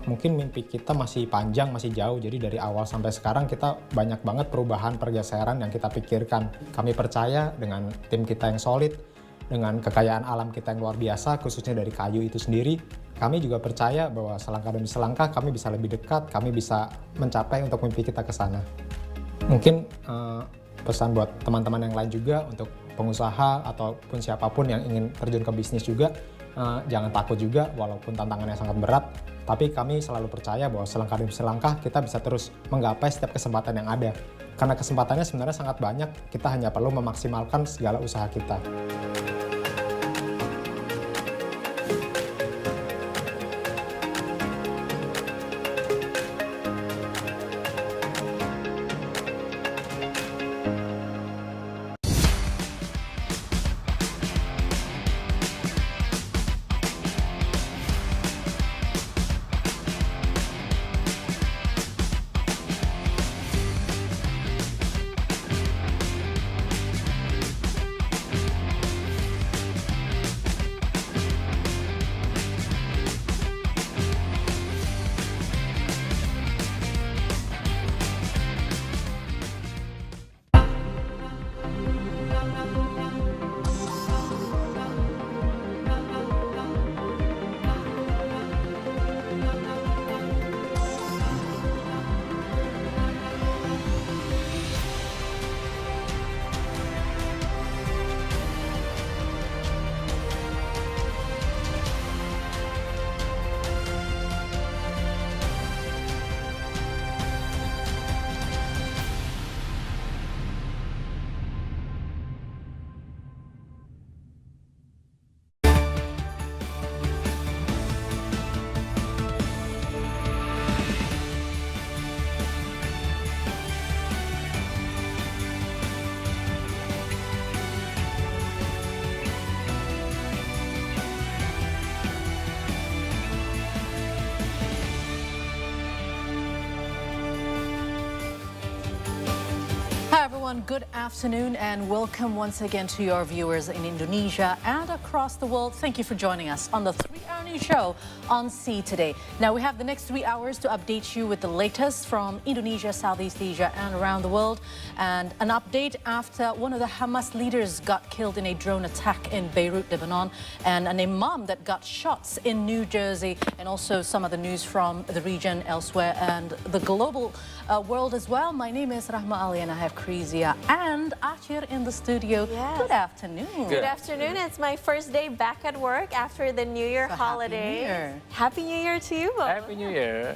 Mungkin mimpi kita masih panjang, masih jauh. Jadi dari awal sampai sekarang kita banyak banget perubahan, pergeseran yang kita pikirkan. Kami percaya dengan tim kita yang solid, dengan kekayaan alam kita yang luar biasa, khususnya dari kayu itu sendiri. Kami juga percaya bahwa selangkah demi selangkah kami bisa lebih dekat, kami bisa mencapai untuk mimpi kita ke sana. Mungkin pesan buat teman-teman yang lain juga, untuk pengusaha ataupun siapapun yang ingin terjun ke bisnis juga, jangan takut juga walaupun tantangannya sangat berat, tapi kami selalu percaya bahwa selangkah demi selangkah kita bisa terus menggapai setiap kesempatan yang ada. Karena kesempatannya sebenarnya sangat banyak, kita hanya perlu memaksimalkan segala usaha kita. Hi everyone, good afternoon and welcome once again to your viewers in Indonesia and across the world. Thank you for joining us on the 3-hour news show on C Today. Now we have the next 3 hours to update you with the latest from Indonesia, Southeast Asia and around the world. And an update after one of the Hamas leaders got killed in a drone attack in Beirut, Lebanon, and an imam that got shots in New Jersey, and also some of the news from the region elsewhere and the global world as well. My name is Rahma Ali and I have Krizia and Achir in the studio. Yes. Good afternoon. Good afternoon. It's my first day back at work after the New Year holiday. Happy New Year. Happy New Year to you both. Happy New Year.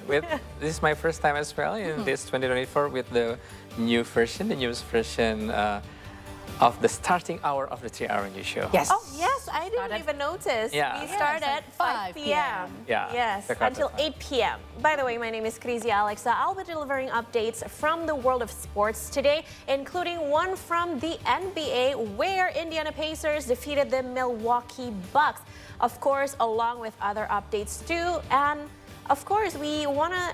This is my first time as well in this 2024 with the newest version of the starting hour of the 3-hour news show. Yes. Oh, yes, I didn't even notice. Yeah. We start Yes, at 5 p.m. Yeah. Yes, Check out until the time. 8 p.m. By the way, my name is Krizia Alexa. I'll be delivering updates from the world of sports today, including one from the NBA, where Indiana Pacers defeated the Milwaukee Bucks. Of course, along with other updates too. And of course, we want to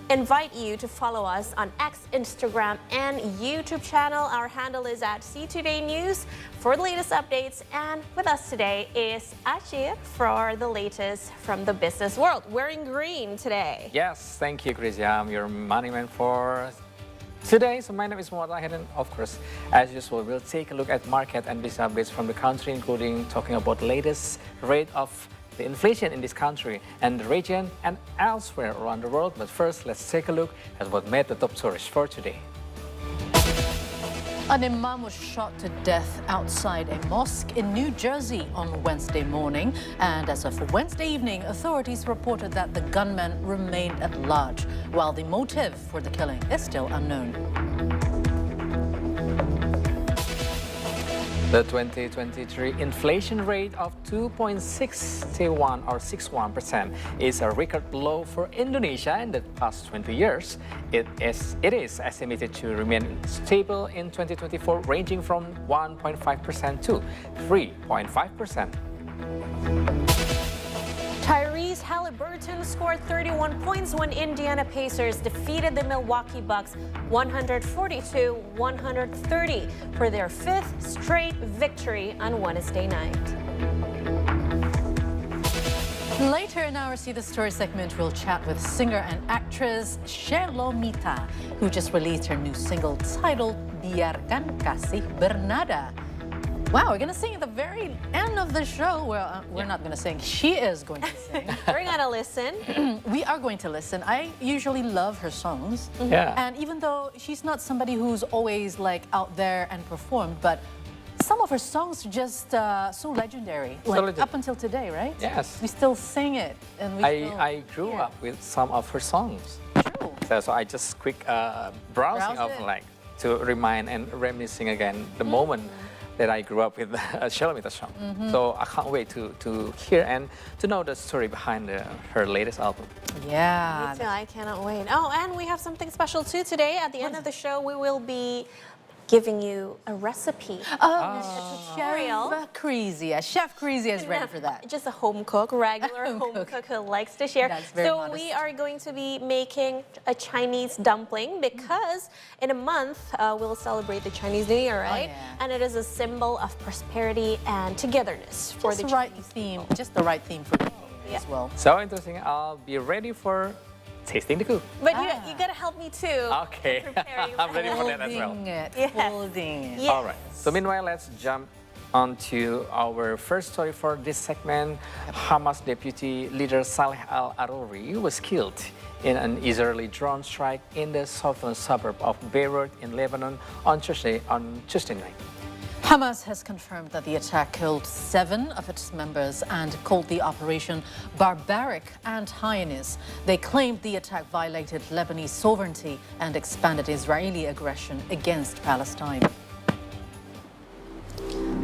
invite you to follow us on X, Instagram, and YouTube channel. Our handle is at CToday News for the latest updates. And with us today is Achir for the latest from the business world. Wearing green today. Yes, thank you, Chris. Yeah, I'm your money man for today. So my name is Muhammad Ahid, and of course, as usual, we'll take a look at market and business updates from the country, including talking about the latest rate of the inflation in this country and the region and elsewhere around the world. But first, let's take a look at what made the top stories for today. An imam was shot to death outside a mosque in New Jersey on Wednesday morning. And as of Wednesday evening, authorities reported that the gunman remained at large, while the motive for the killing is still unknown. The 2023 inflation rate of 2.61 or 61% is a record low for Indonesia in the past 20 years. It is estimated to remain stable in 2024, ranging from 1.5% to 3.5%. Tyrese Halliburton scored 31 points when Indiana Pacers defeated the Milwaukee Bucks 142-130 for their 5th straight victory on Wednesday night. Later in our See the Story segment, we'll chat with singer and actress Shalomita, who just released her new single titled Biarkan Kasih Bernada. Wow, we're going to sing at the very end of the show. Well, we're not going to sing. She is going to sing. We're going to listen. We are going to listen. I usually love her songs. Yeah. And even though she's not somebody who's always like out there and performed, but some of her songs are just so legendary. Like up until today, right? Yes. We still sing it. And I grew up with some of her songs. True. So I just quick browsing of like to remind and reminiscing again the moment that I grew up with Shalomita song. So I can't wait to hear and to know the story behind her latest album. Yeah. Me too, I cannot wait. Oh, and we have something special too today. At the end of the show, we will be giving you a recipe. Oh, tutorial. Chef Creasy. Chef Creasy is ready for that. Just a home cook, regular home cook who likes to share. That's very so modest. we are going to be making a Chinese dumpling because in a month we'll celebrate the Chinese New Year, right? yeah. And it is a symbol of prosperity and togetherness for Just the the right Chinese theme. people. Just the right theme for the as well. So interesting. I'll be ready for tasting the cook. But you gotta help me too. Okay. Preparing I'm ready for that as well. Holding it. Yes. Holding it. Yes. All right. So meanwhile, let's jump on to our first story for this segment. Hamas deputy leader Saleh al-Aruri was killed in an Israeli drone strike in the southern suburb of Beirut in Lebanon on Tuesday night. Hamas has confirmed that the attack killed 7 of its members and called the operation barbaric and heinous. They claimed the attack violated Lebanese sovereignty and expanded Israeli aggression against Palestine.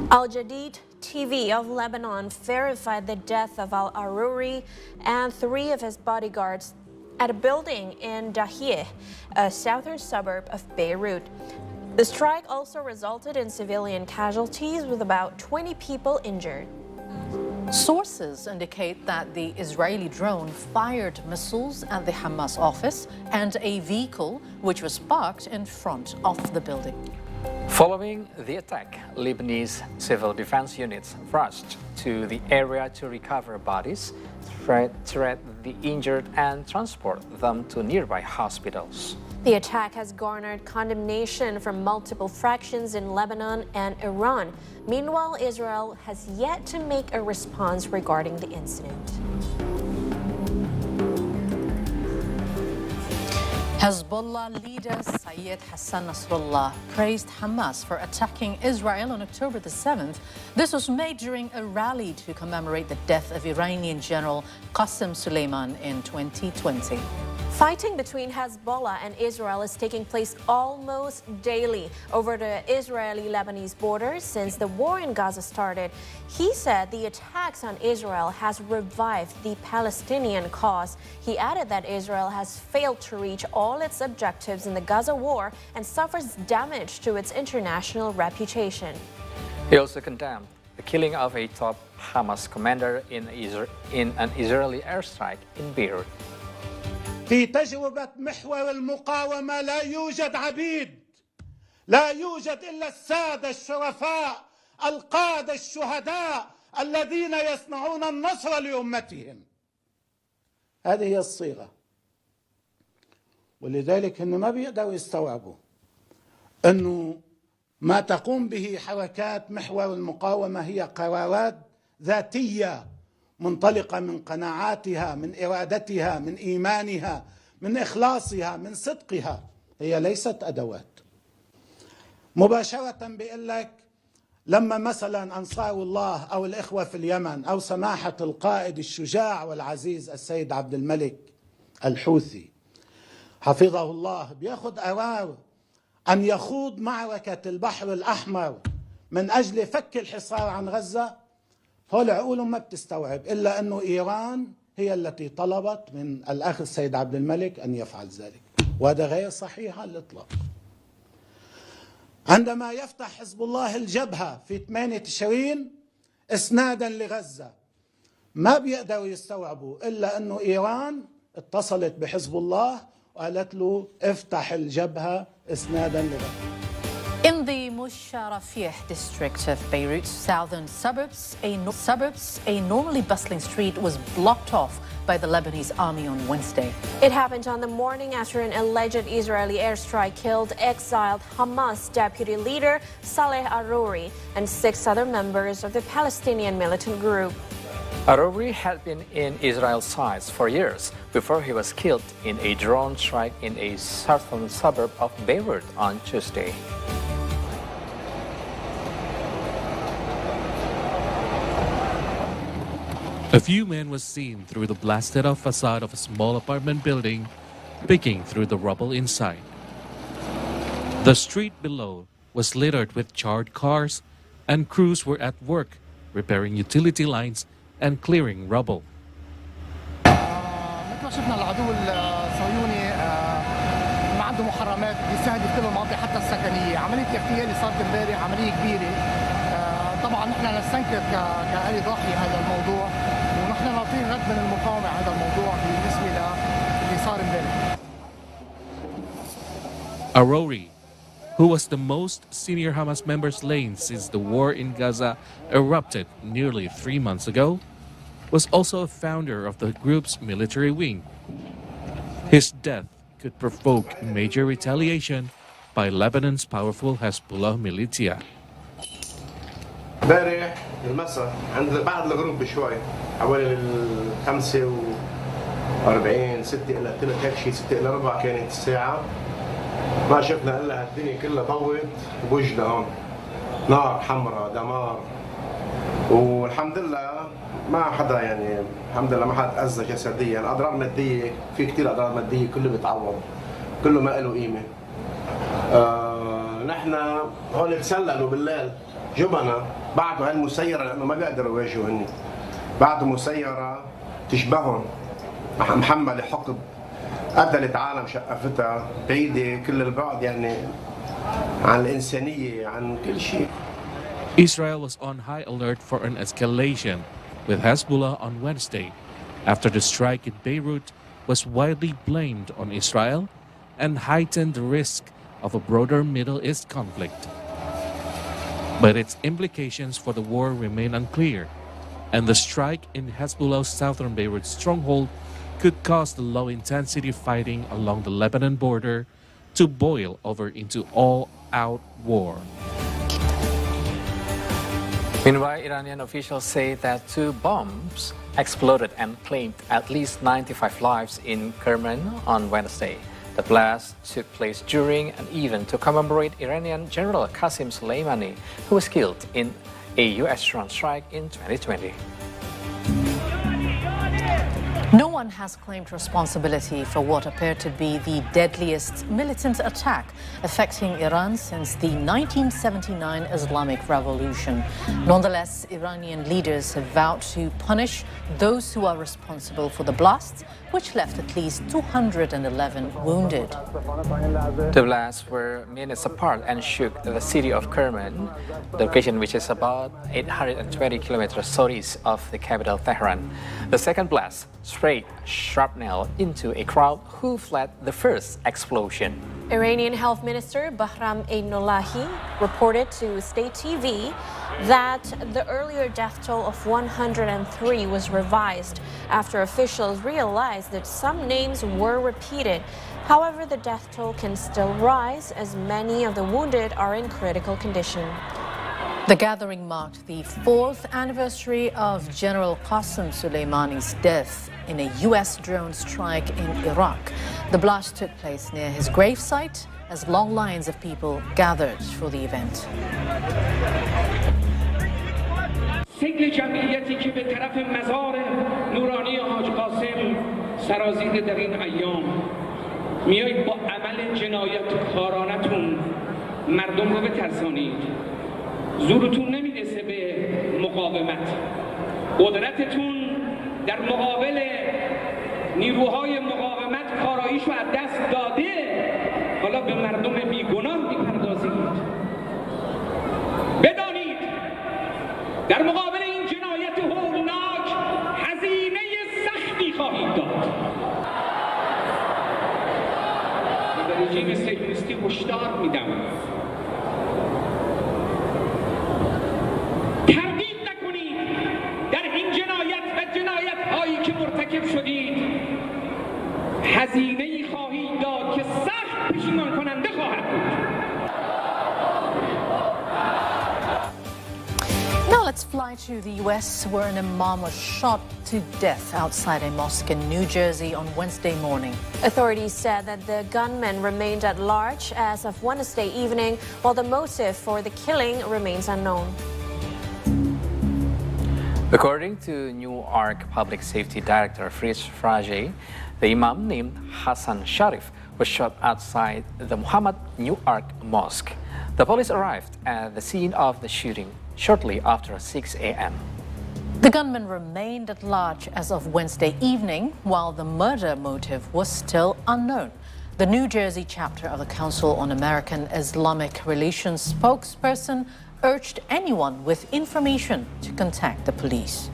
Al Jadid TV of Lebanon verified the death of al-Aruri and 3 of his bodyguards at a building in Dahiyeh, a southern suburb of Beirut. The strike also resulted in civilian casualties with about 20 people injured. Sources indicate that the Israeli drone fired missiles at the Hamas office and a vehicle which was parked in front of the building. Following the attack, Lebanese civil defense units rushed to the area to recover bodies, treat the injured and transport them to nearby hospitals. The attack has garnered condemnation from multiple fractions in Lebanon and Iran. Meanwhile, Israel has yet to make a response regarding the incident. Hezbollah leader Syed Hassan Nasrallah praised Hamas for attacking Israel on October the 7th. This was made during a rally to commemorate the death of Iranian General Qasem Soleimani in 2020. Fighting between Hezbollah and Israel is taking place almost daily over the Israeli-Lebanese border since the war in Gaza started. He said the attacks on Israel has revived the Palestinian cause. He added that Israel has failed to reach all its objectives in the Gaza war and suffers damage to its international reputation. He also condemned the killing of a top Hamas commander in an Israeli airstrike in Beirut. في تجربة محور المقاومة لا يوجد عبيد، لا يوجد إلا السادة الشرفاء القادة الشهداء الذين يصنعون النصر لأمتهم. هذه هي الصيغة، ولذلك إنه ما بيقدروا يستوعبوا إنه ما تقوم به حركات محور المقاومة هي قرارات ذاتية منطلقة من قناعاتها، من إرادتها، من إيمانها، من إخلاصها، من صدقها. هي ليست أدوات. مباشرة بيقول لك لما مثلا أنصار الله أو الإخوة في اليمن أو سماحة القائد الشجاع والعزيز السيد عبد الملك الحوثي حفظه الله بياخذ قرار أن يخوض معركة البحر الأحمر من أجل فك الحصار عن غزة، هول عقولهم ما بتستوعب إلا أنه إيران هي التي طلبت من الأخ السيد عبد الملك أن يفعل ذلك، وهذا غير صحيح على الإطلاق. عندما يفتح حزب الله الجبهة في 8 تشرين إسنادا لغزة، ما بيقدروا يستوعبوا إلا أنه إيران اتصلت بحزب الله وقالت له افتح الجبهة إسنادا لغزة. In the most Sharafiyeh district of Beirut's southern suburbs, a normally bustling street was blocked off by the Lebanese army on Wednesday. It happened on the morning after an alleged Israeli airstrike killed exiled Hamas deputy leader Saleh Arouri and 6 other members of the Palestinian militant group. Arouri had been in Israel's sights for years before he was killed in a drone strike in a southern suburb of Beirut on Tuesday. A few men were seen through the blasted-off facade of a small apartment building, peeking through the rubble inside. The street below was littered with charred cars, and crews were at work repairing utility lines and clearing rubble. مثل ما شفنا العدو الصهيوني ما عنده محرمات بيستهدف كل المناطق حتى السكنيه، عمليه اغتيال اللي صارت امبارح عمليه كبيره. طبعا نحن نستنكر كأهالي ضاحيه هذا الموضوع، ونحن نعطيه رد من المقاومه هذا الموضوع بالنسبه للي صار امبارح. Arouri, who was the most senior Hamas member slain since the war in Gaza erupted nearly 3 months ago, was also a founder of the group's military wing. His death could provoke major retaliation by Lebanon's powerful Hezbollah militia. امبارح المساء عند بعد الغروب بشوي حوالي 45 6 إلى 3 هيك شيء 6 إلى 4 كانت الساعة، ما شفنا إلا الدنيا كلها ضوت بوجهنا هون، نار حمراء دمار، والحمد لله ما حدا يعني الحمد لله ما حدا تأذى جسديا. أضرار مادية في كثير أضرار مادية كله بيتعوض، كله ما له قيمة. نحن هون تسللوا بالليل جبنا بعدوا هالمسيرة لأنه ما بيقدروا يواجهوا هني، بعدوا مسيرة تشبههم محملة حقب قتلت عالم شقفتها بعيدة كل البعد يعني عن الإنسانية عن كل شيء. Israel was on high alert for an escalation with Hezbollah on Wednesday after the strike in Beirut was widely blamed on Israel and heightened the risk of a broader Middle East conflict. But its implications for the war remain unclear, and the strike in Hezbollah's southern Beirut stronghold could cause the low-intensity fighting along the Lebanon border to boil over into all-out war. Meanwhile, Iranian officials say that 2 bombs exploded and claimed at least 95 lives in Kerman on Wednesday. The blast took place during an event to commemorate Iranian General Qasem Soleimani, who was killed in a U.S. drone strike in 2020. No one has claimed responsibility for what appeared to be the deadliest militant attack affecting Iran since the 1979 Islamic Revolution. Nonetheless, Iranian leaders have vowed to punish those who are responsible for the blasts, which left at least 211 wounded. The blasts were minutes apart and shook the city of Kerman, the location which is about 820 kilometers southeast of the capital Tehran. The second blast sprayed shrapnel into a crowd who fled the first explosion. Iranian Health Minister Bahram Einolahi reported to state TV that the earlier death toll of 103 was revised after officials realized that some names were repeated. However, the death toll can still rise as many of the wounded are in critical condition. The gathering marked the 4th anniversary of General Qasem Soleimani's death in a U.S. drone strike in Iraq. The blast took place near his gravesite as long lines of people gathered for the event. سیل جمعیتی که به طرف مزار نورانی حاج قاسم سرازیده در این ایام میایید با عمل جنایتکارانتون مردم رو بترسانید. زورتون نمیرسه به مقاومت. قدرتتون در مقابل نیروهای مقاومت کاراییشو از دست داده. حالا به مردم بیگناه میپردازید. بدانید در مقابل این جنایت هولناک هزینه سختی خواهید داد. به رژیم صهیونیستی هشدار میدم Let's fly to the U.S., where an imam was shot to death outside a mosque in New Jersey on Wednesday morning. Authorities said that the gunman remained at large as of Wednesday evening, while the motive for the killing remains unknown. According to Newark Public Safety Director Fritz Frage, the imam named Hassan Sharif was shot outside the Muhammad Newark Mosque. The police arrived at the scene of the shooting shortly after 6 a.m. The gunman remained at large as of Wednesday evening, while the murder motive was still unknown. The New Jersey chapter of the Council on American Islamic Relations spokesperson urged anyone with information to contact the police.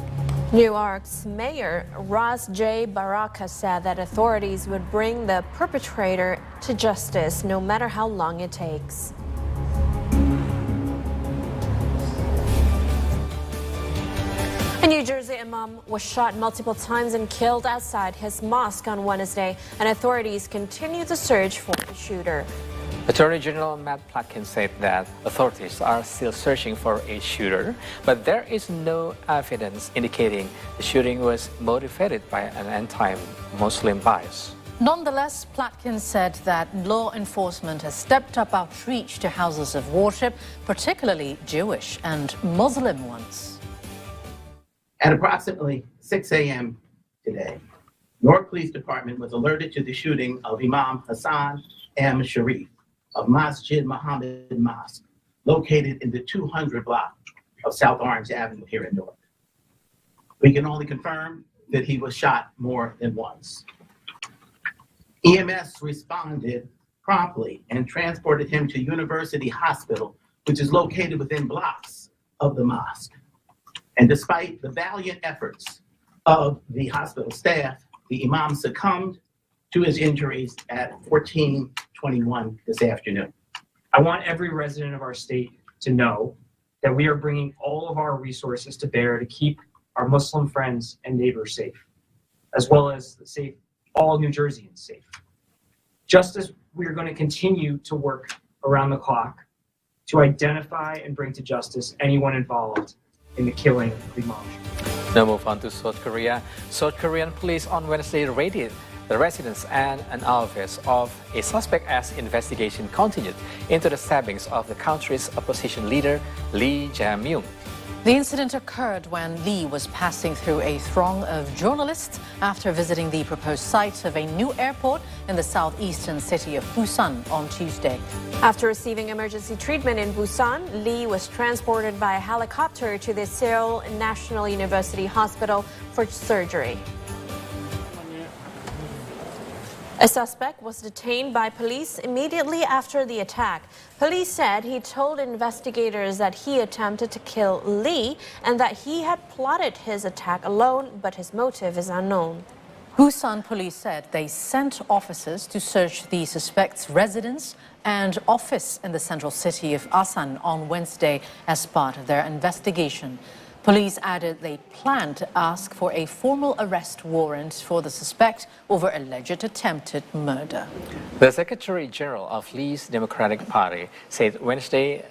Newark's Mayor Ras J. Baraka said that authorities would bring the perpetrator to justice no matter how long it takes. A New Jersey imam was shot multiple times and killed outside his mosque on Wednesday, and authorities continue the search for the shooter. Attorney General Matt Platkin said that authorities are still searching for a shooter, but there is no evidence indicating the shooting was motivated by an anti-Muslim bias. Nonetheless, Platkin said that law enforcement has stepped up outreach to houses of worship, particularly Jewish and Muslim ones. At approximately 6 a.m. today, Newark Police Department was alerted to the shooting of Imam Hassan M. Sharif of Masjid Muhammad Mosque, located in the 200 block of South Orange Avenue here in Newark. We can only confirm that he was shot more than once. EMS responded promptly and transported him to University Hospital, which is located within blocks of the mosque. And despite the valiant efforts of the hospital staff, the imam succumbed to his injuries at 14:21 this afternoon. I want every resident of our state to know that we are bringing all of our resources to bear to keep our Muslim friends and neighbors safe, as well as safe all New Jerseyans safe. Just as we are going to continue to work around the clock to identify and bring to justice anyone involved in the killing of Imam. Now move on to South Korea. South Korean police on Wednesday raided the residence and an office of a suspect as investigation continued into the stabbings of the country's opposition leader, Lee Jae-myung. The incident occurred when Lee was passing through a throng of journalists after visiting the proposed site of a new airport in the southeastern city of Busan on Tuesday. After receiving emergency treatment in Busan, Lee was transported by helicopter to the Seoul National University Hospital for surgery. A suspect was detained by police immediately after the attack. Police said he told investigators that he attempted to kill Lee and that he had plotted his attack alone, but his motive is unknown. Busan police said they sent officers to search the suspect's residence and office in the central city of Asan on Wednesday as part of their investigation. Police added they planned to ask for a formal arrest warrant for the suspect over alleged attempted murder. The Secretary General of Lee's Democratic Party said Wednesday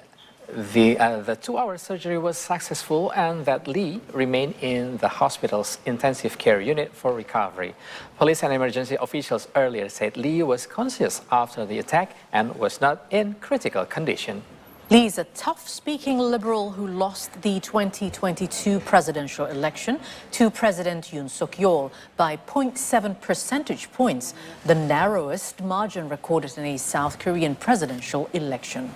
the 2-hour surgery was successful and that Lee remained in the hospital's intensive care unit for recovery. Police and emergency officials earlier said Lee was conscious after the attack and was not in critical condition. Lee is a tough-speaking liberal who lost the 2022 presidential election to President Yoon Suk-yeol by 0.7 percentage points, the narrowest margin recorded in a South Korean presidential election.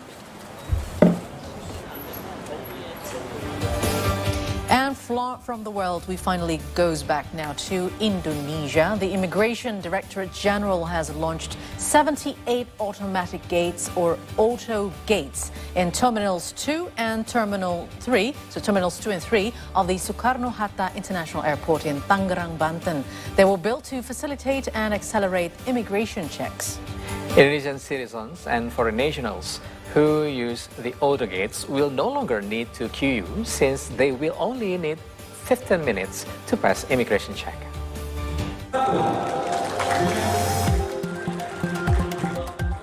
And from the world, we finally goes back now to Indonesia. The Immigration Directorate General has launched 78 automatic gates or auto gates in Terminals 2 and Terminal 3, so Terminals 2 and 3 of the Soekarno-Hatta International Airport in Tangerang, Banten. They were built to facilitate and accelerate immigration checks. Indonesian citizens and foreign nationals who use the auto gates will no longer need to queue since they will only need 15 minutes to pass immigration check.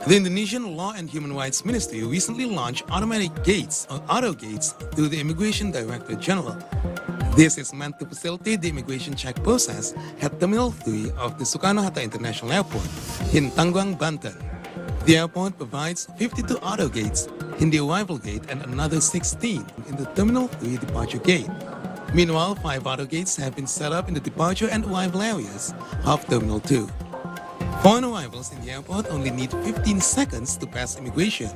The Indonesian Law and Human Rights Ministry recently launched automatic gates or auto gates through the Immigration Director General. This is meant to facilitate the immigration check process at Terminal 3 of the Soekarno-Hatta International Airport in Tangerang, Banten. The airport provides 52 auto gates in the arrival gate and another 16 in the Terminal 3 departure gate. Meanwhile, 5 auto gates have been set up in the departure and arrival areas of Terminal 2. Foreign arrivals in the airport only need 15 seconds to pass immigration.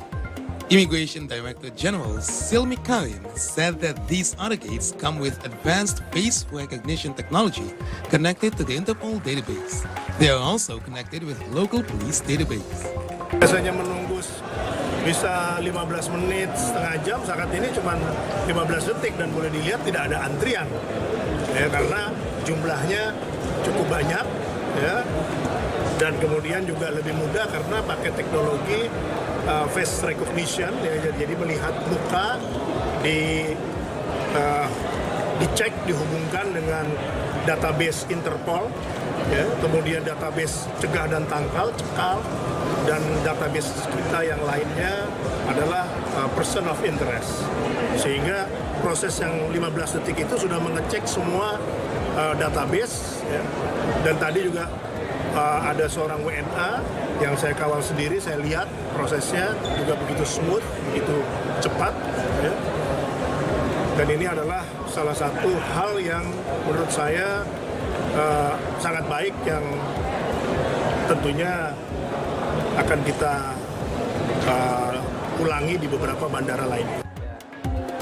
Immigration Director General Silmi Karim said that these auto gates come with advanced face recognition technology connected to the Interpol database. They are also connected with local police database. Biasanya menunggu bisa 15 menit, setengah jam, saat ini cuma 15 detik dan boleh dilihat tidak ada antrian. Ya, karena jumlahnya cukup banyak, ya. Dan kemudian juga lebih mudah karena pakai teknologi face recognition, ya, jadi melihat muka, dicek, dihubungkan dengan database Interpol, ya, kemudian database cegah dan tangkal, cekal, dan database kita yang lainnya adalah person of interest. Sehingga proses yang 15 detik itu sudah mengecek semua database, ya. Dan tadi juga ada seorang WNA yang saya kawal sendiri, saya lihat prosesnya juga begitu smooth, begitu cepat, ya. Dan ini adalah salah satu hal yang menurut saya sangat baik yang tentunya akan kita ulangi di beberapa bandara lainnya.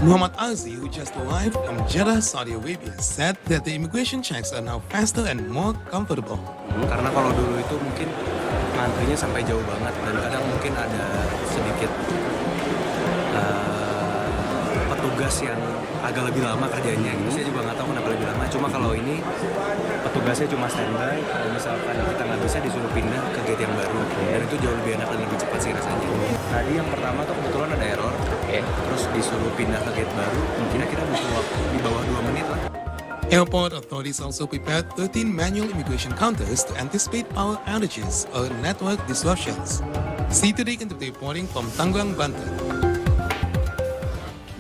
Muhammad Azi, who just arrived from Jeddah, Saudi Arabia, said that the immigration checks are now faster and more comfortable. Karena kalau dulu itu mungkin ngantrinya sampai jauh banget dan kadang mungkin ada sedikit petugas yang agak lebih lama kerjanya gitu. Saya juga nggak tahu kenapa lebih lama. Cuma kalau ini petugasnya cuma standby, dan misalkan kita nggak bisa disuruh pindah ke gate yang baru, dan itu jauh lebih enak dan lebih cepat sih rasanya. Tadi yang pertama tuh kebetulan ada error, terus disuruh pindah ke gate baru, mungkin kita butuh waktu di bawah 2 menit lah. Airport authorities also prepared 13 manual immigration counters to anticipate power outages or network disruptions. See today contributed reporting from Tangerang, Banten.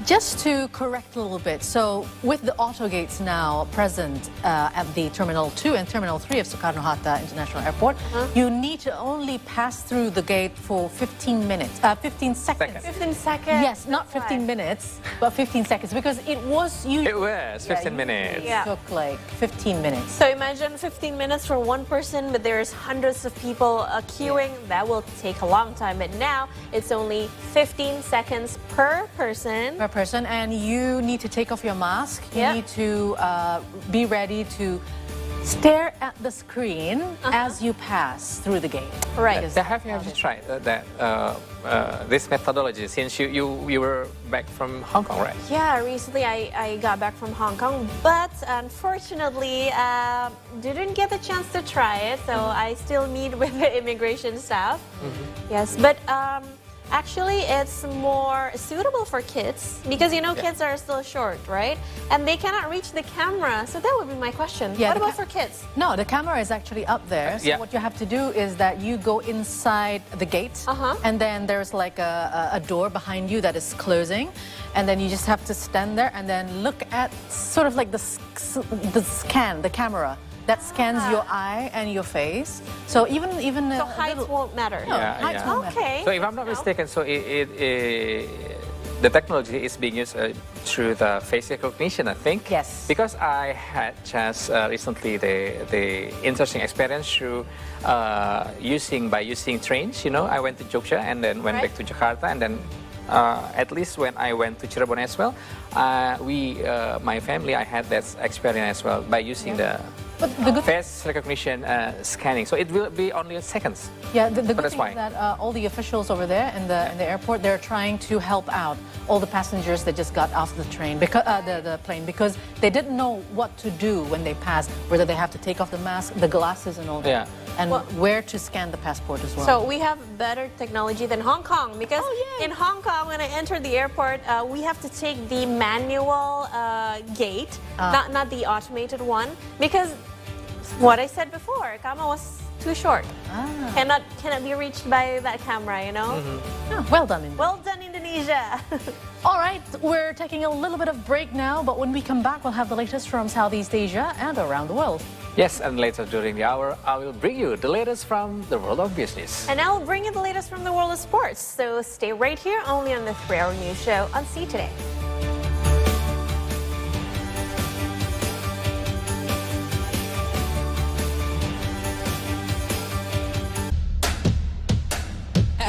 Just to correct a little bit, so with the auto gates now present at the Terminal 2 and Terminal 3 of Soekarno-Hatta International Airport, you need to only pass through the gate for 15 seconds. 15 seconds? Yes, not 15 minutes, but 15 seconds, because it was usually... It was 15 minutes. It took like 15 minutes. So imagine 15 minutes for one person, but there's hundreds of people queuing. That will take a long time, but now it's only 15 seconds per person. And you need to take off your mask. You need to be ready to stare at the screen as you pass through the gate. Right. Have you tried this methodology since you were back from Hong Kong, right? Yeah, recently I got back from Hong Kong, but unfortunately didn't get the chance to try it. So I still meet with the immigration staff. Yes, but actually, it's more suitable for kids because, you know, kids are still short, right? And they cannot reach the camera. So that would be my question. What about for kids? No, the camera is actually up there. So what you have to do is that you go inside the gate and then there's like a door behind you that is closing. And then you just have to stand there and then look at sort of like the camera. That scans your eye and your face. So even so height won't matter. No, height won't matter. So if I'm not mistaken, so the technology is being used through the face recognition, I think. Yes. Because I had just recently the interesting experience through using trains. You know, I went to Jogja and then went back to Jakarta, and then at least when I went to Cirebon as well, my family, I had that experience as well by using the face recognition scanning. So it will be only seconds. Yeah, the good thing is that all the officials over there in the airport, they're trying to help out all the passengers that just got off the train, because the plane, because they didn't know what to do when they passed, whether they have to take off the mask, the glasses and all that, and where to scan the passport as well. So we have better technology than Hong Kong, because in Hong Kong, when I entered the airport, we have to take the manual gate, not the automated one, because what I said before, Kama was too short. Ah. Cannot be reached by that camera, you know? Yeah, well done, India. Well done, Indonesia. All right, we're taking a little bit of break now, but when we come back, we'll have the latest from Southeast Asia and around the world. Yes, and later during the hour, I will bring you the latest from the world of business. And I will bring you the latest from the world of sports. So stay right here, only on the 3-Hour News Show on See Today.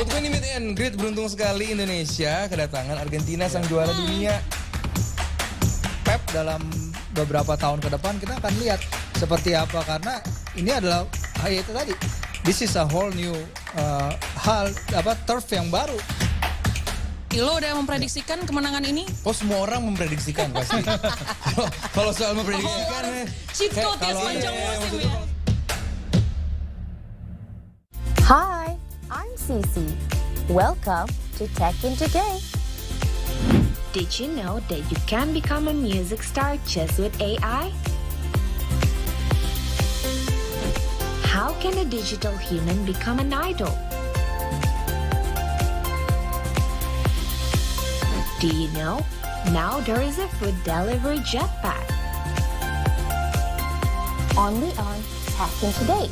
Untuk ini meet and greet, beruntung sekali Indonesia kedatangan Argentina sang juara dunia. Pep dalam beberapa tahun ke depan kita akan lihat seperti apa, karena ini adalah itu tadi. This is a whole new turf yang baru. Lo udah memprediksikan kemenangan ini? Oh, semua orang memprediksikan pasti. Kalau soal memprediksikan, cheat code ya sepanjang musim ya. Hi, I'm Cece. Welcome to Tech in Today. Did you know that you can become a music star just with AI? How can a digital human become an idol? Do you know? Now there is a food delivery jetpack. Only on Tech in Today.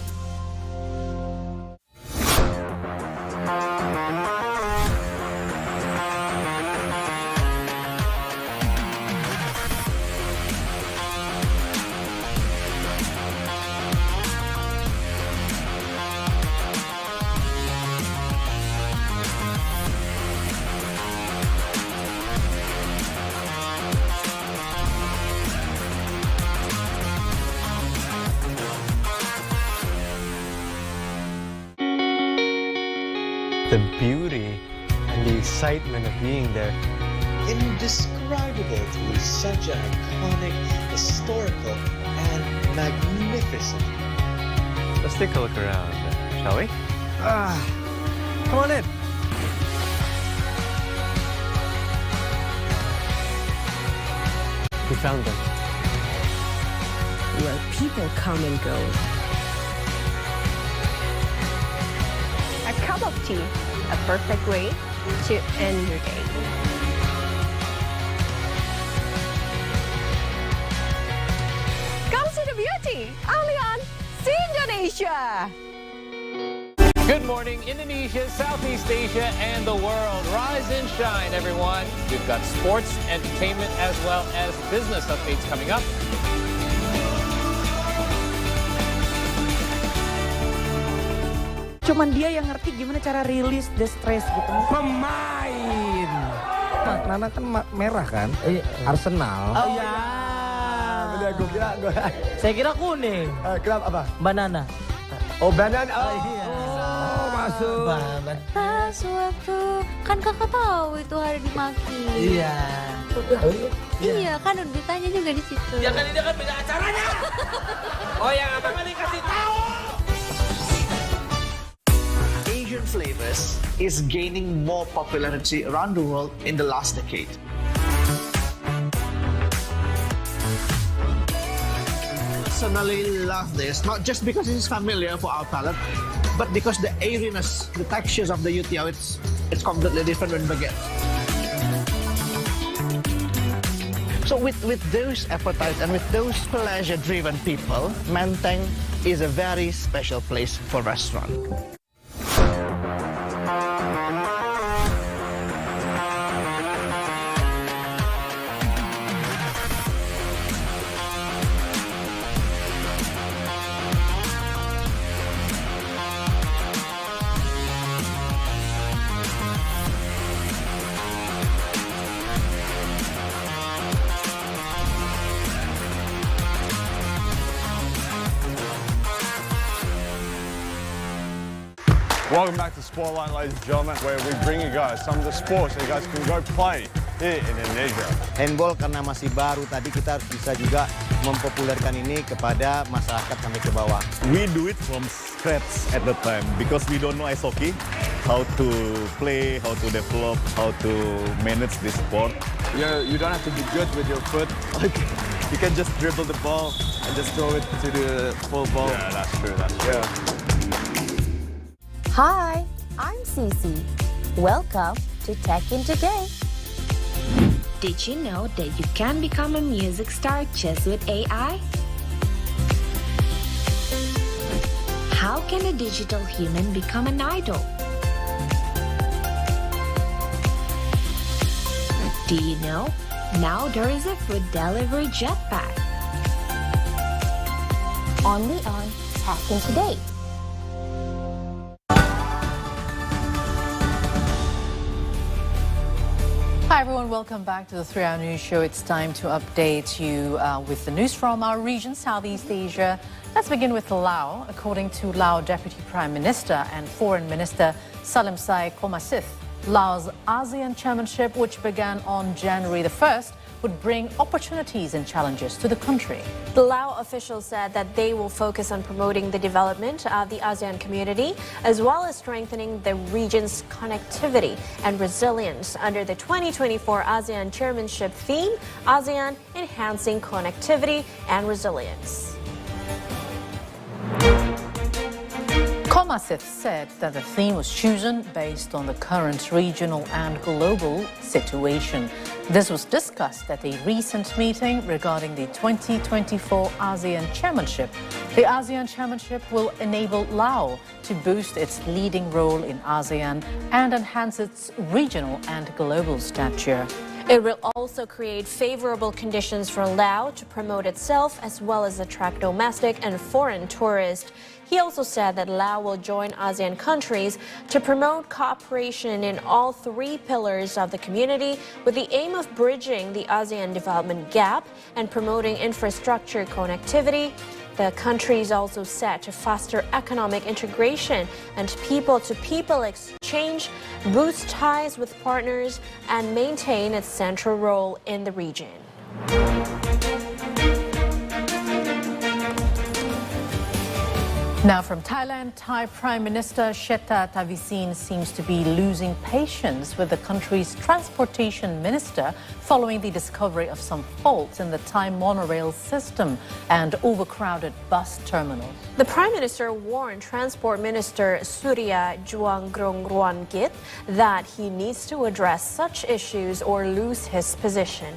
The beauty and the excitement of being there, indescribable to me. Such an iconic, historical, and magnificent. Let's take a look around, shall we? Come on in. We found them. Where people come and go. A cup of tea, a perfect way to end your day. Come see the beauty, only on See Indonesia. Good morning, Indonesia, Southeast Asia, and the world. Rise and shine, everyone. We've got sports, entertainment, as well as business updates coming up. Cuman dia yang ngerti gimana cara rilis the stress gitu. Pemain. Nana kan merah kan? Arsenal. Oh iya. Saya kira kuning. Kenapa apa? Banana. Oh banana. Oh iya. Oh masuk. Pas waktu kan kakak tahu itu hari dimaki. Iya. Iya kan udah ditanya juga di situ. Ya kan ini kan beda acaranya. Oh yang apa kali kasih tahu? Asian flavors is gaining more popularity around the world in the last decade. Personally love this, not just because it is familiar for our palate, but because the airiness, the textures of the youtiao, it's completely different when baguette. So with those appetites and with those pleasure-driven people, Menteng is a very special place for restaurant. Welcome back to Spotlight, ladies and gentlemen, where we bring you guys some of the sports that you guys can go play here in Indonesia. Handball karena masih baru, tadi kita harus bisa juga mempopulerkan ini kepada masyarakat sampai ke bawah. We do it from scratch at the time because we don't know ice hockey, how to play, how to develop, how to manage this sport. Yeah, you don't have to be good with your foot. You can just dribble the ball and just throw it to the full ball. Yeah, that's true. That's true. Yeah. Hi, I'm Cece. Welcome to Tech in Today. Did you know that you can become a music star just with AI? How can a digital human become an idol? Do you know? Now there is a food delivery jetpack. Only on Tech in Today. Hi everyone, welcome back to the 3-Hour News Show. It's time to update you with the news from our region, Southeast Asia. Let's begin with Laos. According to Lao Deputy Prime Minister and Foreign Minister Salimsai Komasith, Laos ASEAN Chairmanship, which began on January the 1st, would bring opportunities and challenges to the country. The Lao officials said that they will focus on promoting the development of the ASEAN community, as well as strengthening the region's connectivity and resilience under the 2024 ASEAN Chairmanship theme, ASEAN Enhancing Connectivity and Resilience. Komasith said that the theme was chosen based on the current regional and global situation. This was discussed at a recent meeting regarding the 2024 ASEAN Chairmanship. The ASEAN Chairmanship will enable Laos to boost its leading role in ASEAN and enhance its regional and global stature. It will also create favorable conditions for Laos to promote itself as well as attract domestic and foreign tourists. He also said that Laos will join ASEAN countries to promote cooperation in all three pillars of the community with the aim of bridging the ASEAN development gap and promoting infrastructure connectivity. The country is also set to foster economic integration and people-to-people exchange, boost ties with partners, and maintain its central role in the region. Now from Thailand, Thai Prime Minister Srettha Thavisin seems to be losing patience with the country's transportation minister following the discovery of some faults in the Thai monorail system and overcrowded bus terminals. The Prime Minister warned Transport Minister Surya Juangrongruangkit that he needs to address such issues or lose his position.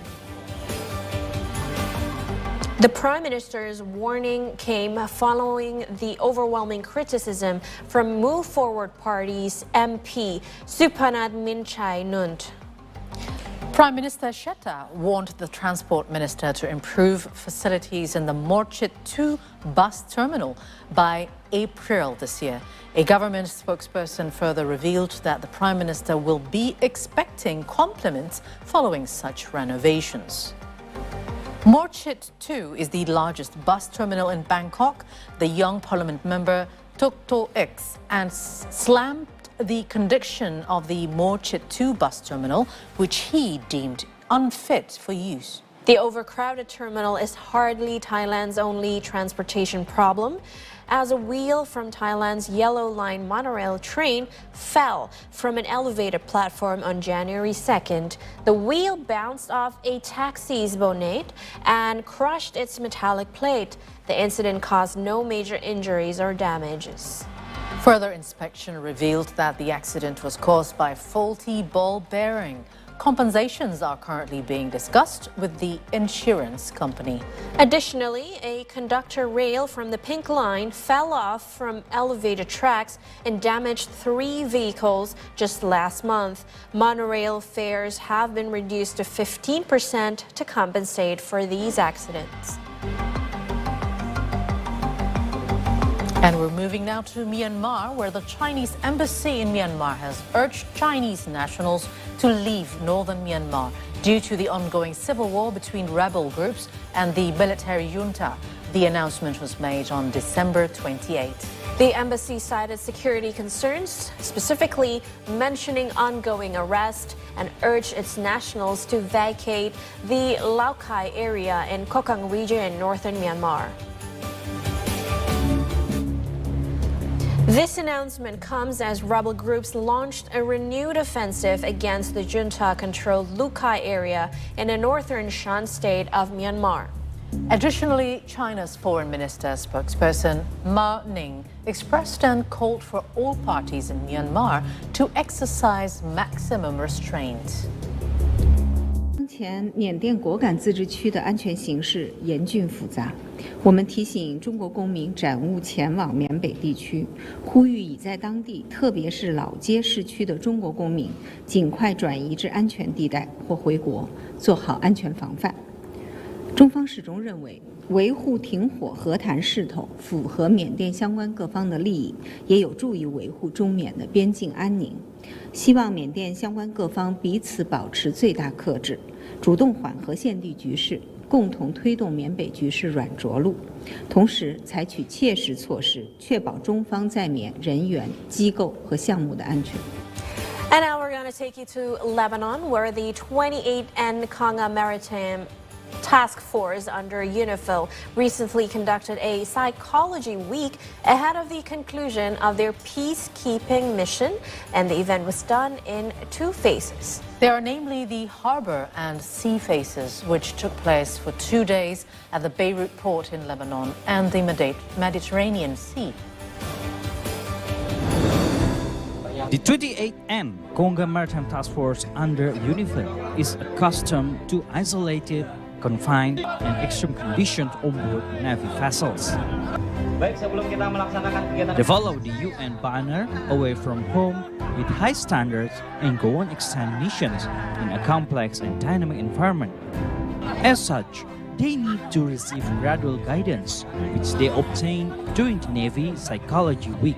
The Prime Minister's warning came following the overwhelming criticism from Move Forward Party's MP Suphanat Minchai Nunt. Prime Minister Srettha warned the Transport Minister to improve facilities in the Morchit 2 bus terminal by April this year. A government spokesperson further revealed that the Prime Minister will be expecting compliments following such renovations. Morchit 2 is the largest bus terminal in Bangkok. The young parliament member Tok To X and slammed the condition of the Morchit 2 bus terminal, which he deemed unfit for use. The overcrowded terminal is hardly Thailand's only transportation problem, as a wheel from Thailand's Yellow Line monorail train fell from an elevated platform on January 2nd. The wheel bounced off a taxi's bonnet and crushed its metallic plate. The incident caused no major injuries or damages. Further inspection revealed that the accident was caused by faulty ball bearing. Compensations are currently being discussed with the insurance company. Additionally, a conductor rail from the Pink Line fell off from elevated tracks and damaged 3 vehicles just last month. Monorail fares have been reduced to 15% to compensate for these accidents. And we're moving now to Myanmar, where the Chinese embassy in Myanmar has urged Chinese nationals to leave northern Myanmar due to the ongoing civil war between rebel groups and the military junta. The announcement was made on December 28. The embassy cited security concerns, specifically mentioning ongoing arrest, and urged its nationals to vacate the Lao Cai area in Kokang region in northern Myanmar. This announcement comes as rebel groups launched a renewed offensive against the junta-controlled Lukai area in the northern Shan state of Myanmar. Additionally, China's foreign minister spokesperson Ma Ning expressed and called for all parties in Myanmar to exercise maximum restraint. 当前缅甸果敢自治区的安全形势严峻复杂，我们提醒中国公民暂勿前往缅北地区，呼吁已在当地，特别是老街市区的中国公民尽快转移至安全地带或回国，做好安全防范。中方始终认为，维护停火和谈势头符合缅甸相关各方的利益，也有助于维护中缅的边境安宁。希望缅甸相关各方彼此保持最大克制，主动缓和现地局势，共同推动缅北局势软着陆，同时采取切实措施，确保中方在缅人员、机构和项目的安全。And now we're going to take you to Lebanon, where the 28th Nkanga Maritime Task Force under UNIFIL recently conducted a psychology week ahead of the conclusion of their peacekeeping mission, and the event was done in 2 phases. There are namely the harbor and sea phases, which took place for 2 days at the Beirut port in Lebanon and the Mediterranean Sea. The 28th Nkanga Maritime Task Force under UNIFIL is accustomed to isolated, confined, and extreme conditions on board Navy vessels. They follow the UN banner away from home with high standards and go on extend missions in a complex and dynamic environment. As such, they need to receive gradual guidance, which they obtain during the Navy Psychology Week.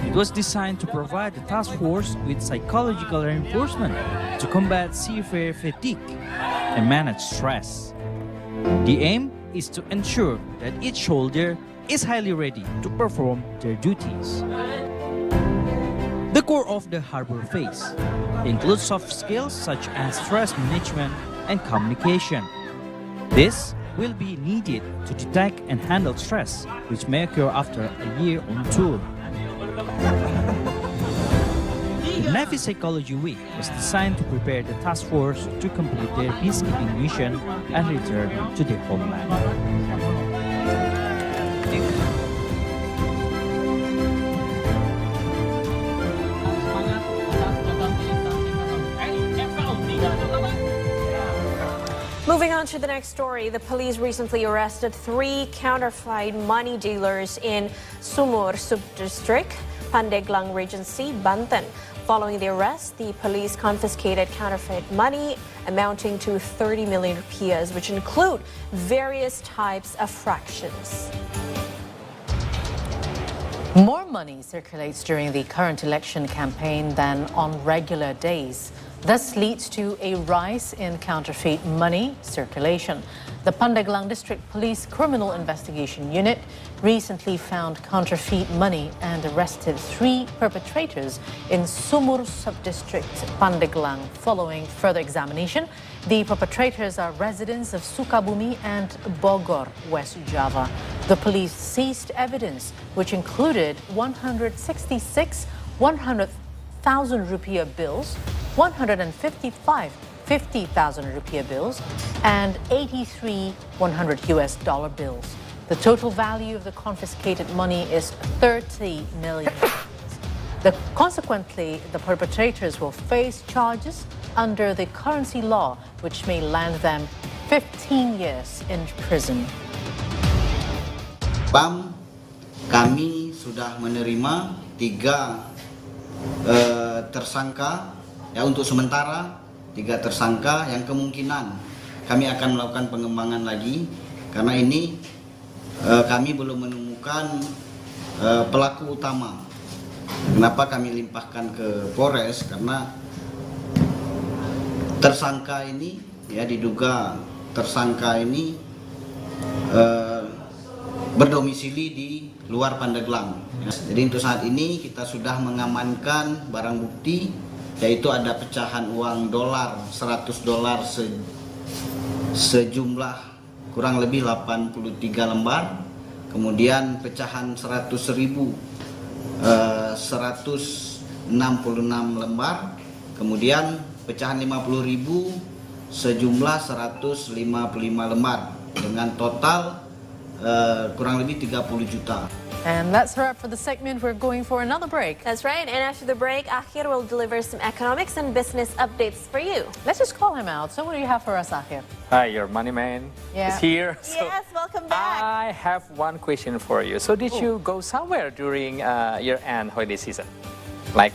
It was designed to provide the task force with psychological reinforcement to combat seafarer fatigue and manage stress. The aim is to ensure that each soldier is highly ready to perform their duties. The core of the harbor phase includes soft skills such as stress management and communication. This will be needed to detect and handle stress, which may occur after a year on tour. The Navy Psychology Week was designed to prepare the task force to complete their peacekeeping mission and return to their homeland. Moving on to the next story, the police recently arrested 3 counterfeit money dealers in Sumur Subdistrict, Pandeglang Regency, Banten. Following the arrest, the police confiscated counterfeit money amounting to 30 million rupiahs, which include various types of fractions. More money circulates during the current election campaign than on regular days. This leads to a rise in counterfeit money circulation. The Pandeglang District Police Criminal Investigation Unit recently found counterfeit money and arrested 3 perpetrators in Sumur Subdistrict, Pandeglang. Following further examination, the perpetrators are residents of Sukabumi and Bogor, West Java. The police seized evidence, which included 166 100,000 rupiah bills, 155 50,000 rupiah bills, and 83 $100 US bills. The total value of the confiscated money is 30 million. Consequently, the perpetrators will face charges under the currency law, which may land them 15 years in prison. PAM, kami sudah menerima 3 tersangka ya untuk sementara 3 tersangka yang kemungkinan kami akan melakukan pengembangan lagi karena ini kami belum menemukan pelaku utama. Kenapa kami limpahkan ke Polres? Karena tersangka ini ya diduga tersangka ini berdomisili di luar Pandeglang. Jadi untuk saat ini kita sudah mengamankan barang bukti, yaitu ada pecahan uang dolar, $100 sejumlah kurang lebih 83 lembar, kemudian pecahan 100.000 166 lembar, kemudian pecahan 50.000 sejumlah 155 lembar dengan total kurang lebih 30 juta. And that's a wrap for the segment. We're going for another break. That's right. And after the break, Akhir will deliver some economics and business updates for you. Let's just call him out. So what do you have for us, Akhir? Hi, your money man is here. So Yes, welcome back. I have one question for you. So did you go somewhere during year-end holiday season? Like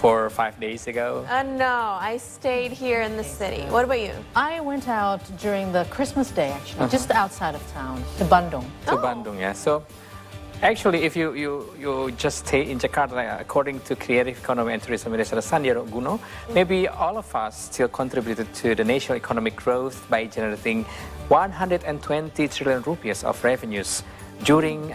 4 or 5 days ago? No, I stayed here in the city. What about you? I went out during the Christmas day, actually, just outside of town, to Bandung. To Bandung, yeah. So actually, if you just stay in Jakarta, like, according to Creative Economy and Tourism Minister Sandiaga Uno, maybe all of us still contributed to the national economic growth by generating 120 trillion rupiahs of revenues during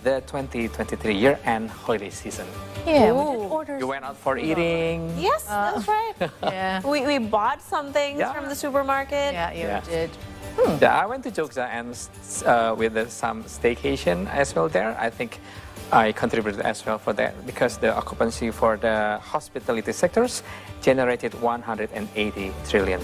the 2023 year-end holiday season. Yeah, we did order. You went out for eating. Yes, that's right. Yeah. We bought some things from the supermarket. Yeah, you did. Yeah, I went to Jogja and with some staycation as well there. I think I contributed as well for that because the occupancy for the hospitality sectors generated 108 trillion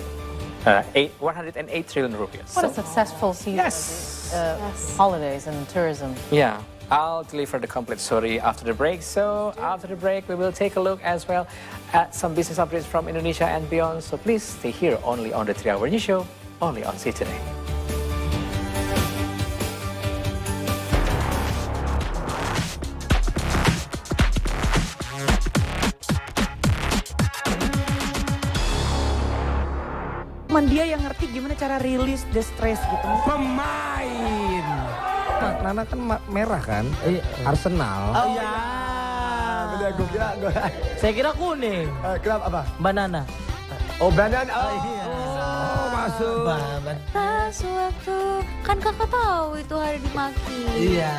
rupees. What a successful season of holidays and tourism. Yeah, I'll deliver the complete story after the break. So after the break, we will take a look as well at some business updates from Indonesia and beyond. So please stay here only on the 3-Hour News Show, only on See Today. Dia yang ngerti gimana cara rilis the stress gitu. Pemain. Nana kan merah kan? Arsenal. Oh iya. Saya kira kuning. Kenapa apa? Banana. Oh banana. Oh iya. Oh masuk. Pas waktu kan kakak tahu itu hari dimaki. Iya.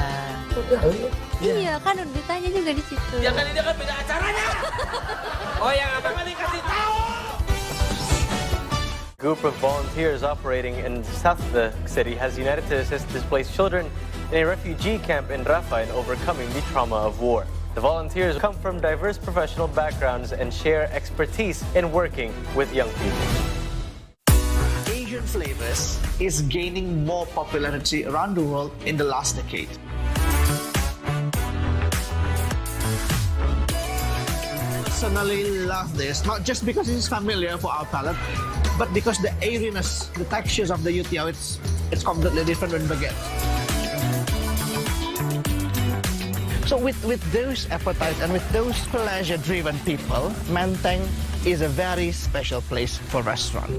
Iya kan udah ditanya juga di situ. Ya kan ini kan beda acaranya. Oh yang apa kali kasih tahu? Group of volunteers operating in the south of the city has united to assist displaced children in a refugee camp in Rafah in overcoming the trauma of war. The volunteers come from diverse professional backgrounds and share expertise in working with young people. Asian flavors is gaining more popularity around the world in the last decade. Personally love this, not just because it is familiar for our palate, but because the airiness, the textures of the youtiao, it's completely different when baguette. So with those appetite and with those pleasure-driven people, Menteng is a very special place for restaurant.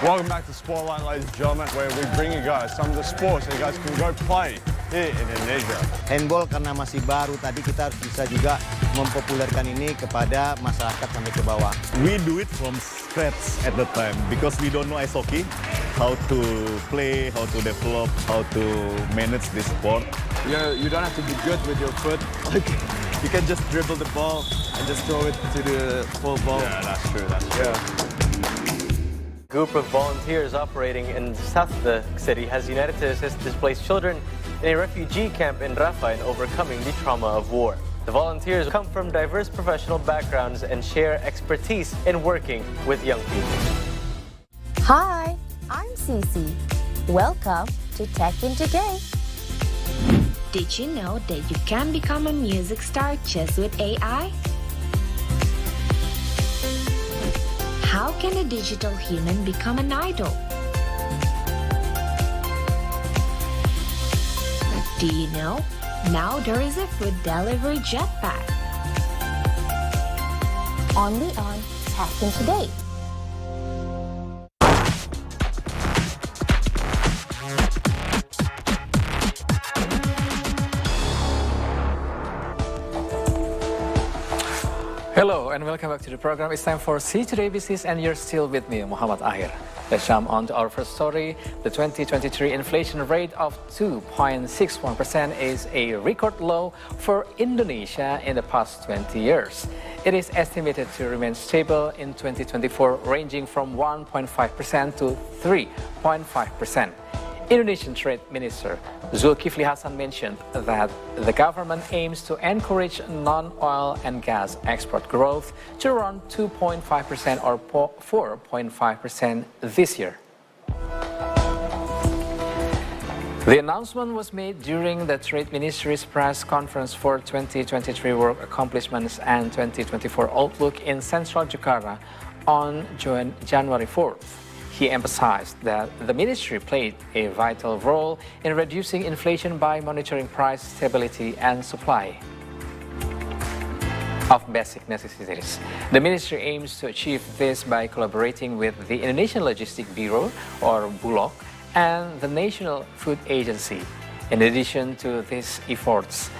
Welcome back to Spotlight, ladies and gentlemen, where we bring you guys some of the sports that you guys can go play here in Indonesia. Handball karena masih baru, tadi kita harus bisa juga mempopulerkan ini kepada masyarakat sampai ke bawah. We do it from scratch at the time because we don't know ice hockey, how to play, how to develop, how to manage this sport. You don't have to be good with your foot. You can just dribble the ball and just throw it to the full ball. Yeah, that's true. That's true. Group of volunteers operating in the south of the city has united to assist displaced children in a refugee camp in Rafah in overcoming the trauma of war. The volunteers come from diverse professional backgrounds and share expertise in working with young people. Hi, I'm Cece. Welcome to Tech in Today. Did you know that you can become a music star just with AI? How can a digital human become an idol? Do you know? Now there is a food delivery jetpack. Only on Tech in Today. Hello and welcome back to the program. It's time for See Today Business and you're still with me, Muhammad Ahir. Let's jump on to our first story. The 2023 inflation rate of 2.61% is a record low for Indonesia in the past 20 years. It is estimated to remain stable in 2024, ranging from 1.5% to 3.5%. Indonesian Trade Minister Zulkifli Hasan mentioned that the government aims to encourage non-oil and gas export growth to around 2.5% or 4.5% this year. The announcement was made during the Trade Ministry's press conference for 2023 work accomplishments and 2024 outlook in central Jakarta on January 4th. He emphasized that the ministry played a vital role in reducing inflation by monitoring price stability and supply of basic necessities. The ministry aims to achieve this by collaborating with the Indonesian Logistics Bureau, or Bulog, and the National Food Agency. In addition to these efforts,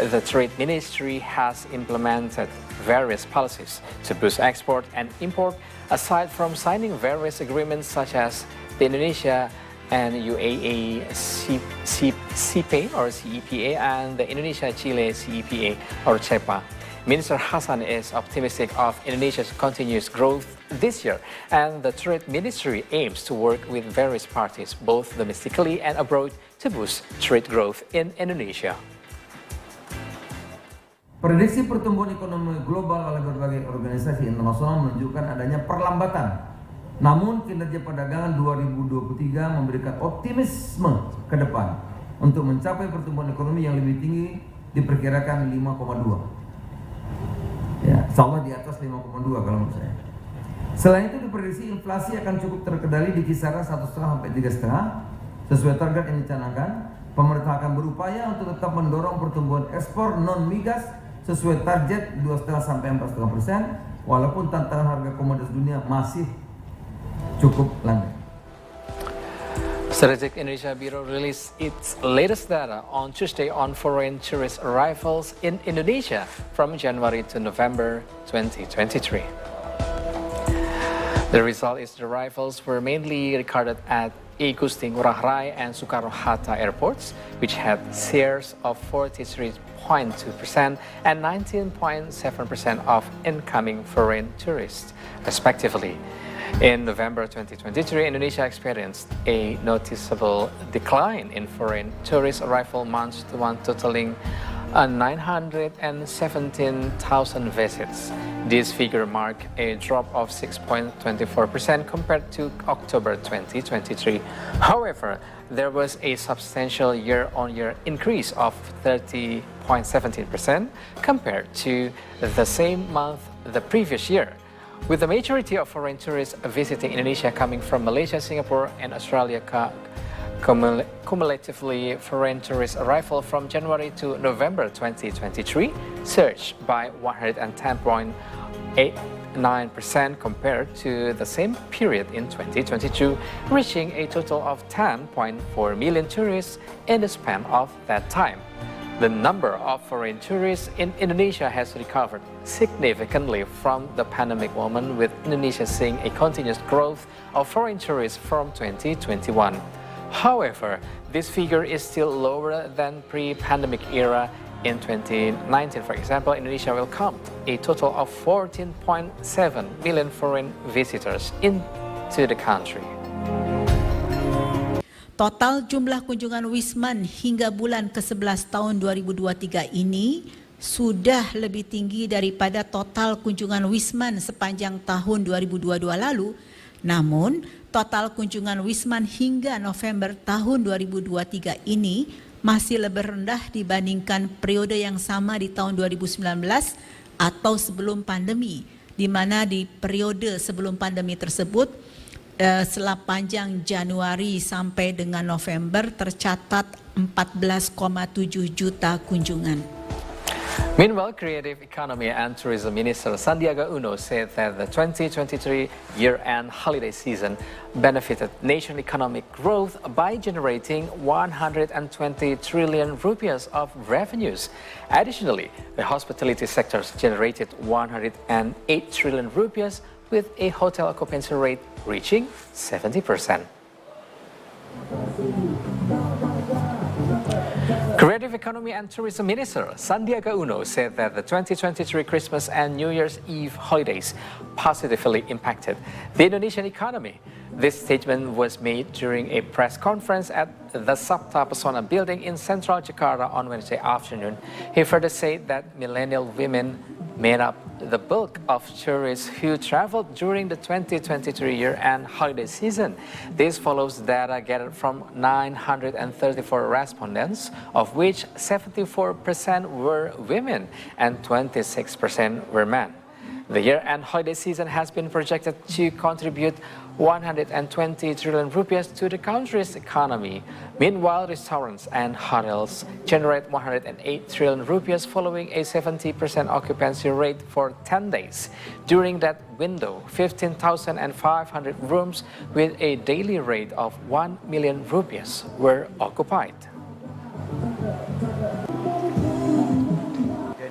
the Trade Ministry has implemented various policies to boost export and import, aside from signing various agreements such as the Indonesia and UAE CEPA or CEPA and the Indonesia-Chile CEPA or CEPA. Minister Hasan is optimistic of Indonesia's continuous growth this year, and the Trade Ministry aims to work with various parties, both domestically and abroad, to boost trade growth in Indonesia. Prediksi pertumbuhan ekonomi global oleh berbagai organisasi internasional menunjukkan adanya perlambatan. Namun kinerja perdagangan 2023 memberikan optimisme ke depan untuk mencapai pertumbuhan ekonomi yang lebih tinggi, diperkirakan 5,2. Ya, insyaallah di atas 5,2 kalau menurut saya. Selain itu diprediksi inflasi akan cukup terkendali di kisaran 1,5 sampai 3,5 sesuai target yang dicanangkan. Pemerintah akan berupaya untuk tetap mendorong pertumbuhan ekspor non migas sesuai target 2,5 sampai 4,5%, walaupun tantangan harga komoditas dunia masih cukup landai. Strategic Indonesia Bureau released its latest data on Tuesday on foreign tourist arrivals in Indonesia from January to November 2023. The result is the arrivals were mainly recorded at Igusti Ngurah Rai and Soekarno-Hatta airports, which had shares of 43.2% and 19.7% of incoming foreign tourists, respectively. In November 2023, Indonesia experienced a noticeable decline in foreign tourist arrival months to one, totaling 917,000 visits. This figure marked a drop of 6.24% compared to October 2023. However, there was a substantial year-on-year increase of 30.17% compared to the same month the previous year, with the majority of foreign tourists visiting Indonesia coming from Malaysia, Singapore, and Australia. Cumulatively, foreign tourist arrival from January to November 2023 surged by 110.89% compared to the same period in 2022, reaching a total of 10.4 million tourists in the span of that time. The number of foreign tourists in Indonesia has recovered significantly from the pandemic moment, with Indonesia seeing a continuous growth of foreign tourists from 2021. However, this figure is still lower than pre-pandemic era. In 2019, for example, Indonesia welcomed a total of 14.7 million foreign visitors into the country. Total jumlah kunjungan Wisman hingga bulan ke-11 tahun 2023 ini sudah lebih tinggi daripada total kunjungan Wisman sepanjang tahun 2022 lalu. Namun, total kunjungan Wisman hingga November tahun 2023 ini masih lebih rendah dibandingkan periode yang sama di tahun 2019 atau sebelum pandemi, di mana di periode sebelum pandemi tersebut sepanjang Januari sampai dengan November tercatat 14,7 juta kunjungan. Meanwhile, Creative Economy and Tourism Minister Sandiaga Uno said that the 2023 year-end holiday season benefited national economic growth by generating 120 trillion rupiahs of revenues. Additionally, the hospitality sector generated 108 trillion rupiahs with a hotel occupancy rate reaching 70%. Creative Economy and Tourism Minister Sandiaga Uno said that the 2023 Christmas and New Year's Eve holidays positively impacted the Indonesian economy. This statement was made during a press conference at the Sabta Pesona building in central Jakarta on Wednesday afternoon. He further said that millennial women made up the bulk of tourists who traveled during the 2023 year-end holiday season. This follows data gathered from 934 respondents, of which 74% were women and 26% were men. The year-end holiday season has been projected to contribute 120 trillion rupiahs to the country's economy. Meanwhile, restaurants and hotels generate 108 trillion rupiahs following a 70% occupancy rate for 10 days. During that window, 15,500 rooms with a daily rate of 1 million rupiahs were occupied.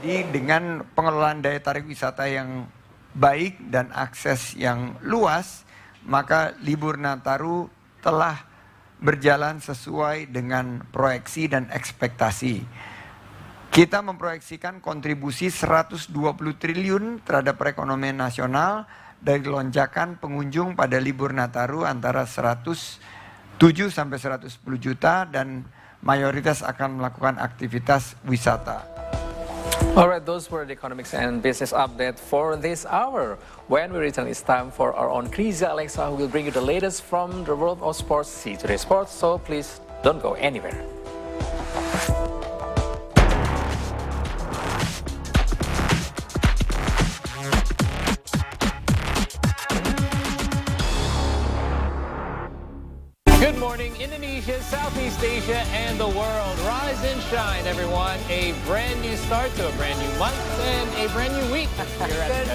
Jadi dengan pengelolaan daya tarik wisata yang baik dan akses yang luas, maka libur Nataru telah berjalan sesuai dengan proyeksi dan ekspektasi. Kita memproyeksikan kontribusi 120 triliun terhadap perekonomian nasional dari lonjakan pengunjung pada libur Nataru antara 107 sampai 110 juta dan mayoritas akan melakukan aktivitas wisata. Alright, those were the economics and business update for this hour. When we return, it's time for our own Crazy Alexa, who will bring you the latest from the world of sports. See today's sports, so please don't go anywhere. Good morning, Indonesia, Southeast Asia, and the world. Rise and shine, everyone. A brand new start to a brand new month and a brand new week. Good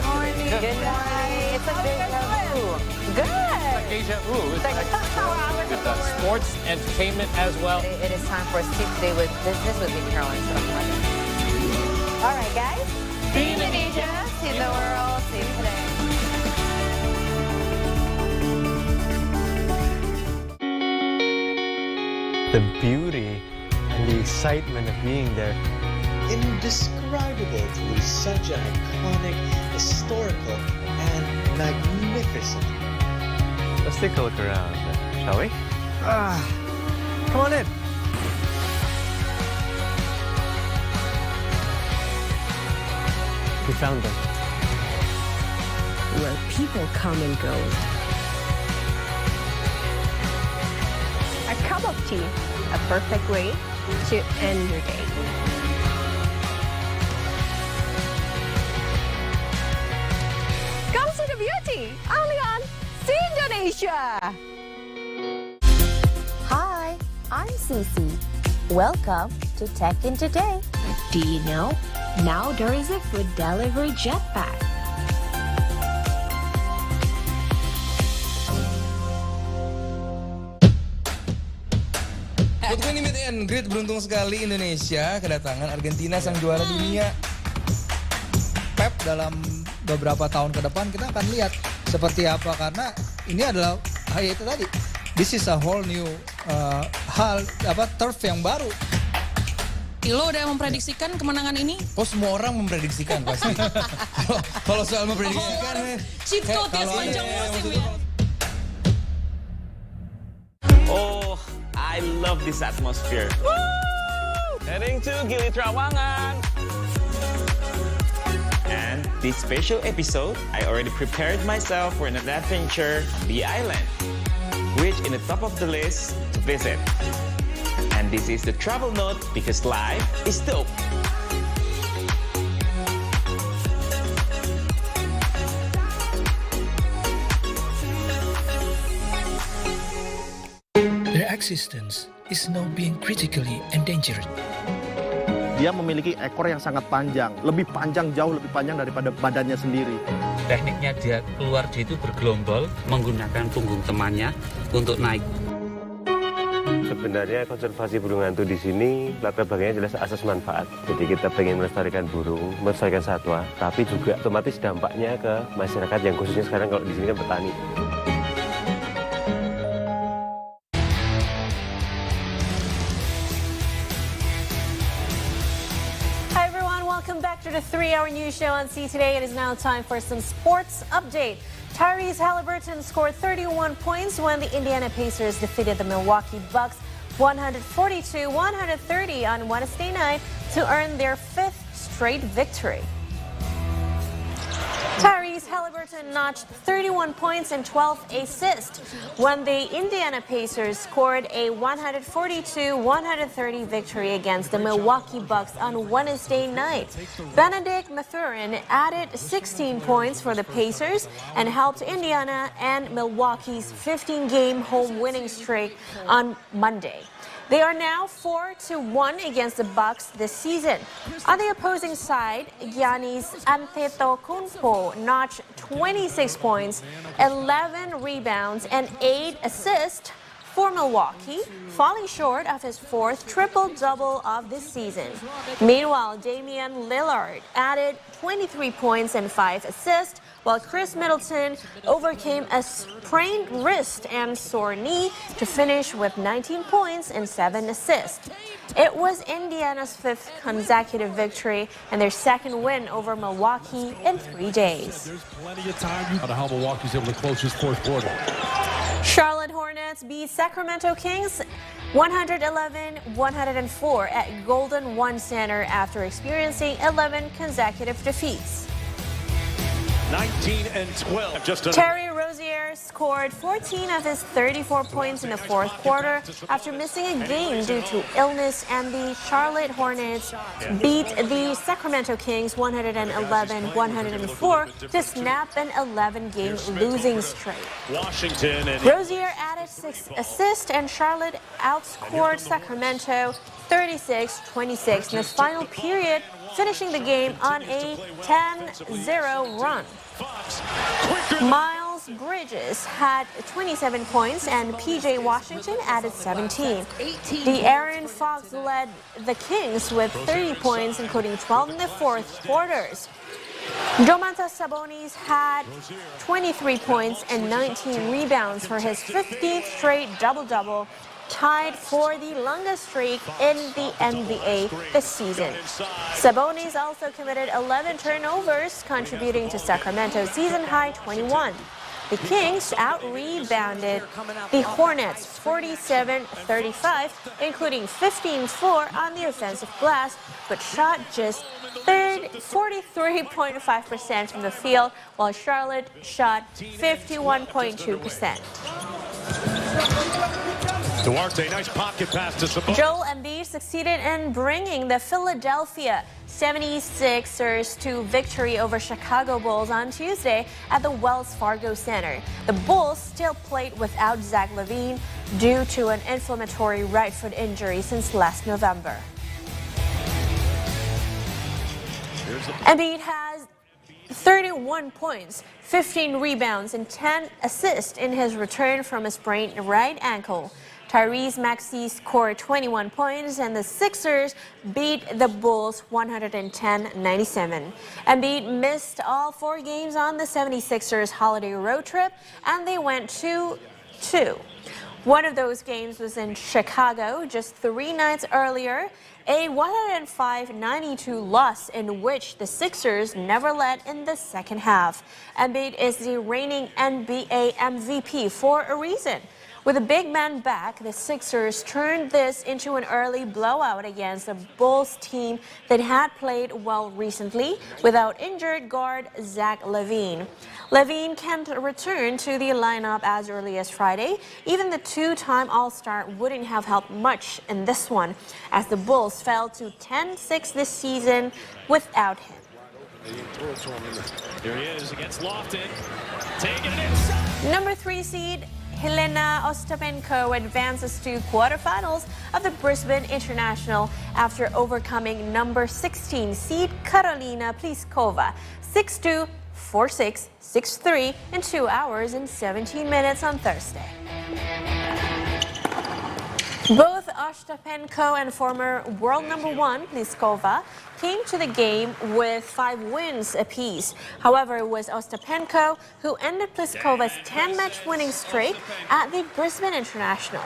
morning. Good morning. It's a deja vu. Good. It's like deja vu. It's like with sports, entertainment as well. It is time for See Today with Business with me, Caroline. All right, guys. See Indonesia, see the world, see today. The beauty and the excitement of being there, indescribable to be such an iconic, historical, and magnificent. Let's take a look around, shall we? Come on in. We found them. Where people come and go. A cup of tea, a perfect way to end your day. Come see the beauty, only on See Indonesia. Hi, I'm Cece. Welcome to Tech In Today. Do you know? Now there is a food delivery jetpack. Untuk ini meet and greet, beruntung sekali Indonesia kedatangan Argentina sang juara dunia. Pep dalam beberapa tahun ke depan kita akan lihat seperti apa, karena ini adalah itu tadi. This is a whole new turf yang baru. Lo udah memprediksikan kemenangan ini? Oh, semua orang memprediksikan pasti. Kalau soal memprediksikan, cheat code ya sepanjang musim ya. Oh, I love this atmosphere. Woo! Heading to Gili Trawangan. And this special episode, I already prepared myself for an adventure on the island, which in the top of the list to visit. And this is the travel note because life is dope. Their existence is now being critically endangered. Dia memiliki ekor yang sangat panjang, jauh lebih panjang daripada badannya sendiri. Tekniknya dia itu bergelombol, menggunakan punggung temannya untuk naik. Sebenarnya konservasi burung hantu di sini latar belakangnya jelas asas manfaat. Jadi kita pengen melestarikan burung, melestarikan satwa, tapi juga otomatis dampaknya ke masyarakat yang khususnya sekarang kalau di sini kan petani. Welcome back to the 3-hour news show on C Today. It is now time for some sports update. Tyrese Halliburton scored 31 points when the Indiana Pacers defeated the Milwaukee Bucks 142-130 on Wednesday night to earn their 5th straight victory. Tyrese Halliburton notched 31 points and 12 assists when the Indiana Pacers scored a 142-130 victory against the Milwaukee Bucks on Wednesday night. Benedict Mathurin added 16 points for the Pacers and helped Indiana end Milwaukee's 15-game home winning streak on Monday. They are now 4-1 against the Bucks this season. On the opposing side, Giannis Antetokounmpo notched 26 points, 11 rebounds, and 8 assists for Milwaukee, falling short of his 4th triple-double of this season. Meanwhile, Damian Lillard added 23 points and 5 assists, while Chris Middleton overcame a sprained wrist and sore knee to finish with 19 points and 7 assists. It was Indiana's 5th consecutive victory and their 2nd win over Milwaukee in 3 days. There's plenty of time to how Milwaukee's able to close this 4th quarter. Charlotte Hornets beat Sacramento Kings 111-104 at Golden One Center after experiencing 11 consecutive defeats. 19-12. Terry Rozier scored 14 of his 34 points in the 4th quarter after missing a game due to illness, and the Charlotte Hornets beat the Sacramento Kings 111-104 to snap an 11-game losing streak. Rozier added 6 assists, and Charlotte outscored Sacramento 36-26 in the final period, finishing the game on a 10-0 run. Miles Bridges had 27 points and PJ Washington added 17. De'Aaron Fox led the Kings with 30 points, including 12 in the 4th quarters. Domantas Sabonis had 23 points and 19 rebounds for his 15th straight double-double, tied for the longest streak in the NBA this season. Sabonis also committed 11 turnovers, contributing to Sacramento's season-high 21. The Kings out-rebounded the Hornets 47-35, including 15-4 on the offensive glass, but shot just 43.5% from the field, while Charlotte shot 51.2%. Duarte, nice pocket pass to Sabonis. Joel Embiid succeeded in bringing the Philadelphia 76ers to victory over Chicago Bulls on Tuesday at the Wells Fargo Center. The Bulls still played without Zach LaVine due to an inflammatory right foot injury since last November. Embiid has 31 points, 15 rebounds, and 10 assists in his return from a sprained right ankle. Tyrese Maxey scored 21 points, and the Sixers beat the Bulls 110-97. Embiid missed all 4 games on the 76ers holiday road trip, and they went 2-2. One of those games was in Chicago just 3 nights earlier, a 105-92 loss in which the Sixers never led in the second half. Embiid is the reigning NBA MVP for a reason. With a big man back, the Sixers turned this into an early blowout against a Bulls team that had played well recently without injured guard Zach LaVine. LaVine can't return to the lineup as early as Friday. Even the 2-time All-Star wouldn't have helped much in this one, as the Bulls fell to 10-6 this season without him. Here he is against Lofton, taking it inside. Number 3 seed Helena Ostapenko advances to quarterfinals of the Brisbane International after overcoming number 16 seed Karolina Pliskova 6-2, 4-6, 6-3 in 2 hours and 17 minutes on Thursday. Both Ostapenko and former world number 1 Pliskova came to the game with 5 wins apiece. However, it was Ostapenko who ended Pliskova's 10-match winning streak at the Brisbane International.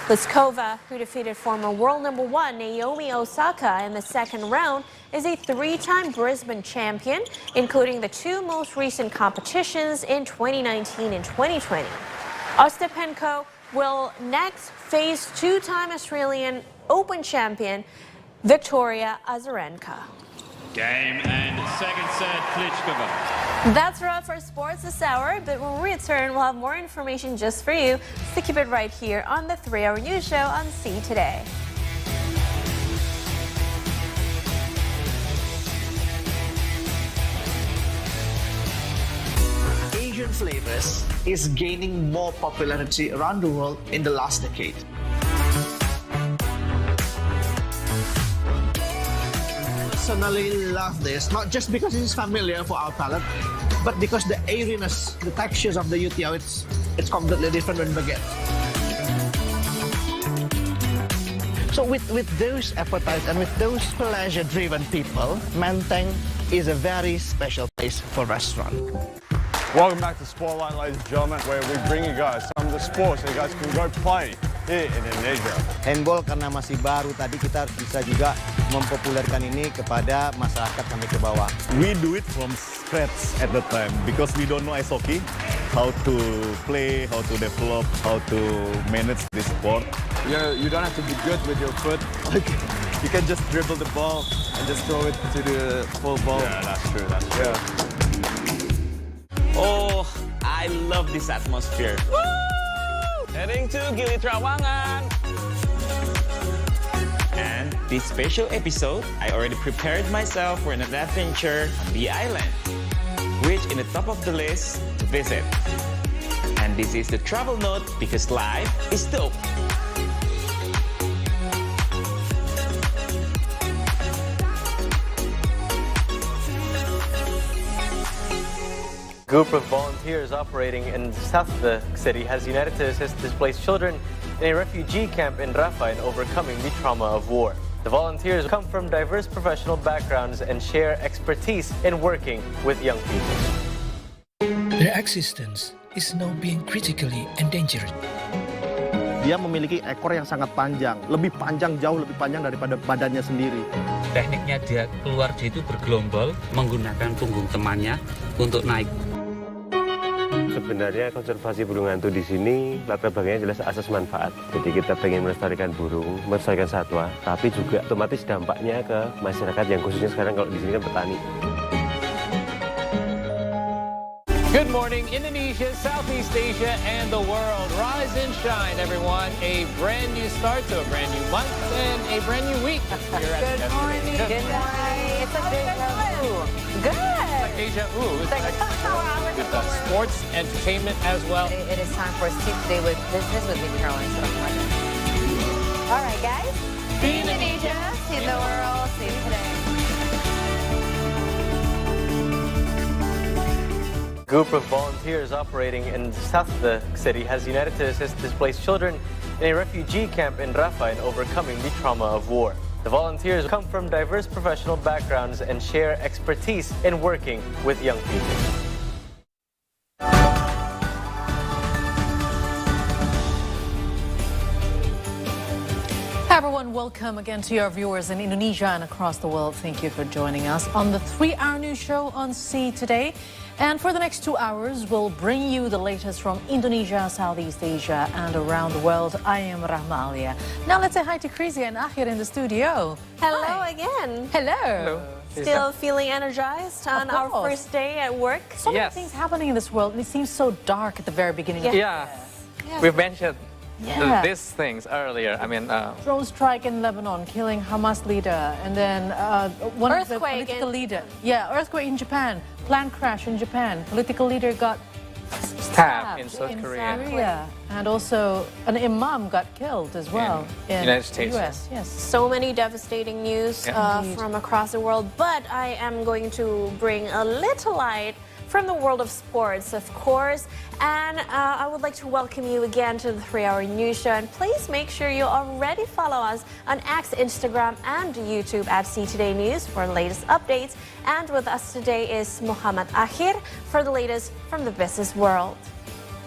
Pliskova, who defeated former world number 1 Naomi Osaka in the second round, is a 3-time Brisbane champion, including the 2 most recent competitions in 2019 and 2020. Ostapenko will next face 2-time Australian Open champion Victoria Azarenka. Game and second set, Pliskova. That's all for sports this hour, but when we return, we'll have more information just for you. So keep it right here on the 3-Hour News Show on C Today. Asian flavors is gaining more popularity around the world in the last decade. Personally love this, not just because it is familiar for our palate, but because the airiness, the textures of the youtiao, it's completely different when baguette. So with those appetites and with those pleasure-driven people, Menteng is a very special place for restaurant. Welcome back to Spotlight, ladies and gentlemen, where we bring you guys some of the sports that you guys can go play here in Indonesia. Handball karena masih baru tadi kita bisa juga mempopulerkan ini kepada masyarakat sampai ke bawah. We do it from scratch at the time because we don't know ice hockey, how to play, how to develop, how to manage this sport. You don't have to be good with your foot. You can just dribble the ball and just throw it to the full ball. Yeah, that's true. That's true. Yeah. Oh, I love this atmosphere. Woo! Heading to Gili Trawangan. And this special episode, I already prepared myself for an adventure on the island, which in the top of the list to visit. And this is the travel note because life is dope. A group of volunteers operating in south of the city has united to assist displaced children in a refugee camp in Rafah in overcoming the trauma of war. The volunteers come from diverse professional backgrounds and share expertise in working with young people. Their existence is now being critically endangered. Dia memiliki ekor yang sangat panjang, jauh lebih panjang daripada badannya sendiri. Tekniknya dia itu bergelombol menggunakan punggung temannya untuk naik. Sebenarnya konservasi burung hantu di sini latar belakangnya jelas asas manfaat. Jadi kita pengen melestarikan burung, melestarikan satwa, tapi juga otomatis dampaknya ke masyarakat yang khususnya sekarang kalau di sini kan petani. Good morning, Indonesia, Southeast Asia, and the world. Rise and shine, everyone. A brand new start to a brand new month and a brand new week. Good morning. Good morning. It's like deja vu. Good. It's like deja vu. It's like with sports, entertainment as well. It is time for See Today with Business with me, Caroline. All right, guys. See Indonesia, see the world, see today. A group of volunteers operating in south of the city has united to assist displaced children in a refugee camp in Rafah in overcoming the trauma of war. The volunteers come from diverse professional backgrounds and share expertise in working with young people. Hi everyone, welcome again to your viewers in Indonesia and across the world. Thank you for joining us on the 3-Hour News Show on C Today. And for the next 2 hours, we'll bring you the latest from Indonesia, Southeast Asia, and around the world. I am Rahma Alia. Now let's say hi to Chrissy and Akhir in the studio. Hello again. Hello. Still feeling energized on our first day at work? So many things happening in this world, and it seems so dark at the very beginning. Yeah. We've mentioned these things earlier. I mean, drone strike in Lebanon, killing Hamas leader, and then one of the political leader. Yeah, earthquake in Japan, plane crash in Japan. Political leader got stabbed in South Korea. And also an imam got killed as well in United States. The US. Yes. So many devastating news from across the world, but I am going to bring a little light from the world of sports, of course. And I would like to welcome you again to the 3-Hour News Show. And please make sure you already follow us on X, Instagram, and YouTube at See Today News for the latest updates. And with us today is Muhammad Akhir for the latest from the business world.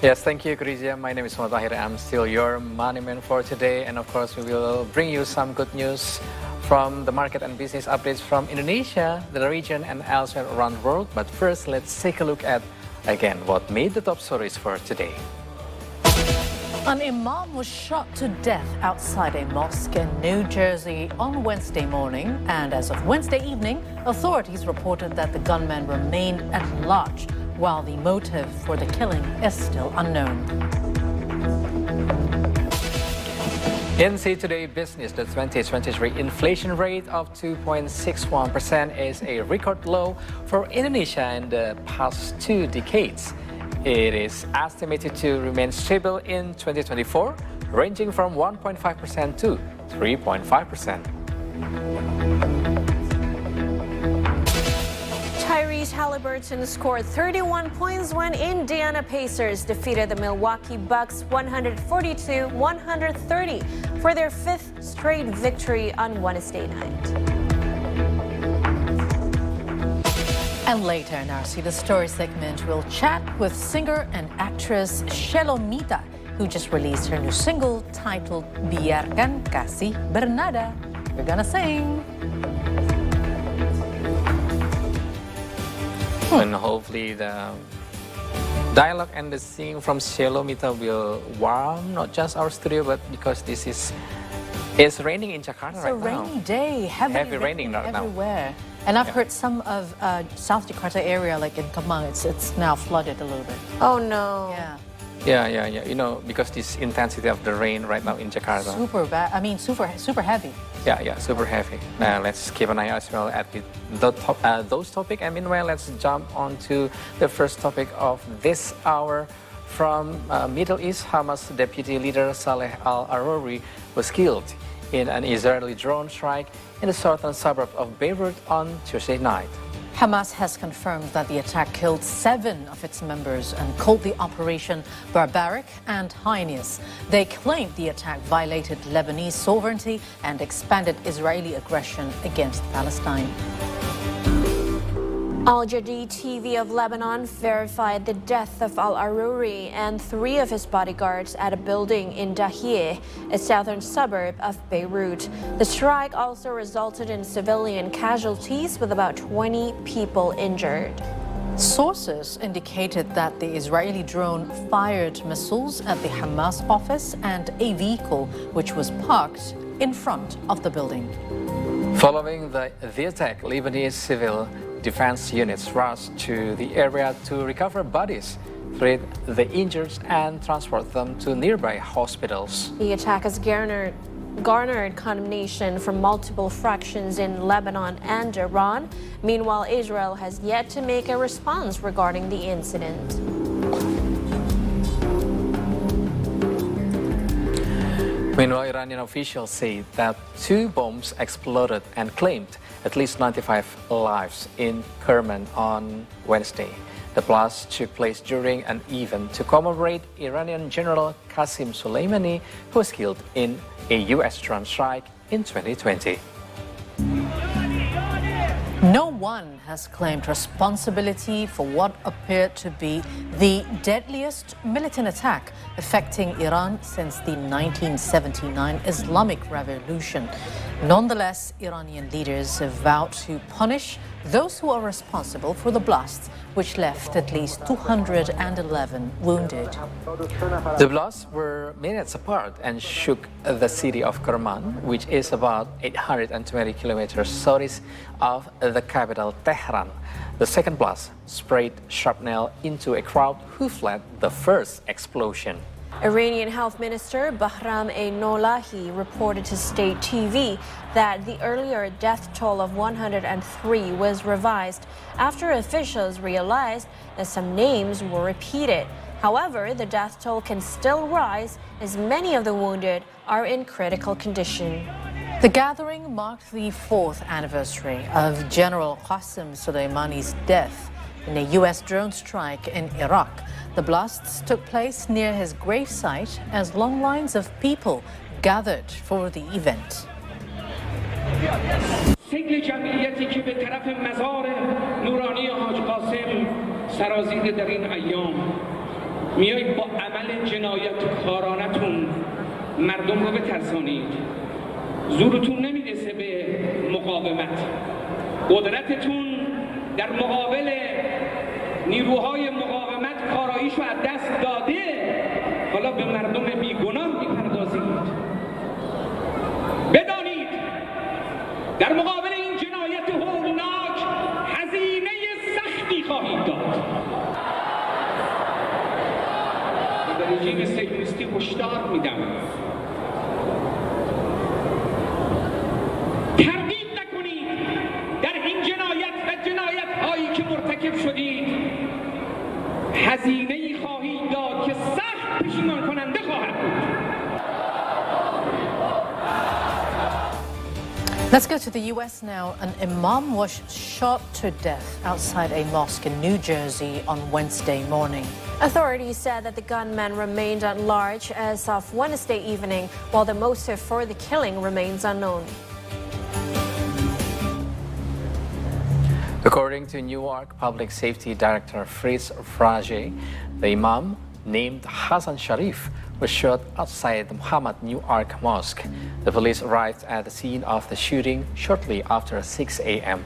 Yes, thank you, Krizia. My name is Muhammad Akhir. I'm still your money man for today. And of course, we will bring you some good news from the market and business updates from Indonesia, the region, and elsewhere around the world. But first, let's take a look at, again, what made the top stories for today. An imam was shot to death outside a mosque in New Jersey on Wednesday morning. And as of Wednesday evening, authorities reported that the gunman remained at large, while the motive for the killing is still unknown. In See Today Business, the 2023 inflation rate of 2.61% is a record low for Indonesia in the past 2 decades. It is estimated to remain stable in 2024, ranging from 1.5% to 3.5%. Halliburton scored 31 points when Indiana Pacers defeated the Milwaukee Bucks 142-130 for their 5th straight victory on Wednesday night. And later in our See the Story segment, we'll chat with singer and actress Shalomita, who just released her new single titled Biarkan Kasih Bernada. We're gonna sing. And hopefully the dialogue and the singing from Shalomita will warm not just our studio, but because it's raining in Jakarta right now. It's a rainy day, heavy raining right everywhere. And I've heard some of South Jakarta area, like in Kemang, it's now flooded a little bit. Oh no. Yeah. You know, because this intensity of the rain right now in Jakarta. Super bad. I mean, super heavy. Yeah, super heavy. Let's keep an eye as well at those topics. And meanwhile, let's jump on to the first topic of this hour. From Middle East, Hamas deputy leader Saleh al-Aruri was killed in an Israeli drone strike in the southern suburb of Beirut on Tuesday night. Hamas has confirmed that the attack killed 7 of its members and called the operation barbaric and heinous. They claimed the attack violated Lebanese sovereignty and expanded Israeli aggression against Palestine. Al Jadid TV of Lebanon verified the death of al-Aruri and 3 of his bodyguards at a building in Dahiyeh, a southern suburb of Beirut. The strike also resulted in civilian casualties, with about 20 people injured. Sources indicated that the Israeli drone fired missiles at the Hamas office and a vehicle which was parked in front of the building. Following the attack, Lebanese civil defense units rushed to the area to recover bodies, treat the injured, and transport them to nearby hospitals. The attack has garnered condemnation from multiple fractions in Lebanon and Iran. Meanwhile, Israel has yet to make a response regarding the incident. Meanwhile, Iranian officials say that 2 bombs exploded and claimed at least 95 lives in Kerman on Wednesday. The blast took place during an event to commemorate Iranian General Qasem Soleimani, who was killed in a U.S. drone strike in 2020. No one has claimed responsibility for what appeared to be the deadliest militant attack affecting Iran since the 1979 Islamic Revolution. Nonetheless, Iranian leaders have vowed to punish those who are responsible for the blasts, which left at least 211 wounded. The blasts were minutes apart and shook the city of Kerman, which is about 820 kilometers southeast of the capital, Tehran. The second blast sprayed shrapnel into a crowd who fled the first explosion. Iranian Health Minister Bahram Einolahi reported to state TV that the earlier death toll of 103 was revised after officials realized that some names were repeated. However, the death toll can still rise as many of the wounded are in critical condition. The gathering marked the 4th anniversary of General Qasem Soleimani's death in a U.S. drone strike in Iraq. The blasts took place near his gravesite as long lines of people gathered for the event. سیل جمعیتی که به طرف مزار نورانی حاج قاسم سرازیده در این ایام میایید با عمل جنایتکارانتون مردم رو بترسانید. زورتون نمیرسه به مقاومت. قدرتتون در مقابل نیروهای مقاومت کاراییشو از دست داده. حالا به مردم بیگناه میپردازید. بدانید در مقابل این جنایت هولناک هزینه سختی خواهید داد. به رژیم صهیونیستی هشدار میدم تردید نکنید در این جنایت و جنایت هایی که مرتکب شدید هزینه ای خواهید داد که سخت پشیمان کننده خواهد بود. Let's go to the U.S. now. An imam was shot to death outside a mosque in New Jersey on Wednesday morning. Authorities said that the gunman remained at large as of Wednesday evening, while the motive for the killing remains unknown. According to Newark Public Safety Director Fritz Frage, the imam, named Hassan Sharif, was shot outside the Muhammad Newark Mosque. The police arrived at the scene of the shooting shortly after 6 a.m.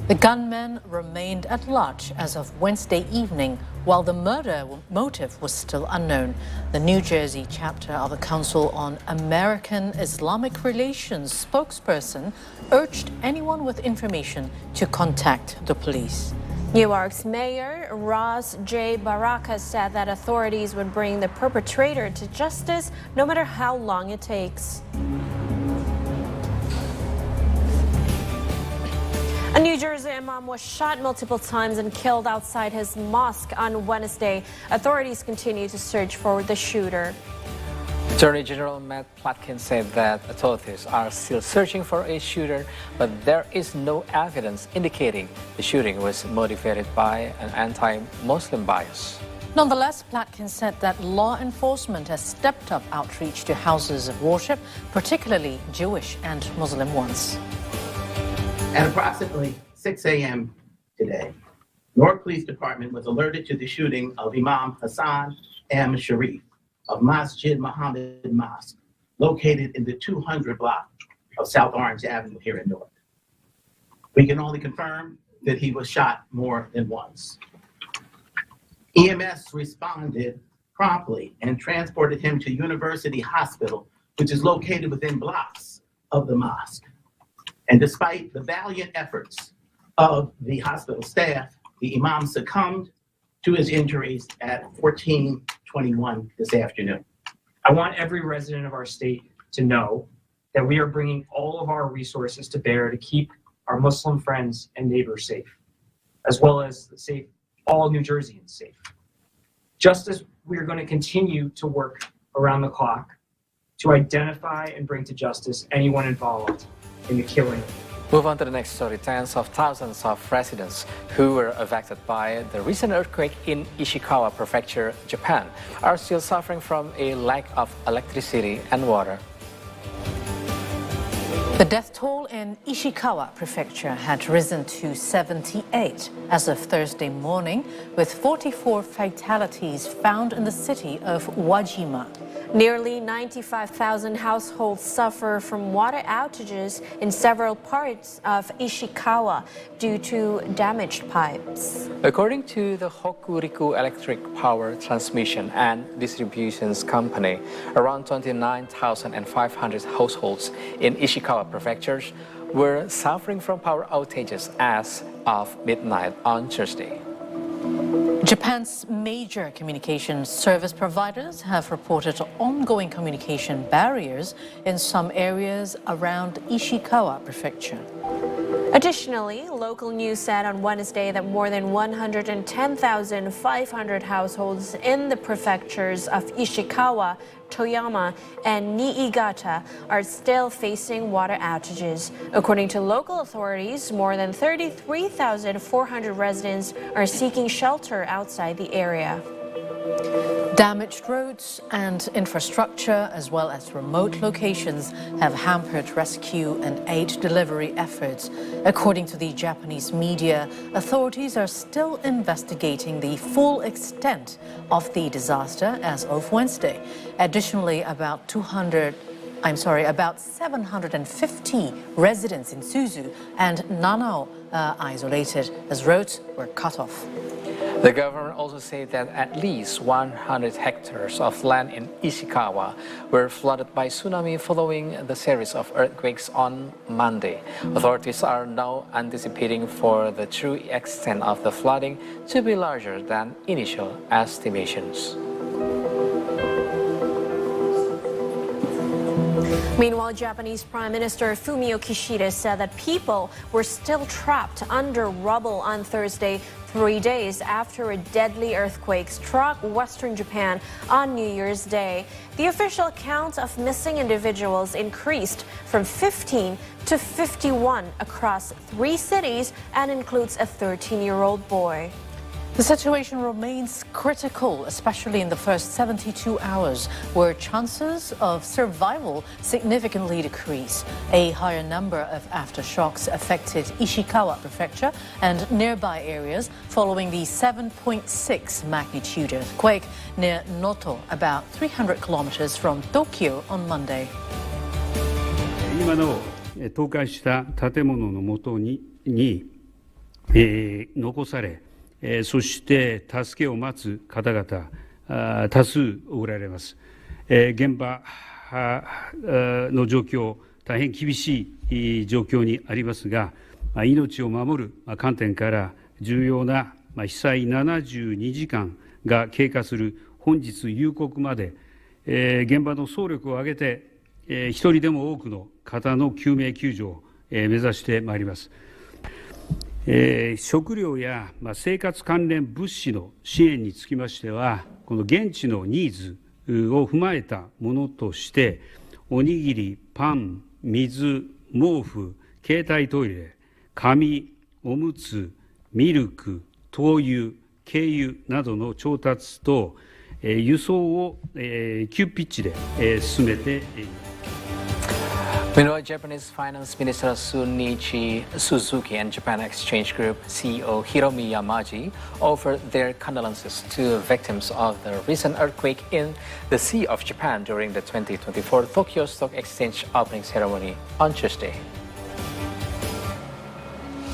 The gunman remained at large as of Wednesday evening, while the murder motive was still unknown. The New Jersey chapter of the Council on American Islamic Relations spokesperson urged anyone with information to contact the police. Newark's Mayor Ross J. Baraka said that authorities would bring the perpetrator to justice no matter how long it takes. A New Jersey imam was shot multiple times and killed outside his mosque on Wednesday. Authorities continue to search for the shooter. Attorney General Matt Platkin said that authorities are still searching for a shooter, but there is no evidence indicating the shooting was motivated by an anti-Muslim bias. Nonetheless, Platkin said that law enforcement has stepped up outreach to houses of worship, particularly Jewish and Muslim ones. At approximately 6 a.m. today, Newark Police Department was alerted to the shooting of Imam Hassan M. Sharif of Masjid Muhammad Mosque, located in the 200 block of South Orange Avenue here in Newark. We can only confirm that he was shot more than once. EMS responded promptly and transported him to University Hospital, which is located within blocks of the mosque. And despite the valiant efforts of the hospital staff, the imam succumbed to his injuries at 14:21 this afternoon. I want every resident of our state to know that we are bringing all of our resources to bear to keep our Muslim friends and neighbors safe, as well as safe all New Jerseyans safe. Just as we are going to continue to work around the clock to identify and bring to justice anyone involved in the killing. Move on to the next story. Tens of thousands of residents who were affected by the recent earthquake in Ishikawa Prefecture, Japan, are still suffering from a lack of electricity and water. The death toll in Ishikawa Prefecture had risen to 78 as of Thursday morning, with 44 fatalities found in the city of Wajima. Nearly 95,000 households suffer from water outages in several parts of Ishikawa due to damaged pipes. According to the Hokuriku Electric Power Transmission and Distributions Company, around 29,500 households in Ishikawa Prefecture were suffering from power outages as of midnight on Thursday. Japan's major communication service providers have reported ongoing communication barriers in some areas around Ishikawa Prefecture. Additionally, local news said on Wednesday that more than 110,500 households in the prefectures of Ishikawa, Toyama, and Niigata are still facing water outages. According to local authorities, more than 33,400 residents are seeking shelter outside the area. Damaged roads and infrastructure, as well as remote locations, have hampered rescue and aid delivery efforts. According to the Japanese media, authorities are still investigating the full extent of the disaster as of Wednesday. Additionally, about 750 residents in Suzu and Nanao are isolated as roads were cut off. The government also said that at least 100 hectares of land in Ishikawa were flooded by tsunami following the series of earthquakes on Monday. Authorities are now anticipating for the true extent of the flooding to be larger than initial estimations. Meanwhile, Japanese Prime Minister Fumio Kishida said that people were still trapped under rubble on Thursday, 3 days after a deadly earthquake struck western Japan on New Year's Day. The official count of missing individuals increased from 15 to 51 across 3 cities and includes a 13-year-old boy. The situation remains critical, especially in the first 72 hours, where chances of survival significantly decrease. A higher number of aftershocks affected Ishikawa Prefecture and nearby areas following the 7.6 magnitude earthquake near Noto, about 300 kilometers from Tokyo on Monday. 今の倒壊した建物の下に残され、そして助けを待つ方々多数おられます。現場の状況大変厳しい状況にありますが、命を守る観点から重要な被災72時間が経過する本日夕刻まで、現場の総力を挙げて一人でも多くの方の救命救助を目指してまいります。食料や生活関連物資の支援につきましては、この現地のニーズを踏まえたものとして、おにぎり、パン、水、毛布、携帯トイレ、紙、おむつ、ミルク、灯油、軽油などの調達と輸送を急ピッチで進めています。Meanwhile, Japanese Finance Minister Sunichi Suzuki and Japan Exchange Group CEO Hiromi Yamaji offered their condolences to victims of the recent earthquake in the Sea of Japan during the 2024 Tokyo Stock Exchange opening ceremony on Tuesday.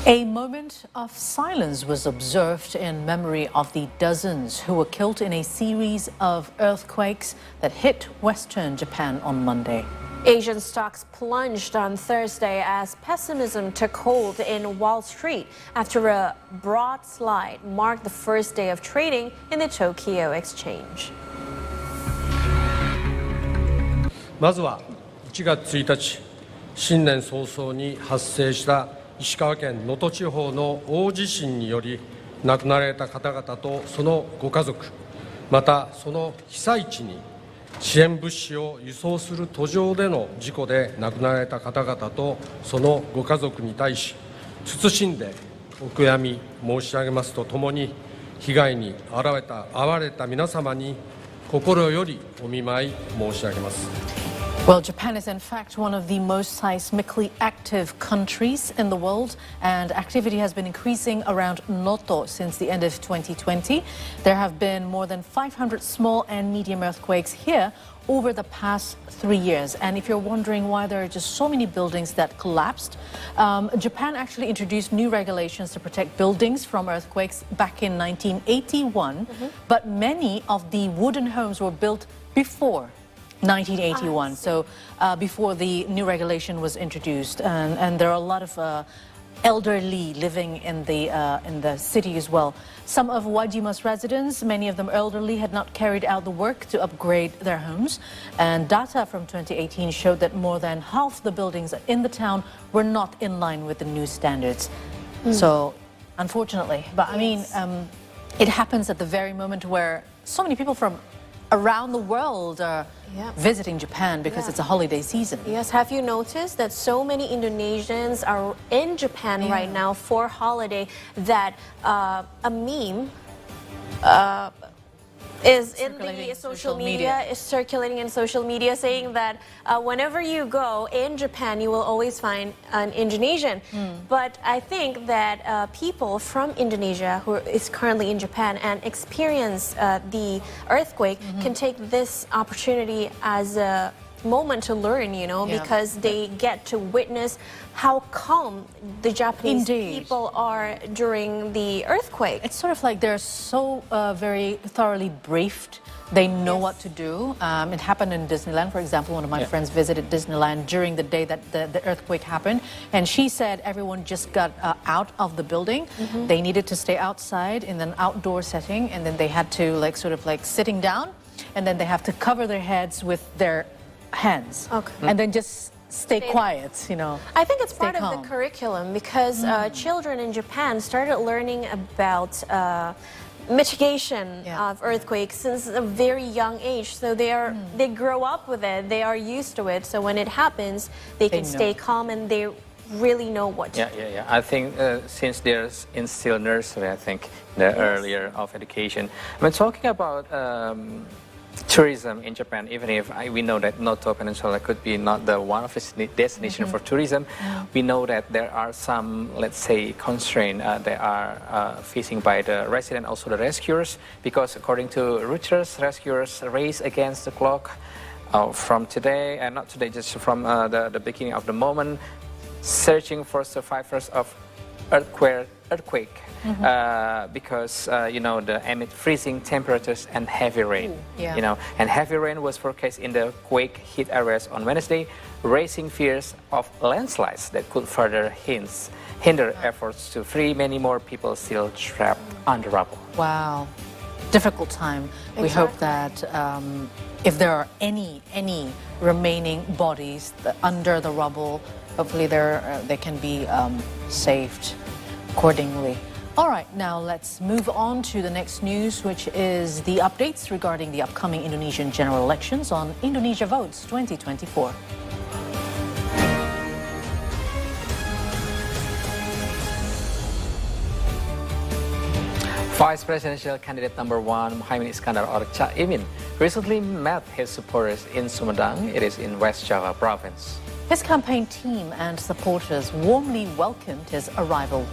A moment of silence was observed in memory of the dozens who were killed in a series of earthquakes that hit western Japan on Monday. Asian stocks plunged on Thursday as pessimism took hold in Wall Street after a broad slide marked the first day of trading in the Tokyo Exchange. まずは1月1日、新年早々に発生した石川県能登地方の大地震により亡くなられた方々とそのご家族、またその被災地に支援物資を輸送する途上での事故で亡くなられた方々とそのご家族に対し謹んでお悔やみ申し上げますとともに、被害に遭われた皆様に心よりお見舞い申し上げます。Well, Japan is in fact one of the most seismically active countries in the world, and activity has been increasing around Noto since the end of 2020. There have been more than 500 small and medium earthquakes here over the past 3 years. And if you're wondering why there are just so many buildings that collapsed, Japan actually introduced new regulations to protect buildings from earthquakes back in 1981, but many of the wooden homes were built before 1981, so before the new regulation was introduced, and there are a lot of elderly living in the city as well. Some of Wajima's residents, many of them elderly, had not carried out the work to upgrade their homes. And data from 2018 showed that more than half the buildings in the town were not in line with the new standards. So, unfortunately, but I mean, it happens at the very moment where so many people from around the world are visiting Japan because it's a holiday season. Yes, have you noticed that so many Indonesians are in Japan right now for holiday that a meme is in the social media, is circulating in social media saying that whenever you go in Japan, you will always find an Indonesian. But I think that people from Indonesia who is currently in Japan and experience the earthquake can take this opportunity as a moment to learn, you know, because they get to witness how calm the Japanese people are during the earthquake. It's sort of like they're so very thoroughly briefed. They know what to do. It happened in Disneyland, for example. One of my friends visited Disneyland during the day that the earthquake happened, and she said everyone just got out of the building. They needed to stay outside in an outdoor setting, and then they had to like sort of like sitting down, and then they have to cover their heads with their hands, and then just stay quiet, you know. I think it's part of the curriculum because children in Japan started learning about mitigation of earthquakes since a very young age. So they grow up with it, they are used to it. So when it happens, they can stay calm and they really know what to do. I think since there's in still nursery, I think the earlier of education. When talking about tourism in Japan, even if we know that Noto Peninsula could be not the one of its destination for tourism, we know that there are some, let's say, constraints that are facing by the resident, also the rescuers, because according to Reuters, rescuers race against the clock from today, and not today, just from the beginning of the moment, searching for survivors of earthquake. Because you know, the amid freezing temperatures and heavy rain, you know, and heavy rain was forecast in the quake hit areas on Wednesday, raising fears of landslides that could further hinder efforts to free many more people still trapped under rubble. Wow, difficult time. We hope that if there are any remaining bodies under the rubble, hopefully they can be saved accordingly. All right, now let's move on to the next news, which is the updates regarding the upcoming Indonesian general elections on Indonesia Votes 2024. Vice presidential candidate number 1, Muhaimin Iskandar or Caimin, recently met his supporters in Sumedang. It is in West Java province. His campaign team and supporters warmly welcomed his arrival.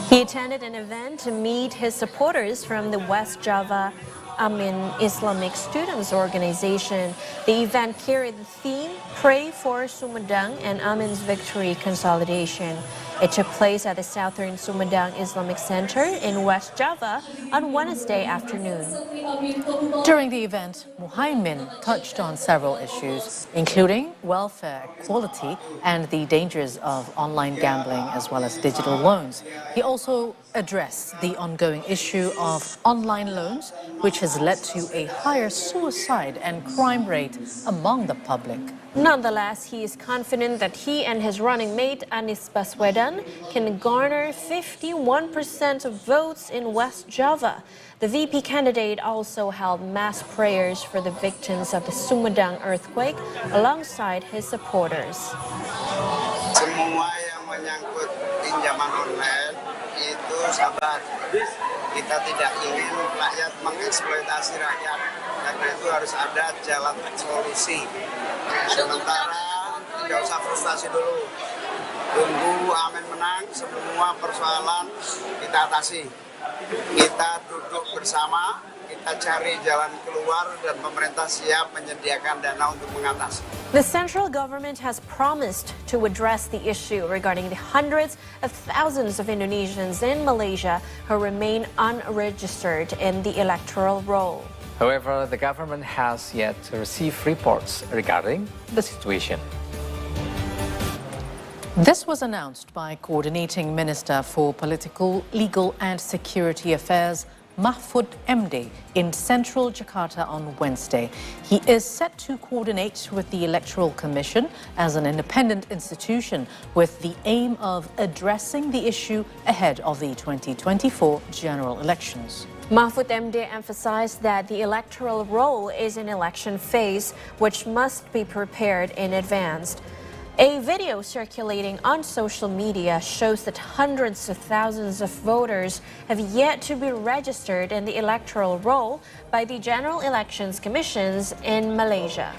He attended an event to meet his supporters from the West Java Amin Islamic Students Organization. The event carried the theme, Pray for Sumedang and Amin's Victory Consolidation. It took place at the Southern Sumedang Islamic Center in West Java on Wednesday afternoon. During the event, Muhaimin touched on several issues, including welfare, equality, and the dangers of online gambling as well as digital loans. He also addressed the ongoing issue of online loans, which has led to a higher suicide and crime rate among the public. Nonetheless, he is confident that he and his running mate Anies Baswedan can garner 51% of votes in West Java. The VP candidate also held mass prayers for the victims of the Sumedang earthquake alongside his supporters. Semua yang menyangkut pinjaman online itu sabar. Kita tidak ingin rakyat mengeksploitasi rakyat. Karena itu harus ada jalan solusi. Sementara tidak usah frustasi dulu. Tunggu Amin menang, semua persoalan kita atasi. Kita duduk bersama, kita cari jalan keluar dan pemerintah siap menyediakan dana untuk mengatasi. The central government has promised to address the issue regarding the hundreds of thousands of Indonesians in Malaysia who remain unregistered in the electoral roll. However, the government has yet to receive reports regarding the situation. This was announced by Coordinating Minister for Political, Legal and Security Affairs, Mahfud MD, in central Jakarta on Wednesday. He is set to coordinate with the Electoral Commission as an independent institution with the aim of addressing the issue ahead of the 2024 general elections. Mahfud MD emphasized that the electoral roll is an election phase which must be prepared in advance. A video circulating on social media shows that hundreds of thousands of voters have yet to be registered in the electoral roll by the General Elections Commissions in Malaysia.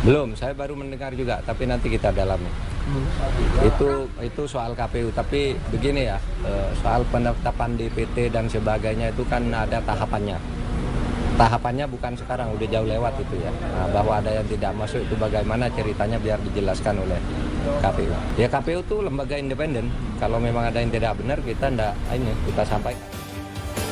Belum, saya baru mendengar juga, tapi nanti kita dalami. Itu soal KPU, tapi begini ya, soal penetapan DPT dan sebagainya itu kan ada tahapannya. Tahapannya bukan sekarang, udah jauh lewat itu ya. Nah, bahwa ada yang tidak masuk itu bagaimana ceritanya biar dijelaskan oleh KPU. Ya KPU itu lembaga independen. Kalau memang ada yang tidak benar kita sampaikan.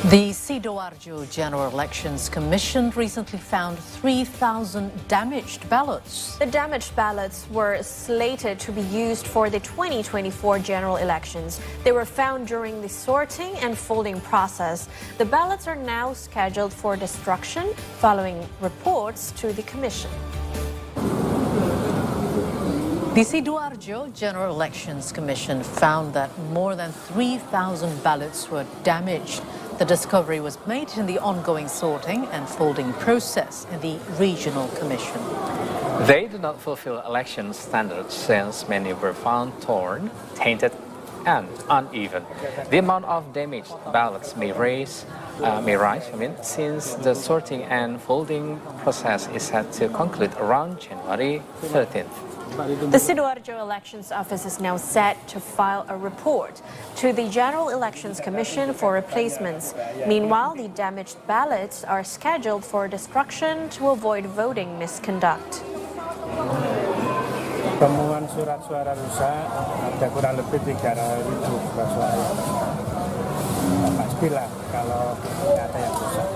The Sidoarjo General Elections Commission recently found 3,000 damaged ballots. The damaged ballots were slated to be used for the 2024 general elections. They were found during the sorting and folding process. The ballots are now scheduled for destruction following reports to the commission. The Sidoarjo General Elections Commission found that more than 3,000 ballots were damaged. The discovery was made in the ongoing sorting and folding process in the regional commission. They do not fulfill election standards since many were found torn, tainted, and uneven. The amount of damaged ballots may rise, since the sorting and folding process is set to conclude around January 13th. The Sidoarjo Elections Office is now set to file a report to the General Elections Commission for replacements. Meanwhile, the damaged ballots are scheduled for destruction to avoid voting misconduct. Temuan surat suara rusak ada kurang lebih 300.000 surat suara. Pastilah kalau ada yang rusak.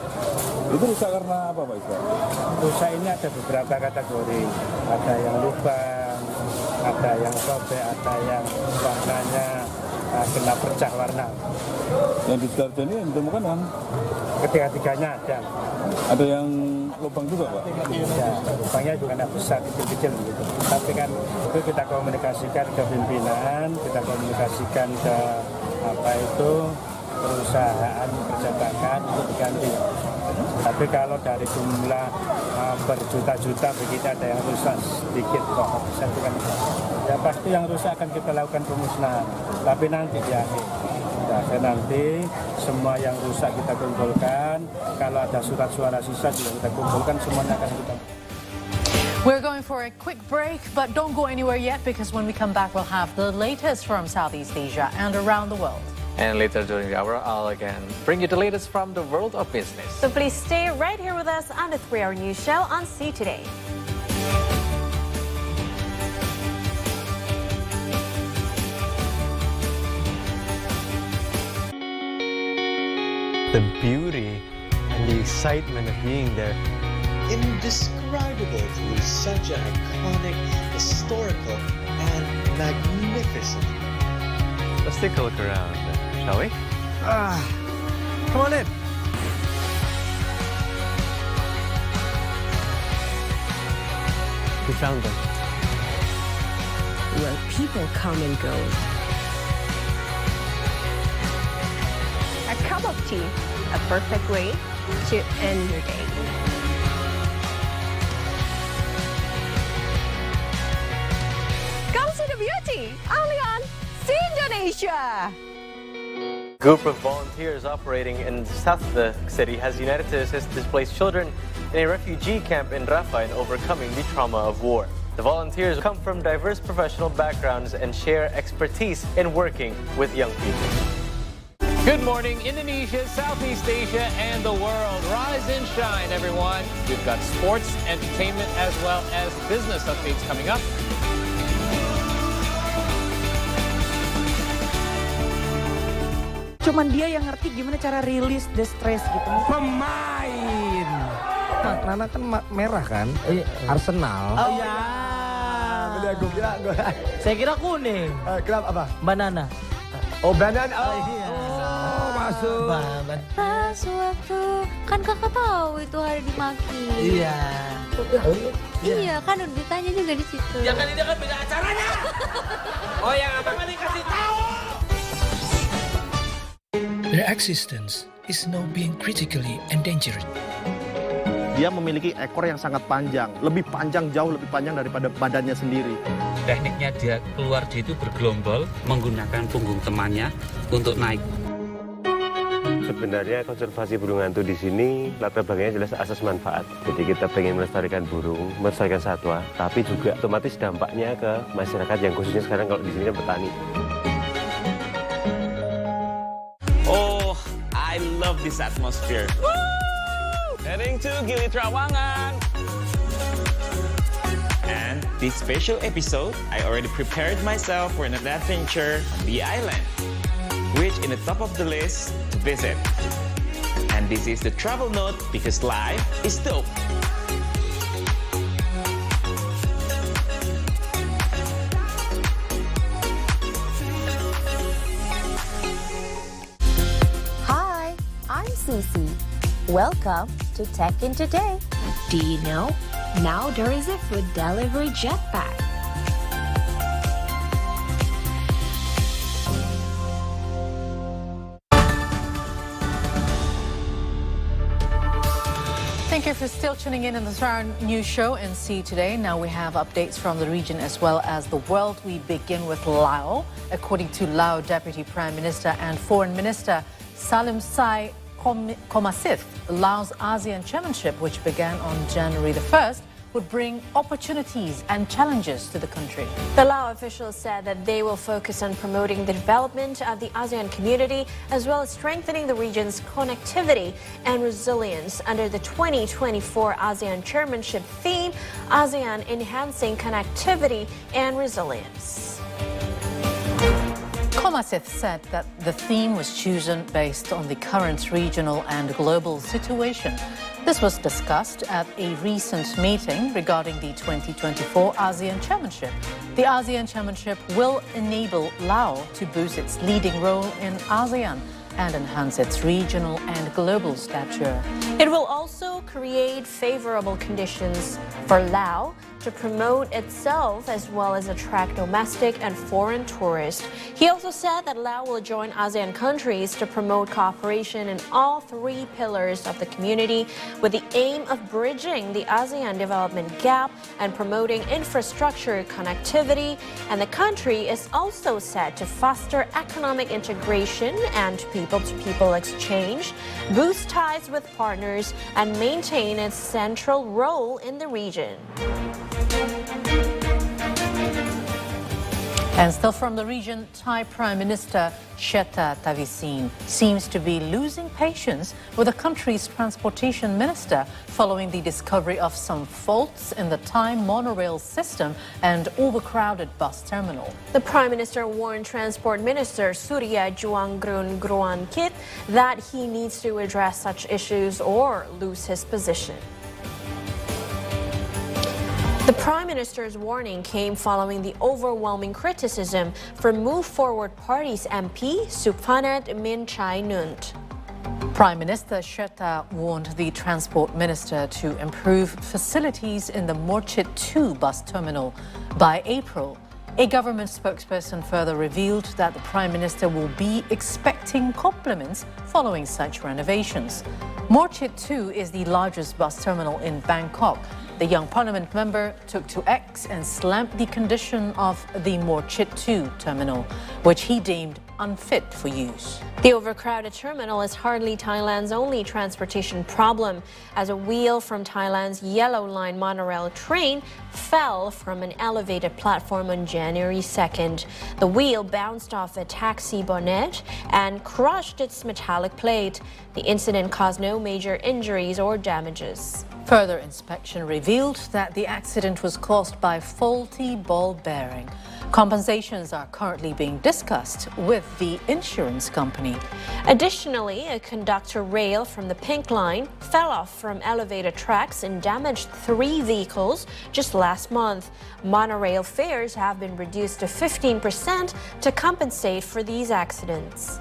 Itu rusak karena apa Pak Iqbal? Rusak ini ada beberapa kategori. Ada yang lubang, ada yang sobek, ada yang warnanya kena pecah warna. Yang di Sidoarjo ini yang ditemukan kan? Ketiga-tiganya ada. Ada yang lubang juga Pak? Ya, lubangnya juga tidak besar, kecil-kecil gitu. Tapi kan itu kita komunikasikan ke pimpinan, kita komunikasikan ke perusahaan percetakan untuk diganti. Tapi kalau dari jumlah berjuta-juta begitu ada yang rusak sedikit kok. Ya pasti yang rusak akan kita lakukan pemusnahan. Tapi nanti di akhir. Nanti semua yang rusak kita kumpulkan. Kalau ada surat suara sisa juga kita kumpulkan, semuanya akan kita. We're going for a quick break, but don't go anywhere yet because when we come back we'll have the latest from Southeast Asia and around the world. And later during the hour, I'll again bring you the latest from the world of business. So please stay right here with us on the 3-Hour News Show on C Today. The beauty and the excitement of being there. Indescribable through such an iconic, historical, and magnificent. Let's take a look around, shall we? Come on in. We found them. Where people come and go. A cup of tea, a perfect way to end your day. Come see the beauty, only on C Indonesia. A group of volunteers operating in the south of the city has united to assist displaced children in a refugee camp in Rafah in overcoming the trauma of war. The volunteers come from diverse professional backgrounds and share expertise in working with young people. Good morning, Indonesia, Southeast Asia, and the world. Rise and shine, everyone. We've got sports, entertainment, as well as business updates coming up. Cuman dia yang ngerti gimana cara rilis the stress gitu. Pemain. Nana kan merah kan? Arsenal. Oh ya. Gue kira Saya kira kuning. Kenapa apa? Banana. Oh, banana. Oh, masuk. Pas waktu kan kakak tahu itu hari dimaki. Iya. Iya kan udah ditanya juga di situ. Ya kan ini kan beda acaranya. Oh yang abang kan dikasih tahu. Their existence is now being critically endangered. Dia memiliki ekor yang sangat panjang, lebih panjang, jauh lebih panjang daripada badannya sendiri. Tekniknya dia keluar dia itu bergelombol, menggunakan punggung temannya untuk naik. Sebenarnya konservasi burung hantu di sini latar belakangnya jelas asas manfaat. Jadi kita pengen melestarikan burung, melestarikan satwa, tapi juga otomatis dampaknya ke masyarakat yang khususnya sekarang kalau di sini kan petani. Oh, I love this atmosphere. Woo! Heading to Gili Trawangan. And this special episode, I already prepared myself for an adventure on the island, which in the top of the list to visit. And this is the travel note because life is dope. Hi, I'm Cece. Welcome to Tech in Today. Do you know? Now there is a food delivery jetpack. Thank you for still tuning in this our news show and see today. Now we have updates from the region as well as the world. We begin with Laos. According to Lao Deputy Prime Minister and Foreign Minister Salim Sai Komasith, Laos ASEAN Chairmanship, which began on January the 1st, would bring opportunities and challenges to the country. The Lao officials said that they will focus on promoting the development of the ASEAN community as well as strengthening the region's connectivity and resilience under the 2024 ASEAN Chairmanship theme, ASEAN Enhancing Connectivity and Resilience. Komasith said that the theme was chosen based on the current regional and global situation. This was discussed at a recent meeting regarding the 2024 ASEAN Chairmanship. The ASEAN Chairmanship will enable Laos to boost its leading role in ASEAN and enhance its regional and global stature. It will also create favorable conditions for Laos to promote itself as well as attract domestic and foreign tourists. He also said that Laos will join ASEAN countries to promote cooperation in all three pillars of the community with the aim of bridging the ASEAN development gap and promoting infrastructure connectivity. And the country is also set to foster economic integration and people-to-people exchange, boost ties with partners, and maintain its central role in the region. And still from the region, Thai Prime Minister Srettha Thavisin seems to be losing patience with the country's transportation minister following the discovery of some faults in the Thai monorail system and overcrowded bus terminal. The Prime Minister warned Transport Minister Surya Juanggrun Gruankit that he needs to address such issues or lose his position. The Prime Minister's warning came following the overwhelming criticism from Move Forward Party's MP Suphanat Minchai-Nunt. Prime Minister Srettha warned the Transport Minister to improve facilities in the Morchit 2 bus terminal by April. A government spokesperson further revealed that the Prime Minister will be expecting compliments following such renovations. Morchit 2 is the largest bus terminal in Bangkok. The young parliament member took to X and slammed the condition of the Morchit 2 terminal, which he deemed unfit for use. The overcrowded terminal is hardly Thailand's only transportation problem, as a wheel from Thailand's Yellow Line monorail train fell from an elevated platform on January 2nd. The wheel bounced off a taxi bonnet and crushed its metallic plate. The incident caused no major injuries or damages. Further inspection revealed that the accident was caused by faulty ball bearing. Compensations are currently being discussed with the insurance company. Additionally, a conductor rail from the Pink Line fell off from elevated tracks and damaged 3 vehicles just last month. Monorail fares have been reduced to 15% to compensate for these accidents.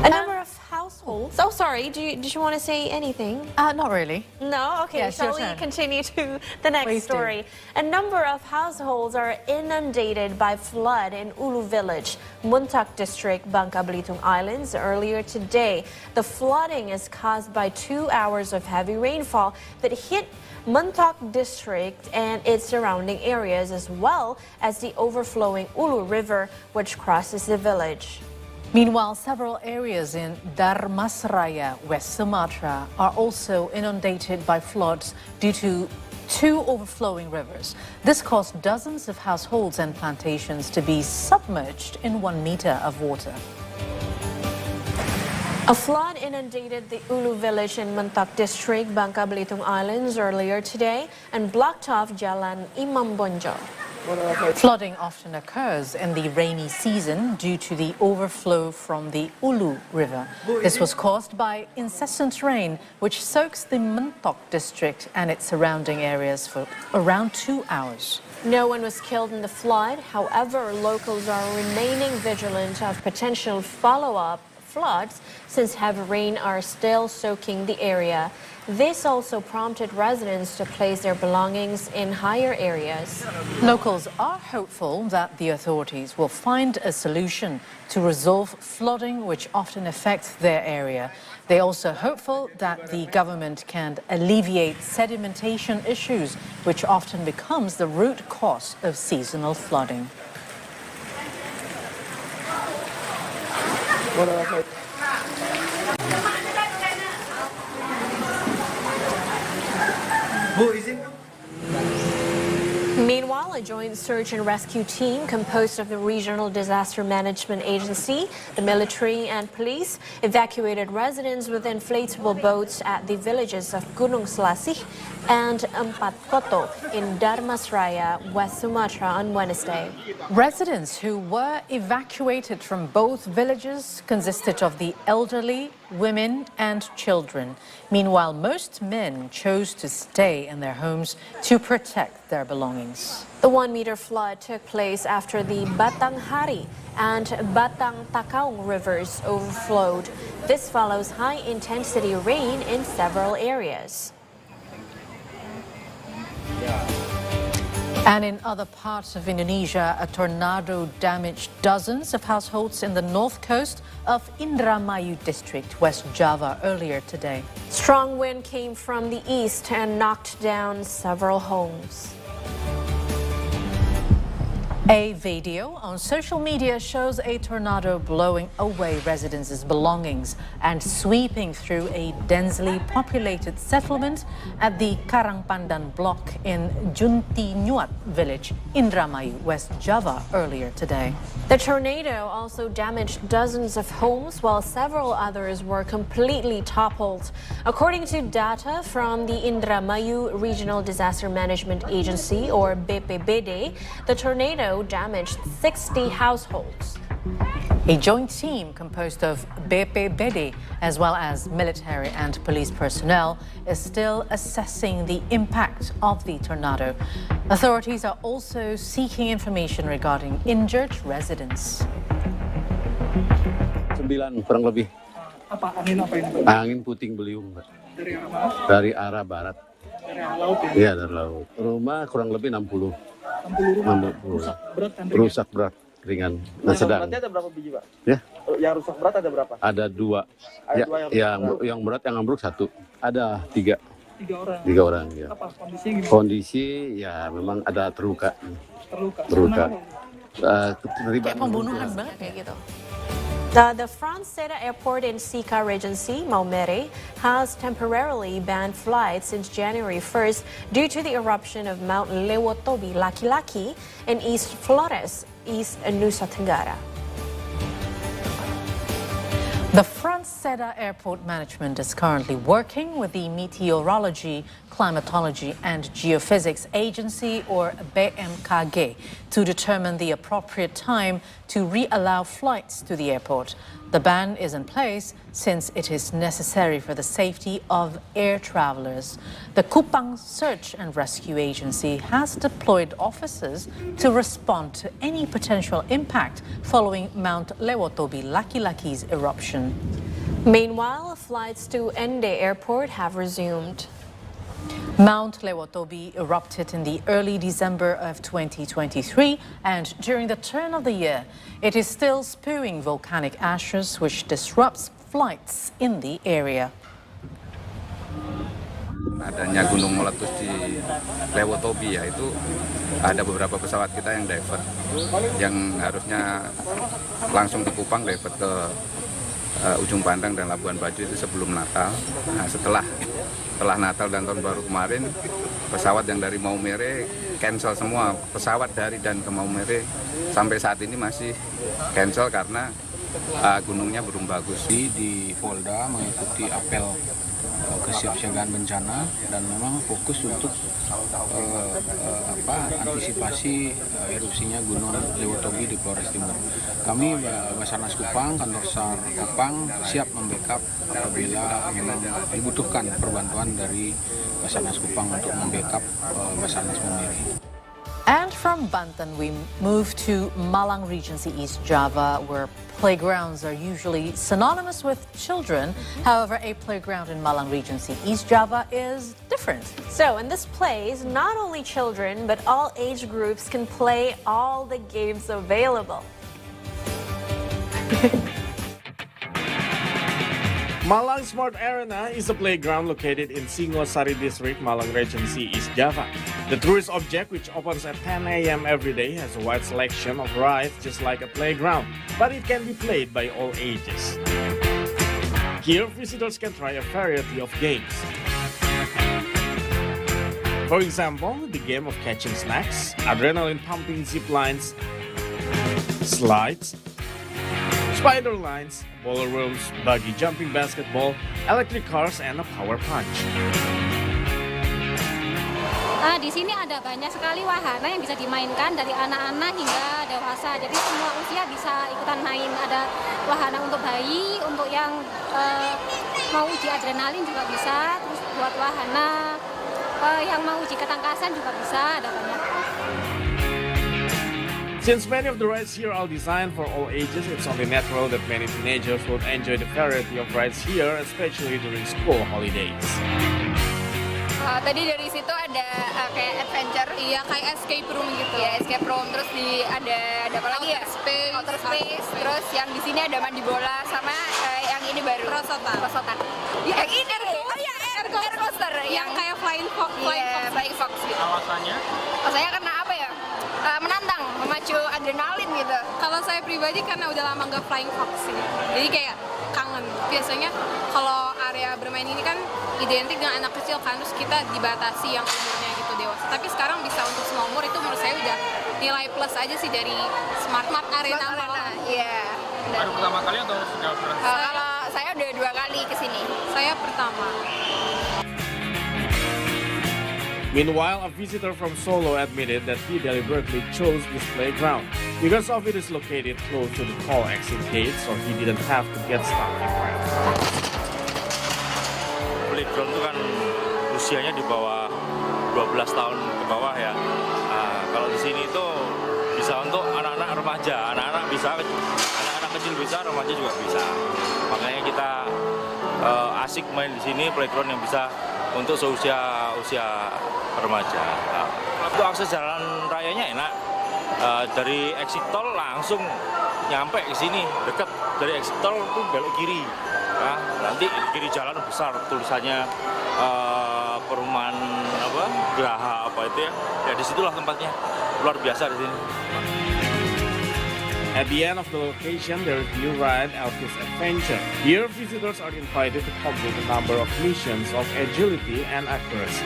A number of households. Oh, sorry. Did you want to say anything? Not really. No? Okay, Yes, shall we continue to the next Please do. story? A number of households are inundated by flood in Ulu Village, Muntak District, Bangka Belitung Islands earlier today. The flooding is caused by 2 hours of heavy rainfall that hit Muntak District and its surrounding areas, as well as the overflowing Ulu River, which crosses the village. Meanwhile, several areas in Dharmasraya, West Sumatra, are also inundated by floods due to 2 overflowing rivers. This caused dozens of households and plantations to be submerged in 1 meter of water. A flood inundated the Ulu village in Muntak District, Bangka Belitung Islands earlier today and blocked off Jalan Imam Bonjol. Flooding often occurs in the rainy season due to the overflow from the Ulu River. This was caused by incessant rain, which soaks the Muntak district and its surrounding areas for around 2 hours. No one was killed in the flood. However, locals are remaining vigilant of potential follow-up floods since heavy rain are still soaking the area. This also prompted residents to place their belongings in higher areas. Locals are hopeful that the authorities will find a solution to resolve flooding which often affects their area. They are also hopeful that the government can alleviate sedimentation issues, which often becomes the root cause of seasonal flooding. Meanwhile, a joint search and rescue team composed of the Regional Disaster Management Agency, the military and police evacuated residents with inflatable boats at the villages of Gunung Selasih and Empat Koto in Dharmasraya, West Sumatra on Wednesday. Residents who were evacuated from both villages consisted of the elderly, women and children. Meanwhile, most men chose to stay in their homes to protect their belongings. The 1 meter flood took place after the Batanghari and Batang Takaung rivers overflowed. This follows high-intensity rain in several areas. And in other parts of Indonesia, a tornado damaged dozens of households in the north coast of Indramayu district, West Java, earlier today. Strong wind came from the east and knocked down several homes. A video on social media shows a tornado blowing away residents' belongings and sweeping through a densely populated settlement at the Karangpandan block in Juntinyuat village, Indramayu, West Java, earlier today. The tornado also damaged dozens of homes, while several others were completely toppled. According to data from the Indramayu Regional Disaster Management Agency, or BPBD, the tornado damaged 60 households. A joint team composed of BPBD as well as military and police personnel is still assessing the impact of the tornado. Authorities are also seeking information regarding injured residents. 9 kurang lebih. Apa angin apa ini? Angin puting beliung, Pak. Dari arah mana? Dari arah barat. Dari arah laut ya? Iya, dari laut. Rumah kurang lebih 60. 60 rumah. 60. Rusak berat kan? Rusak berat, ringan. Nah, sedang. Beratnya ada berapa biji, Pak? Ya, Yang rusak berat ada berapa? ada 2. Ada Ya, 2 yang rusak yang berat yang ambruk 1. Ada 3. 3 orang. 3 orang ya. Apa kondisinya gimana? Kondisi ya memang ada terluka. Terluka. Terlibat pembunuhan banget kayak gitu. The Franceta Airport in Sika Regency, Maumere, has temporarily banned flights since January 1st due to the eruption of Mount Lewotobi Laki-Laki in East Flores, East Nusa Tenggara. The Franseda Airport Management is currently working with the Meteorology, Climatology and Geophysics Agency, or BMKG, to determine the appropriate time to reallow flights to the airport. The ban is in place since it is necessary for the safety of air travelers. The Kupang Search and Rescue Agency has deployed officers to respond to any potential impact following Mount Lewotobi Laki-Laki's eruption. Meanwhile, flights to Ende Airport have resumed. Mount Lewotobi erupted in the early December of 2023, and during the turn of the year, it is still spewing volcanic ashes, which disrupts flights in the area. Adanya gunung meletus di Lewotobi, ya itu ada beberapa pesawat kita yang divert, yang harusnya langsung di Kupang divert ke Ujung Pandang dan Labuan Bajo itu sebelum Natal. Nah, setelah Natal dan Tahun Baru kemarin, pesawat yang dari Maumere cancel semua. Pesawat dari dan ke Maumere sampai saat ini masih cancel karena gunungnya belum bagus. Di Polda mengikuti apel kesiapsiagaan bencana dan memang fokus untuk antisipasi erupsinya Gunung Lewotobi di Flores Timur. Kami Basarnas Kupang, kantor SAR Kupang siap membackup apabila memang dibutuhkan perbantuan dari Basarnas Kupang untuk membackup Basarnas Maumere. And from Banten, we move to Malang Regency, East Java, where playgrounds are usually synonymous with children. However, a playground in Malang Regency, East Java is different. So in this place, not only children, but all age groups can play all the games available. Malang Smart Arena is a playground located in Singosari District, Malang Regency, East Java. The tourist object, which opens at 10 a.m. every day, has a wide selection of rides just like a playground, but it can be played by all ages. Here, visitors can try a variety of games. For example, the game of catching snacks, adrenaline-pumping zip lines, slides, spider lines, boulder rooms, buggy jumping basketball, electric cars, and a power punch. Di sini ada banyak sekali wahana yang bisa dimainkan dari anak-anak hingga dewasa. Jadi semua usia bisa ikutan main. Ada wahana untuk bayi, untuk yang mau uji adrenalin juga bisa. Terus buat wahana yang mau uji ketangkasan juga bisa. Ada banyak. Since many of the rides here are designed for all ages, it's only natural that many teenagers would enjoy the variety of rides here, especially during school holidays. Tadi dari situ ada kayak adventure, iya kayak escape room gitu. Ya escape room, terus ada apa lagi ya? Outer space. Terus yang di sini ada mandi bola sama yang ini baru. Perosotan. Yang ini air coaster. Yang kayak flying fox. Flying fox gitu. Alasannya karena apa ya? Menantang, memacu adrenalin gitu. Kalau saya pribadi karena udah lama nggak flying fox sih, jadi kayak kangen. Biasanya kalau area bermain ini kan identik dengan anak kecil kan, terus kita dibatasi yang umurnya gitu dewasa. Tapi sekarang bisa untuk semua umur, itu menurut saya udah nilai plus aja sih dari Smart Arena. Iya. Baru pertama kali atau sudah pernah? Kalau saya udah 2 kali kesini. Saya pertama. Meanwhile, a visitor from Solo admitted that he deliberately chose this playground because of it is located close to the tall exit gate, so he didn't have to get stuck in traffic. Playground itu kan usianya di bawah 12 tahun ke bawah ya. Kalau di sini itu bisa untuk anak-anak remaja, anak-anak kecil bisa, remaja juga bisa. Makanya kita asik main di sini, playground yang bisa untuk seusia remaja. Untuk akses jalan rayanya enak. Dari exit tol langsung nyampe ke sini, dekat. Dari exit tol itu belok kiri. Nah, nanti kiri jalan besar tulisannya perumahan Geraha itu ya. Ya disitulah tempatnya. Luar biasa di sini. At the end of the location, there is new ride Elvis Adventure. Here, visitors are invited to complete a number of missions of agility and accuracy.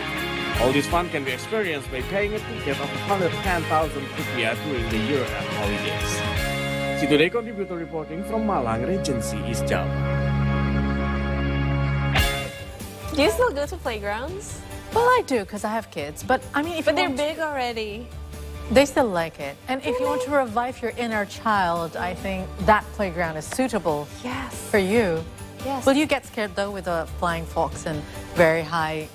All this fun can be experienced by paying a ticket of 110,000 rupiah during the year-end holidays. See Today contributor reporting from Malang Regency, East Java. Do you still go to playgrounds? Well, I do because I have kids, but I mean, if But you they're want big already. they still like it. And if you want to revive your inner child, I think that playground is suitable for you. Yes. Will you get scared though with a flying fox and very high,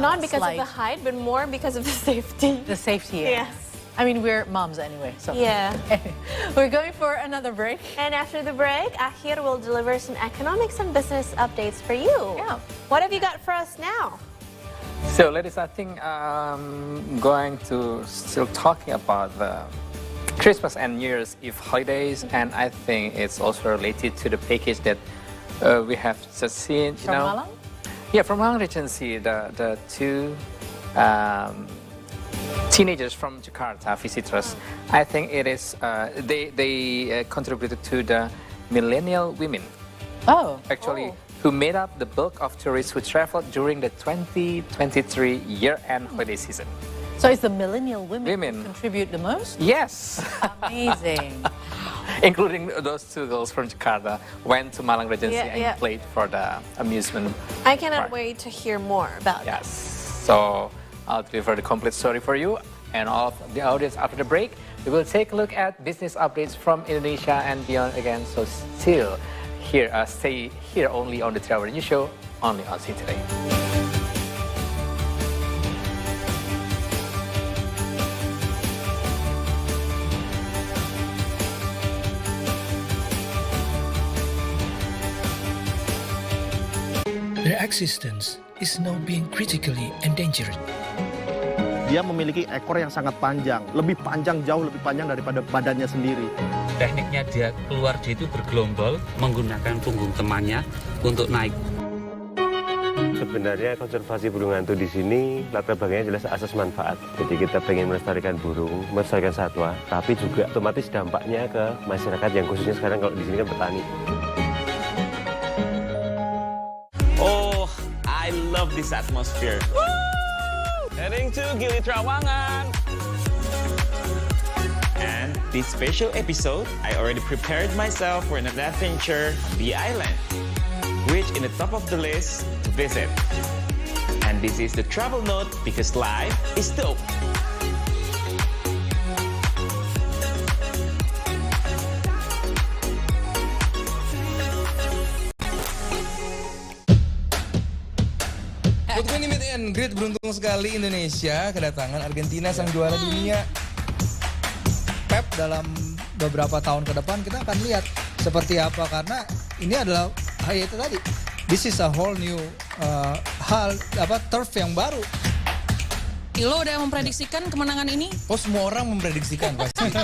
not because slide? of the height, but more because of the safety. The safety, yeah. Yes. I mean, we're moms anyway, so. Yeah. We're going for another break. And after the break, Akhir will deliver some economics and business updates for you. Yeah. What have you got for us now? So, ladies, I think I'm going to still talking about the Christmas and New Year's Eve holidays, and I think it's also related to the package that we have just seen. From Malang? Yeah, from Malang Regency, the two teenagers from Jakarta, visitors. I think it is they contributed to the millennial women. Oh, actually. Who made up the bulk of tourists who traveled during the 2023 year-end holiday season. So it's the millennial women who contribute the most? Yes. Amazing. Including those two girls from Jakarta went to Malang Regency and played for the amusement I cannot park. wait to hear more about Yes. So I'll deliver the complete story for you and all of the audience after the break. We will take a look at business updates from Indonesia and beyond again. So still here, stay here only on the Januari News Show, only on See Today. Their existence is now being critically endangered. Dia memiliki ekor yang sangat panjang, jauh lebih panjang daripada badannya sendiri. Tekniknya dia keluar dia itu bergelombol menggunakan punggung temannya untuk naik. Sebenarnya konservasi burung hantu di sini latar belakangnya jelas asas manfaat. Jadi kita pengen melestarikan burung, melestarikan satwa, tapi juga otomatis dampaknya ke masyarakat yang khususnya sekarang kalau di sini kan petani. Oh, I love this atmosphere. Woo! Heading to Gili Trawangan. And this special episode, I already prepared myself for an adventure on the island, which in the top of the list to visit. And this is the travel note because life is dope. Untuk meet and greet, beruntung sekali Indonesia kedatangan Argentina sang juara dunia. Pep dalam beberapa tahun ke depan kita akan lihat seperti apa, karena ini adalah itu tadi. This is a whole new turf yang baru. Lo udah memprediksikan kemenangan ini? Oh, semua orang memprediksikan pasti.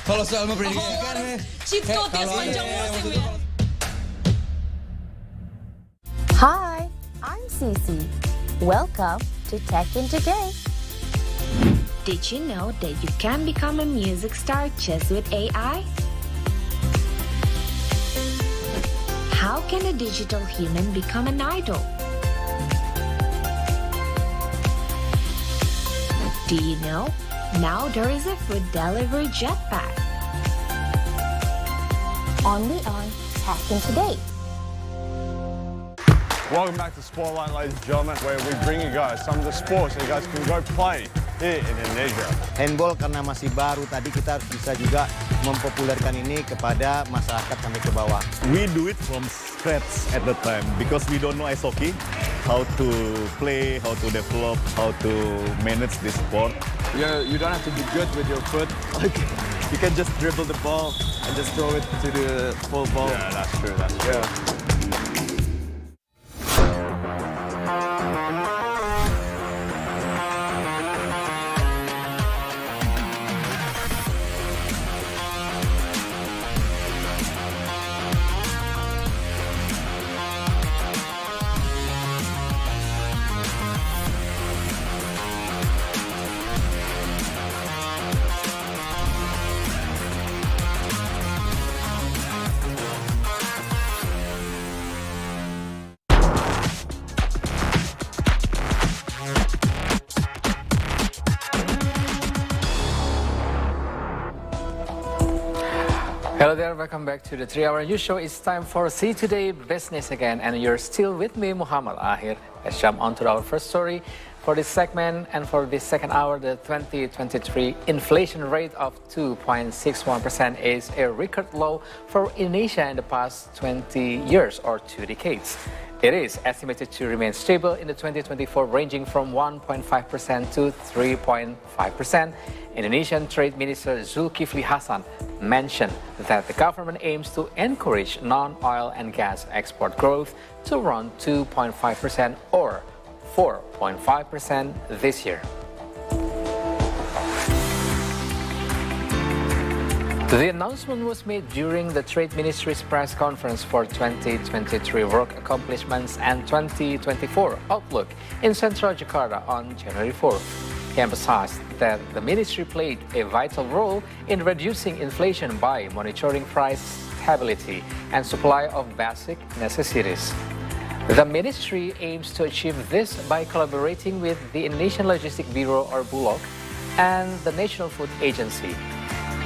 Kalau soal memprediksikan, Cipto tiap panjang musim ya. Hi, I'm Cece. Welcome to Tech in Today. Did you know that you can become a music star just with AI? How can a digital human become an idol? Do you know? Now there is a food delivery jetpack. Only on Tech in Today. Welcome back to Spotlight, ladies and gentlemen, where we bring you guys some of the sports that you guys can go play here in Indonesia. Handball karena masih baru, tadi kita harus bisa juga mempopulerkan ini kepada masyarakat sampai ke bawah. We do it from scratch at the time because we don't know ice hockey, how to play, how to develop, how to manage this sport. You don't have to be good with your foot. You can just dribble the ball and just throw it to the full ball. Yeah, that's true. That's true. Yeah. Hello there, welcome back to the 3-hour news show. It's time for See Today Business again, and you're still with me, Muhammad Ahir. Let's jump on to our first story for this segment, and for this second hour, the 2023 inflation rate of 2.61% is a record low for Indonesia in the past 20 years or 2 decades. It is estimated to remain stable in the 2024, ranging from 1.5% to 3.5%. Indonesian Trade Minister Zulkifli Hasan mentioned that the government aims to encourage non-oil and gas export growth to around 2.5% or 4.5% this year. The announcement was made during the Trade Ministry's press conference for 2023 work accomplishments and 2024 outlook in central Jakarta on January 4. He emphasized that the ministry played a vital role in reducing inflation by monitoring price stability and supply of basic necessities. The ministry aims to achieve this by collaborating with the Indonesian Logistic Bureau or Bulog and the National Food Agency.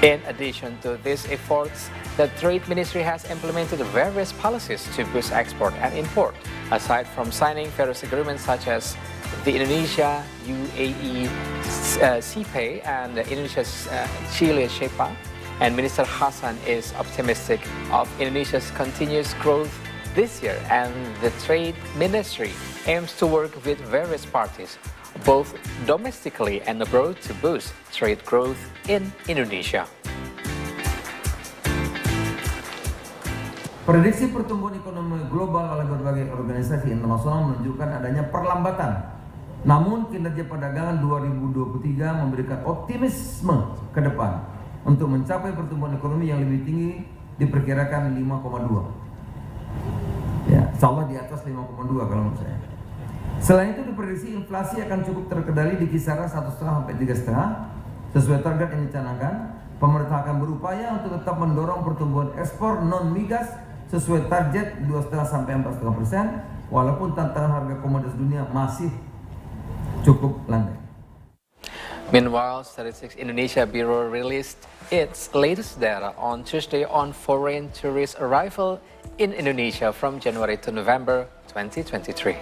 In addition to these efforts, the Trade Ministry has implemented various policies to boost export and import, aside from signing various agreements such as the Indonesia-UAE CPA and the Indonesia-Chile SHEPA. And Minister Hasan is optimistic of Indonesia's continuous growth this year, and the Trade Ministry aims to work with various parties, both domestically and abroad, to boost trade growth in Indonesia. Prediksi pertumbuhan ekonomi global oleh berbagai organisasi internasional menunjukkan adanya perlambatan. Namun kinerja perdagangan 2023 memberikan optimisme ke depan untuk mencapai pertumbuhan ekonomi yang lebih tinggi, diperkirakan 5,2. Ya, insya Allah di atas 5,2 kalau menurut saya. Selain itu diprediksi inflasi akan cukup terkendali di kisaran 1,5 sampai 3,5 sesuai target yang dicanangkan. Pemerintah akan berupaya untuk tetap mendorong pertumbuhan ekspor non migas sesuai target 2,5 sampai 4,5%, walaupun tantangan harga komoditas dunia masih cukup landai. Meanwhile, Statistics Indonesia Bureau released its latest data on Tuesday on foreign tourist arrival in Indonesia from January to November 2023.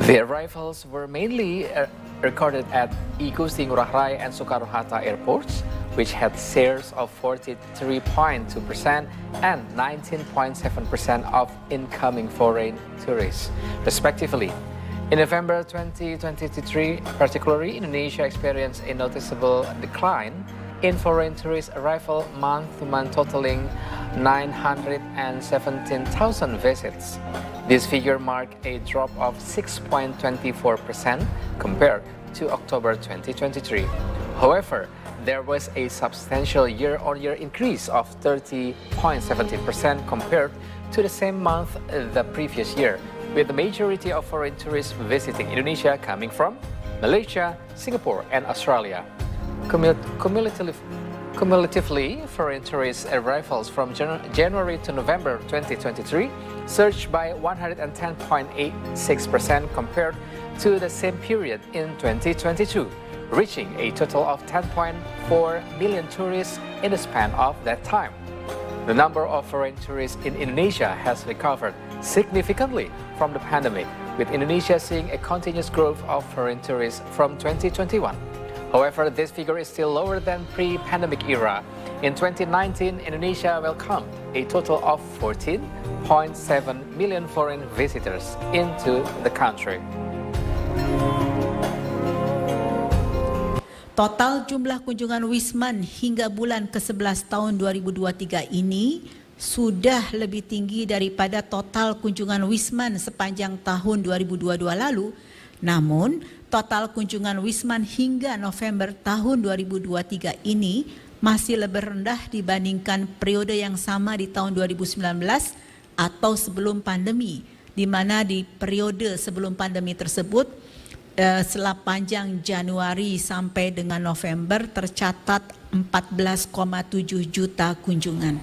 The arrivals were mainly recorded at Igusti Ngurah Rai and Soekarno-Hatta airports, which had shares of 43.2% and 19.7% of incoming foreign tourists, respectively. In November 2023, particularly, Indonesia experienced a noticeable decline in foreign tourist arrival month-to-month, totaling 917,000 visits. This figure marked a drop of 6.24% compared to October 2023. However, there was a substantial year-on-year increase of 30.17% compared to the same month the previous year, with the majority of foreign tourists visiting Indonesia coming from Malaysia, Singapore, and Australia. Cumulatively, foreign tourist arrivals from January to November 2023 surged by 110.86% compared to the same period in 2022, reaching a total of 10.4 million tourists in the span of that time. The number of foreign tourists in Indonesia has recovered significantly from the pandemic, with Indonesia seeing a continuous growth of foreign tourists from 2021. However, this figure is still lower than pre-pandemic era. In 2019, Indonesia welcomed a total of 14.7 million foreign visitors into the country. Total jumlah kunjungan Wisman hingga bulan ke-11 tahun 2023 ini sudah lebih tinggi daripada total kunjungan Wisman sepanjang tahun 2022 lalu. Namun, total kunjungan Wisman hingga November tahun 2023 ini masih lebih rendah dibandingkan periode yang sama di tahun 2019 atau sebelum pandemi, di mana di periode sebelum pandemi tersebut sepanjang Januari sampai dengan November tercatat 14,7 juta kunjungan.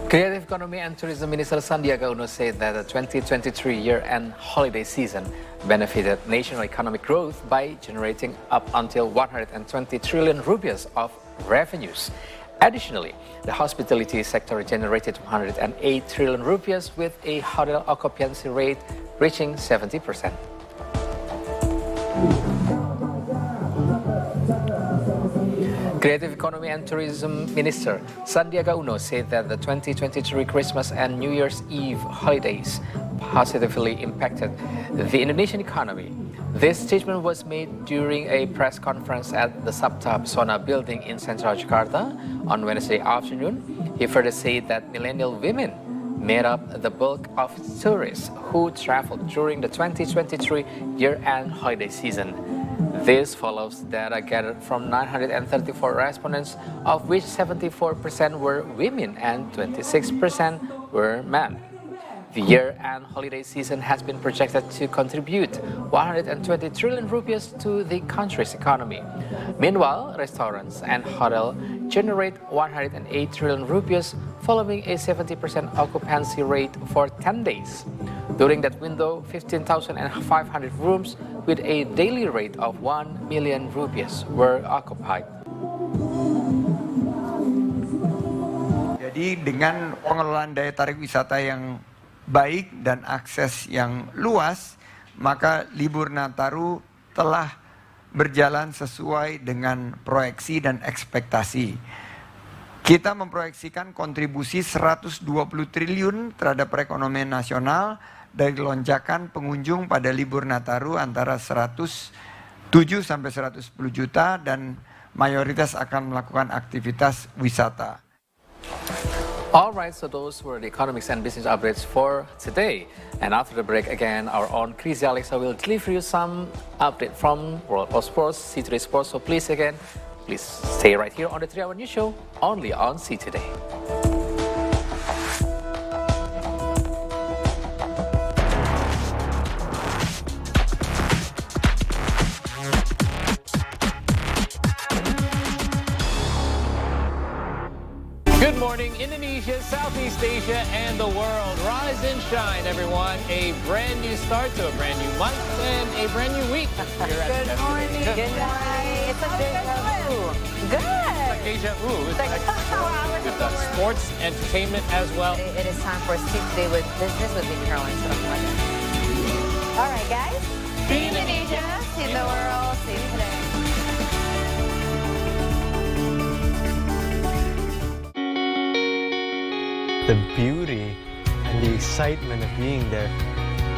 Creative Economy and Tourism Minister Sandiaga Uno said that the 2023 year-end holiday season benefited national economic growth by generating up until 120 trillion rupiahs of revenues. Additionally, the hospitality sector generated 108 trillion rupiahs with a hotel occupancy rate reaching 70%. Creative Economy and Tourism Minister Sandiaga Uno said that the 2023 Christmas and New Year's Eve holidays positively impacted the Indonesian economy. This statement was made during a press conference at the Sabta Pesona building in central Jakarta on Wednesday afternoon. He further said that millennial women made up the bulk of tourists who traveled during the 2023 year-end holiday season. This follows data gathered from 934 respondents, of which 74% were women and 26% were men. The year-end holiday season has been projected to contribute 120 trillion rupiahs to the country's economy. Meanwhile, restaurants and hotels generate 108 trillion rupiahs following a 70% occupancy rate for 10 days. During that window, 15,500 rooms with a daily rate of 1 million rupiahs were occupied. Jadi dengan pengelolaan daya tarik wisata yang baik dan akses yang luas, maka libur Nataru telah berjalan sesuai dengan proyeksi dan ekspektasi. Kita memproyeksikan kontribusi 120 triliun terhadap perekonomian nasional dari lonjakan pengunjung pada libur Nataru antara 107 sampai 110 juta dan mayoritas akan melakukan aktivitas wisata. All right, so those were the economics and business updates for today. And after the break, again, our own Crazy Alexa will deliver you some update from World of Sports, C Today Sports. So please stay right here on the 3-hour news show, only on C Today. Good morning, Indonesia, Southeast Asia, and the world. Rise and shine, everyone. A brand new start to a brand new month and a brand new week. Good morning. Good morning. It's a deja vu. Good. It's like deja vu. It's like with sports, entertainment as well. It is time for See Today with Business with me, Caroline. All right, guys. See Indonesia, see the world, see today. The beauty and the excitement of being there.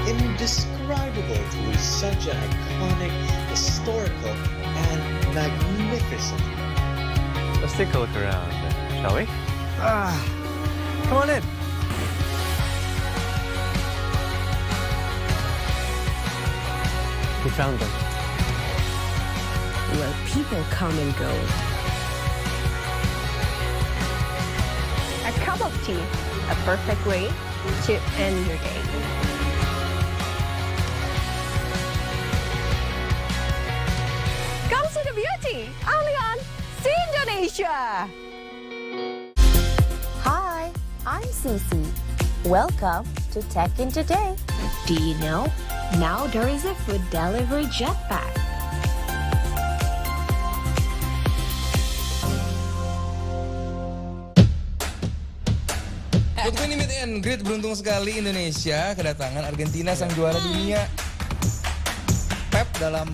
Indescribable to be such an iconic, historical, and magnificent. Let's take a look around, shall we? Come on in. We found them. Where people come and go. A cup of tea, a perfect way to end your day. Come see the beauty, only on See Indonesia. Hi, I'm Cici. Welcome to Tech In Today. Do you know? Now there is a food delivery jetpack. Untuk ini meet and greet, beruntung sekali Indonesia kedatangan Argentina sang juara dunia. Pep dalam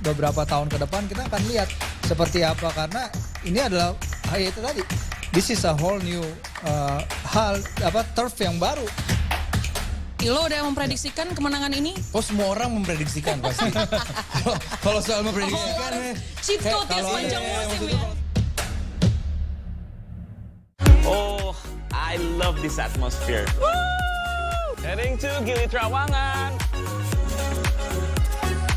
beberapa tahun ke depan kita akan lihat seperti apa, karena ini adalah itu tadi. This is a whole new turf yang baru. Lo udah memprediksikan kemenangan ini? Oh, semua orang memprediksikan pasti. Kalau soal memprediksikan, Cipto tiap panjang musim ya. Oh, I love this atmosphere. Woo! Heading to Gili Trawangan.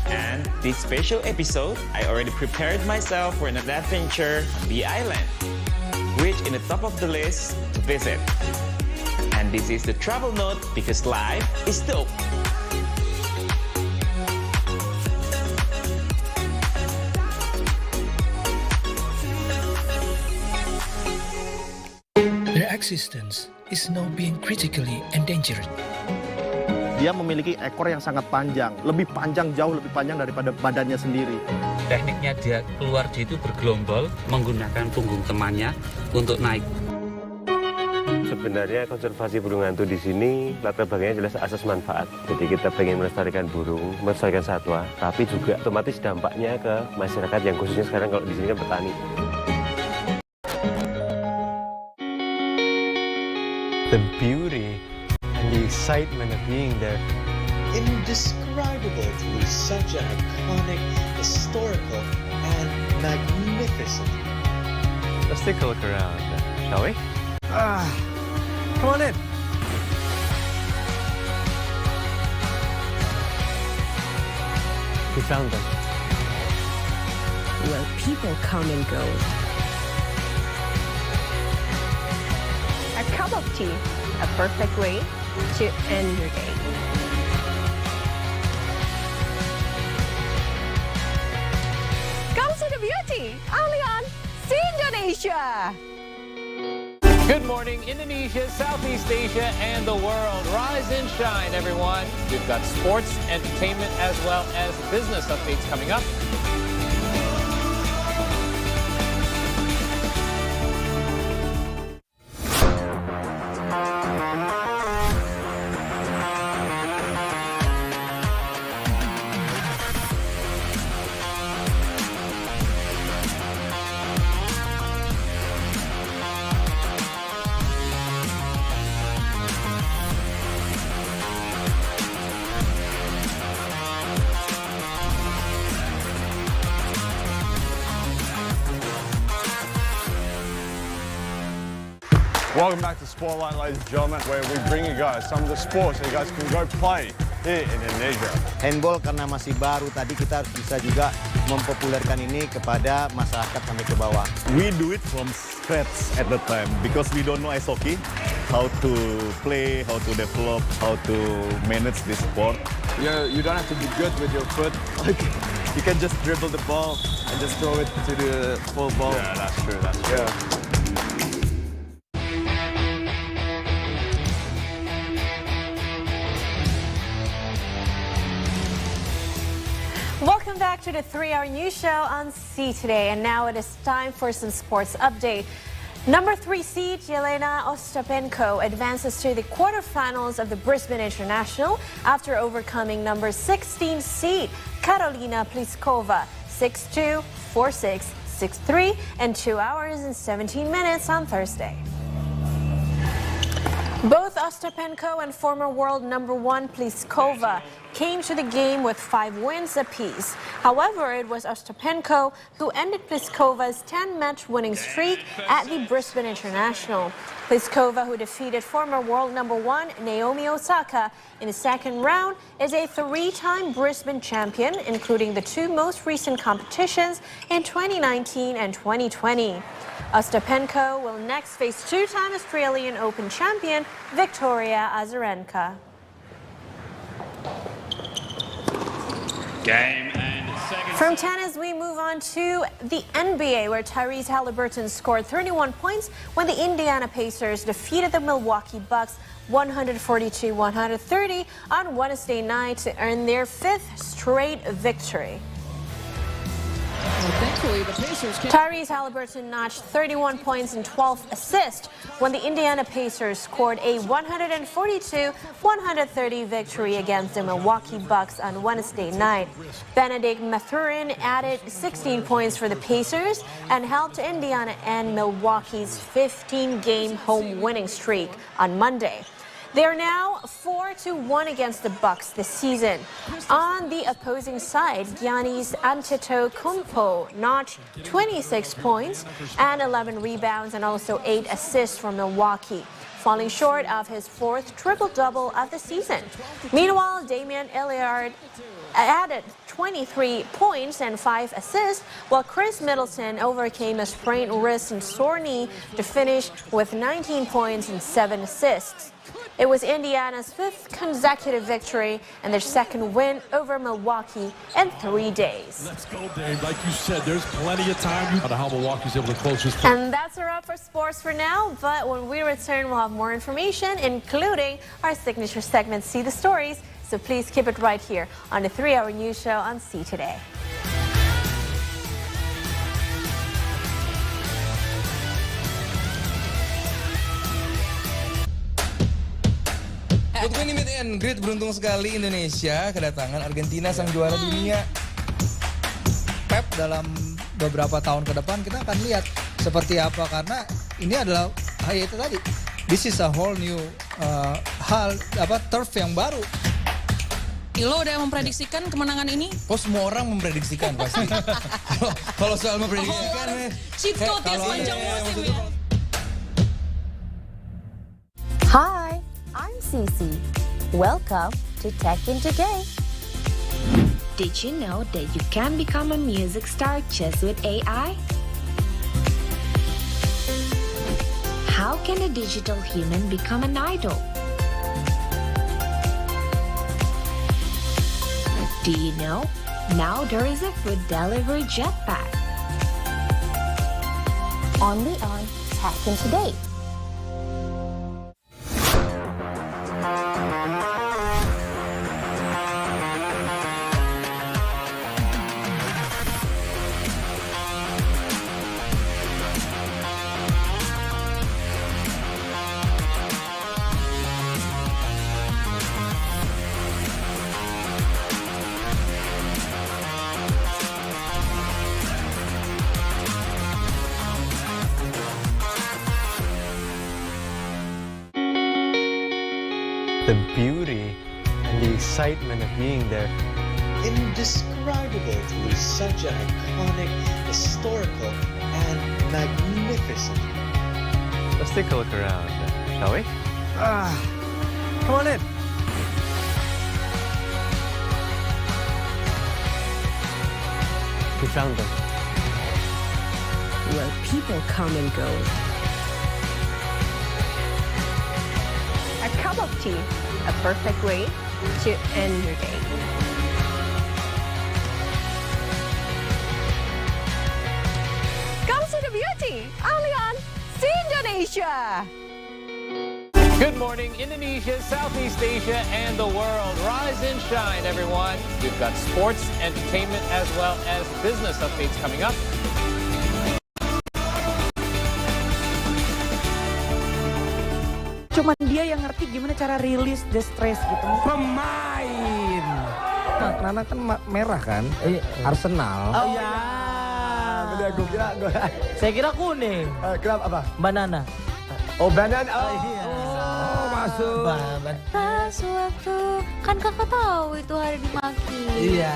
And this special episode, I already prepared myself for an adventure on the island, which in the top of the list to visit. And this is the travel note because life is dope. There are existence is now being critically endangered. Dia memiliki ekor yang sangat panjang, lebih panjang, jauh lebih panjang daripada badannya sendiri. Tekniknya dia keluar dia itu bergelombol menggunakan punggung temannya untuk naik. Sebenarnya konservasi burung hantu di sini latar belakangnya jelas asas manfaat. Jadi kita pengen melestarikan burung, melestarikan satwa, tapi juga otomatis dampaknya ke masyarakat yang khususnya sekarang kalau di sini kan petani. The beauty and the excitement of being there. Indescribable to lose such an iconic, historical, and magnificent. Let's take a look around, shall we? Come on in. We found them. Where people come and go. A cup of tea, a perfect way to end your day. Come see the beauty, only on See Indonesia. Good morning, Indonesia, Southeast Asia, and the world. Rise and shine, everyone. We've got sports, entertainment, as well as business updates coming up. Welcome back to Spotlight, ladies and gentlemen, where we bring you guys some of the sports so you guys can go play here in Indonesia. Handball karena masih baru, tadi kita harus bisa juga mempopulerkan ini kepada masyarakat sampai ke bawah. We do it from scratch at the time because we don't know ice hockey, how to play, how to develop, how to manage this sport. You don't have to be good with your foot. Like, you can just dribble the ball and just throw it to the full ball. Yeah, that's true. That's true. Yeah. Welcome back to the 3-hour news show on C Today, and now it is time for some sports update. Number 3 seed Yelena Ostapenko advances to the quarterfinals of the Brisbane International after overcoming number 16 seed Karolina Pliskova 6-2, 4-6, 6-3 in 2 hours and 17 minutes on Thursday. Both Ostapenko and former world number 1 Pliskova came to the game with 5 wins apiece. However, it was Ostapenko who ended Pliskova's 10-match winning streak at the Brisbane International. Pliskova, who defeated former world number 1 Naomi Osaka in the second round, is a 3-time Brisbane champion, including the 2 most recent competitions in 2019 and 2020. Ostapenko will next face 2-time Australian Open champion Victoria Azarenka. Game and second. From tennis, we move on to the NBA, where Tyrese Haliburton scored 31 points when the Indiana Pacers defeated the Milwaukee Bucks 142-130 on Wednesday night to earn their 5th straight victory. Tyrese Haliburton notched 31 points and 12 assists when the Indiana Pacers scored a 142-130 victory against the Milwaukee Bucks on Wednesday night. Benedict Mathurin added 16 points for the Pacers and helped Indiana end Milwaukee's 15-game home winning streak on Monday. They are now 4-1 against the Bucks this season. On the opposing side, Giannis Antetokounmpo notched 26 points and 11 rebounds and also 8 assists for Milwaukee, falling short of his 4th triple-double of the season. Meanwhile, Damian Lillard added 23 points and 5 assists, while Chris Middleton overcame a sprained wrist and sore knee to finish with 19 points and 7 assists. It was Indiana's 5th consecutive victory and their 2nd win over Milwaukee in 3 days. Let's go, Dave. Like you said, there's plenty of time. How Milwaukee's able to close this. And that's a wrap for sports for now, but when we return, we'll have more information, including our signature segment, See the Stories. So please keep it right here on the 3-hour news show on See Today. Good win meet and greet, beruntung sekali Indonesia kedatangan Argentina sang juara dunia. Pep dalam beberapa tahun ke depan kita akan lihat seperti apa, karena ini adalah itu tadi. This is a whole new turf yang baru. Lo udah memprediksikan kemenangan ini? Oh, semua orang memprediksikan pasti. Kalau soal memprediksikan, cheat code ya sepanjang musim ya. Hi, I'm Cece. Welcome to Tech in Today. Did you know that you can become a music star just with AI? How can a digital human become an idol? Do you know? Now there is a food delivery jetpack. Only on Tech in Today. The beauty and the excitement of being there. Indescribable to lose such an iconic, historical, and magnificent. Let's take a look around, shall we? Come on in. We found them. Where people come and go. A cup of tea, a perfect way to end your day. Come see the beauty, only on See Indonesia. Good morning, Indonesia, Southeast Asia, and the world. Rise and shine, everyone. We've got sports, entertainment, as well as business updates coming up. Cuman dia yang ngerti gimana cara rilis the stress gitu. Pemain. Nana kan merah kan? Arsenal. Oh iya. Saya kira kuning. Kenapa apa? Banana. Oh banana. Oh iya. Oh masuk. Pas waktu kan kakak tahu itu hari dimaki. Iya.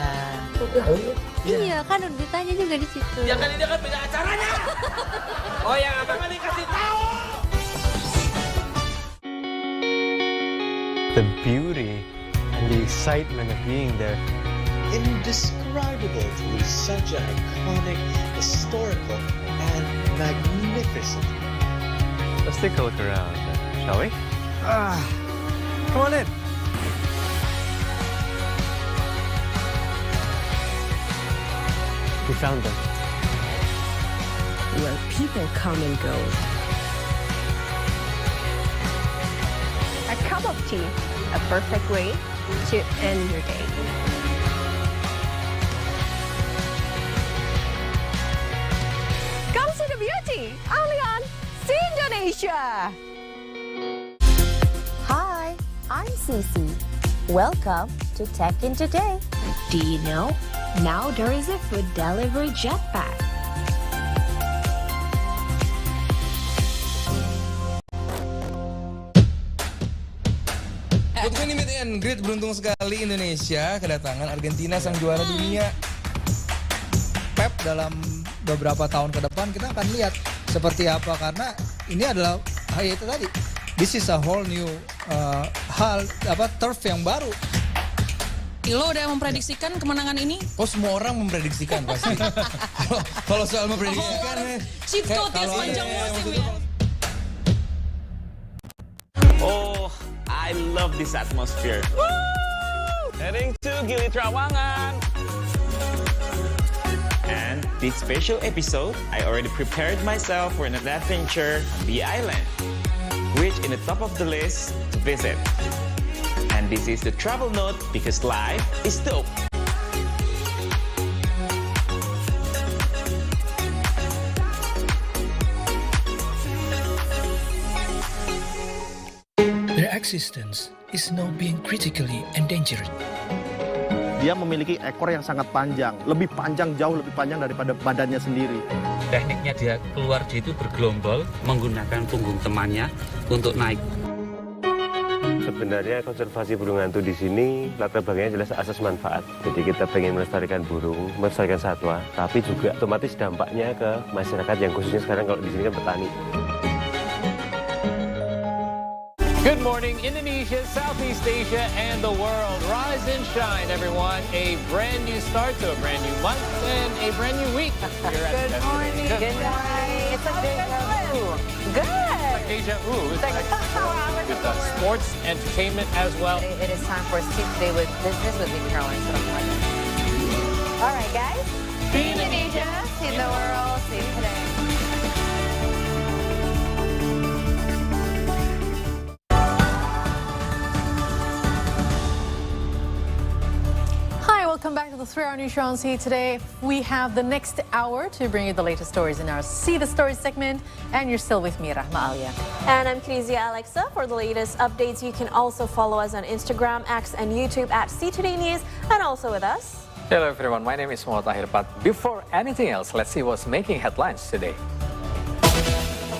Iya kan udah ditanya juga di situ. Ya kan ini kan beda acaranya. Oh yang apa kan dikasih tahu. The beauty and the excitement of being there. Indescribable to lose such an iconic, historical, and magnificent. Let's take a look around, shall we? Come on in. We found them. Where people come and go. A cup of tea, a perfect way to end your day. Come see the beauty, only on See Indonesia. Hi, I'm Cece. Welcome to Tech in Today. Do you know? Now there is a food delivery jetpack. Good win meet and greet, beruntung sekali Indonesia kedatangan Argentina sang juara dunia. Pep dalam beberapa tahun ke depan kita akan lihat seperti apa, karena ini adalah itu tadi. This is a whole new turf yang baru. Lo udah memprediksikan kemenangan ini? Oh semua orang memprediksikan pasti. Kalau soal memprediksikan, cheat code ya sepanjang musim ya. Oh, I love this atmosphere. Woo! Heading to Gili Trawangan. And this special episode, I already prepared myself for an adventure on the island, which in the top of the list to visit. And this is the travel note because life is dope. Their existence is now being critically endangered. Dia memiliki ekor yang sangat panjang, jauh lebih panjang daripada badannya sendiri. Tekniknya dia keluar dia itu bergelombol menggunakan punggung temannya untuk naik. Sebenarnya konservasi burung hantu di sini latar belakangnya jelas asas manfaat. Jadi kita pengen melestarikan burung, melestarikan satwa, tapi juga otomatis dampaknya ke masyarakat yang khususnya sekarang kalau di sini kan petani. Good morning, Indonesia, Southeast Asia, and the world. Rise and shine, everyone. A brand new start to a brand new month and a brand new week. Good morning. Good morning. It's like deja vu. Good. It's like deja vu. It's like with sports, entertainment as well. It is time for See Today with Business with me, Caroline. All right, guys. See Indonesia, see the world, see today. Welcome back to the 3-Hour News Show on See Today. We have the next hour to bring you the latest stories in our See the Stories segment, and you're still with me, Rahma Alia. And I'm Krizia Alexa. For the latest updates, you can also follow us on Instagram, X, and YouTube at See Today News, and also with us. Hello everyone, my name is Muhammad Tahir, but before anything else, let's see what's making headlines today.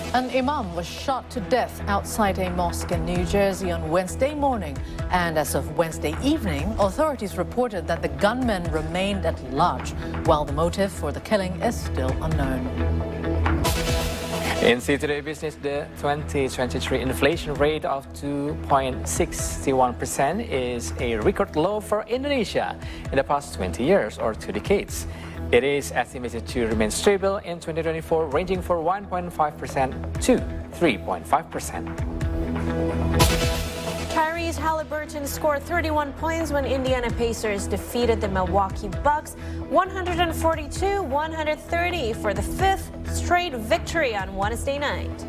An imam was shot to death outside a mosque in New Jersey on Wednesday morning. And as of Wednesday evening, authorities reported that the gunman remained at large, while the motive for the killing is still unknown. In See Today Business, the 2023 inflation rate of 2.61% is a record low for Indonesia in the past 20 years or 2 decades. It is estimated to remain stable in 2024, ranging from 1.5% to 3.5%. Tyrese Halliburton scored 31 points when Indiana Pacers defeated the Milwaukee Bucks 142-130 for the 5th straight victory on Wednesday night.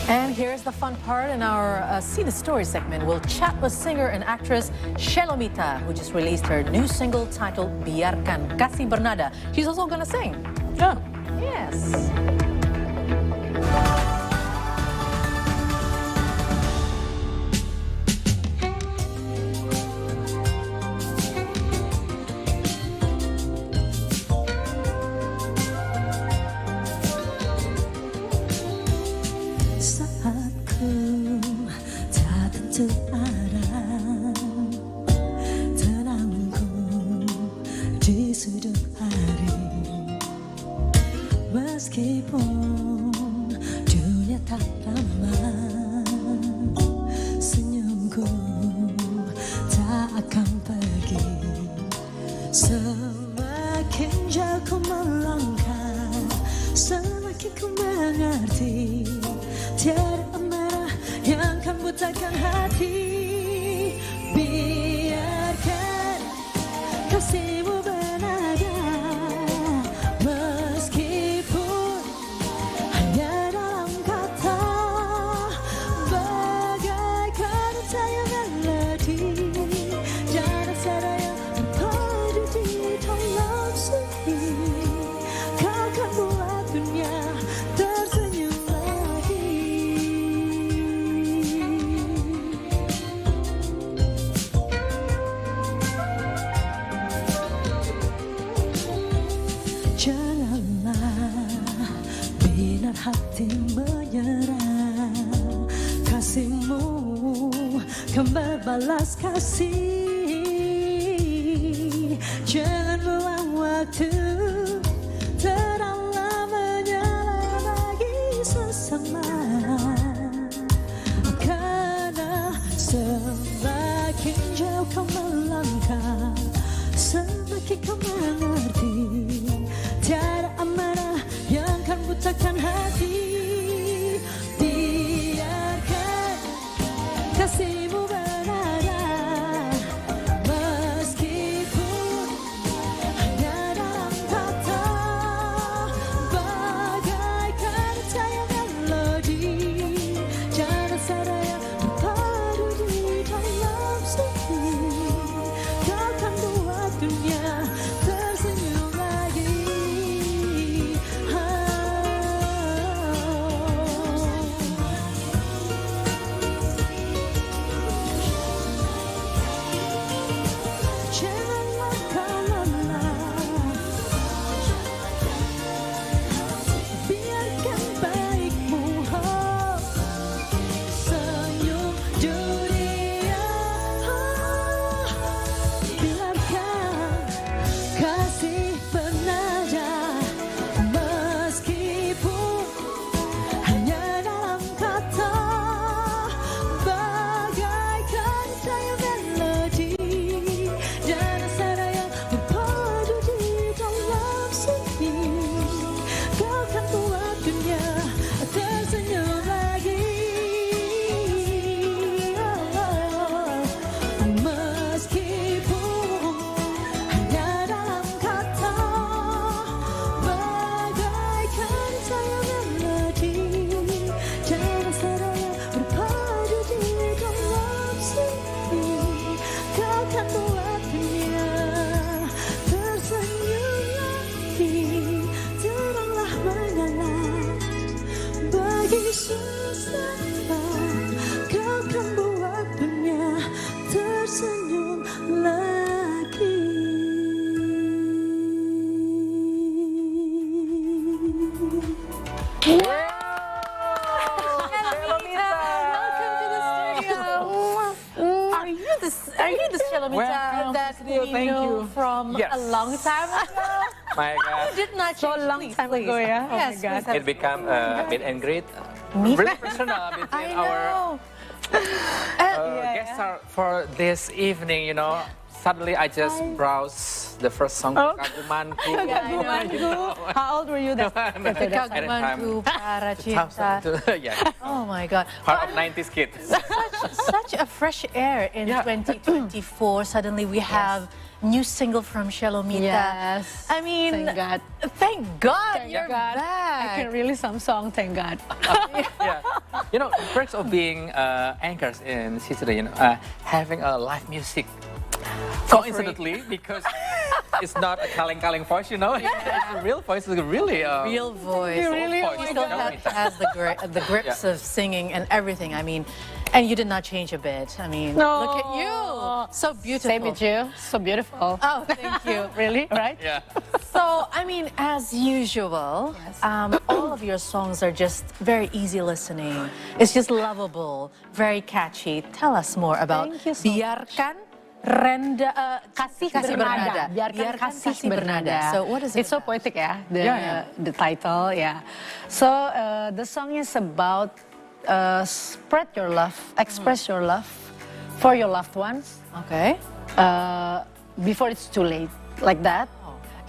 And here's the fun part in our See the Story segment. We'll chat with singer and actress Shalomita, who just released her new single titled Biarkan Kasih Bernada. She's also gonna sing. Oh. Yes. Meskipun dunia tak ramah, senyumku tak akan pergi. Semakin jauh ku melangkah, semakin ku mengerti. Tiada amarah yang kan butakan hati. Biarkan kasihmu bernada, meskipun hanya dalam kata, bagaikan sayang melodi dan aksara yang berpadu di dalam sunyi. Kau kan buat dunia tersenyum lagi. Janganlah binar hati menyerah, kasihmu kan berbalas kasih. Jangan buang waktu, teranglah menyala bagi sesama. Karena semakin jauh kau melangkah, semakin kau mengerti. Tiada amarah yang kan butakan hati. Biarkan lagi sesama, kau kan buat dunia tersenyum lagi. Are you the Shalomita that we know from a long time ago? My God. You did not So long time ago, yeah? Oh Yes, my God. It became a bit and great, Me? really personal between our guest star for this evening, you know. Suddenly I just browsed the first song, Kagumanku. Kagumanku. How old were you then? Kagumanku para cinta. Yeah. Oh my God. Part of 90s kid. Such a fresh air in 2024. Suddenly we have new single from Shalomita. Yes. I mean, Thank God. Thank God Thank you're God. back. I can release some song, thank God. Yeah. You know, the perks of being anchors in Sicily, you know, having a live music. Coincidentally, because it's not a calling voice, you know. It's a real voice. It's really real voice. Really He still has the grips of singing and everything. I mean, and you did not change a bit. I mean, look at you, so beautiful. Same with you, so beautiful. Oh, thank you. Really, right? Yeah. So, I mean, as usual, all of your songs are just very easy listening. It's just lovable, very catchy. Tell us more about Biarkan Kasih Bernada. Biarkan kasih bernada. So what is it? It's so poetic, yeah. The title, yeah. So the song is about spread your love, express your love for your loved ones. Okay. Before it's too late, like that.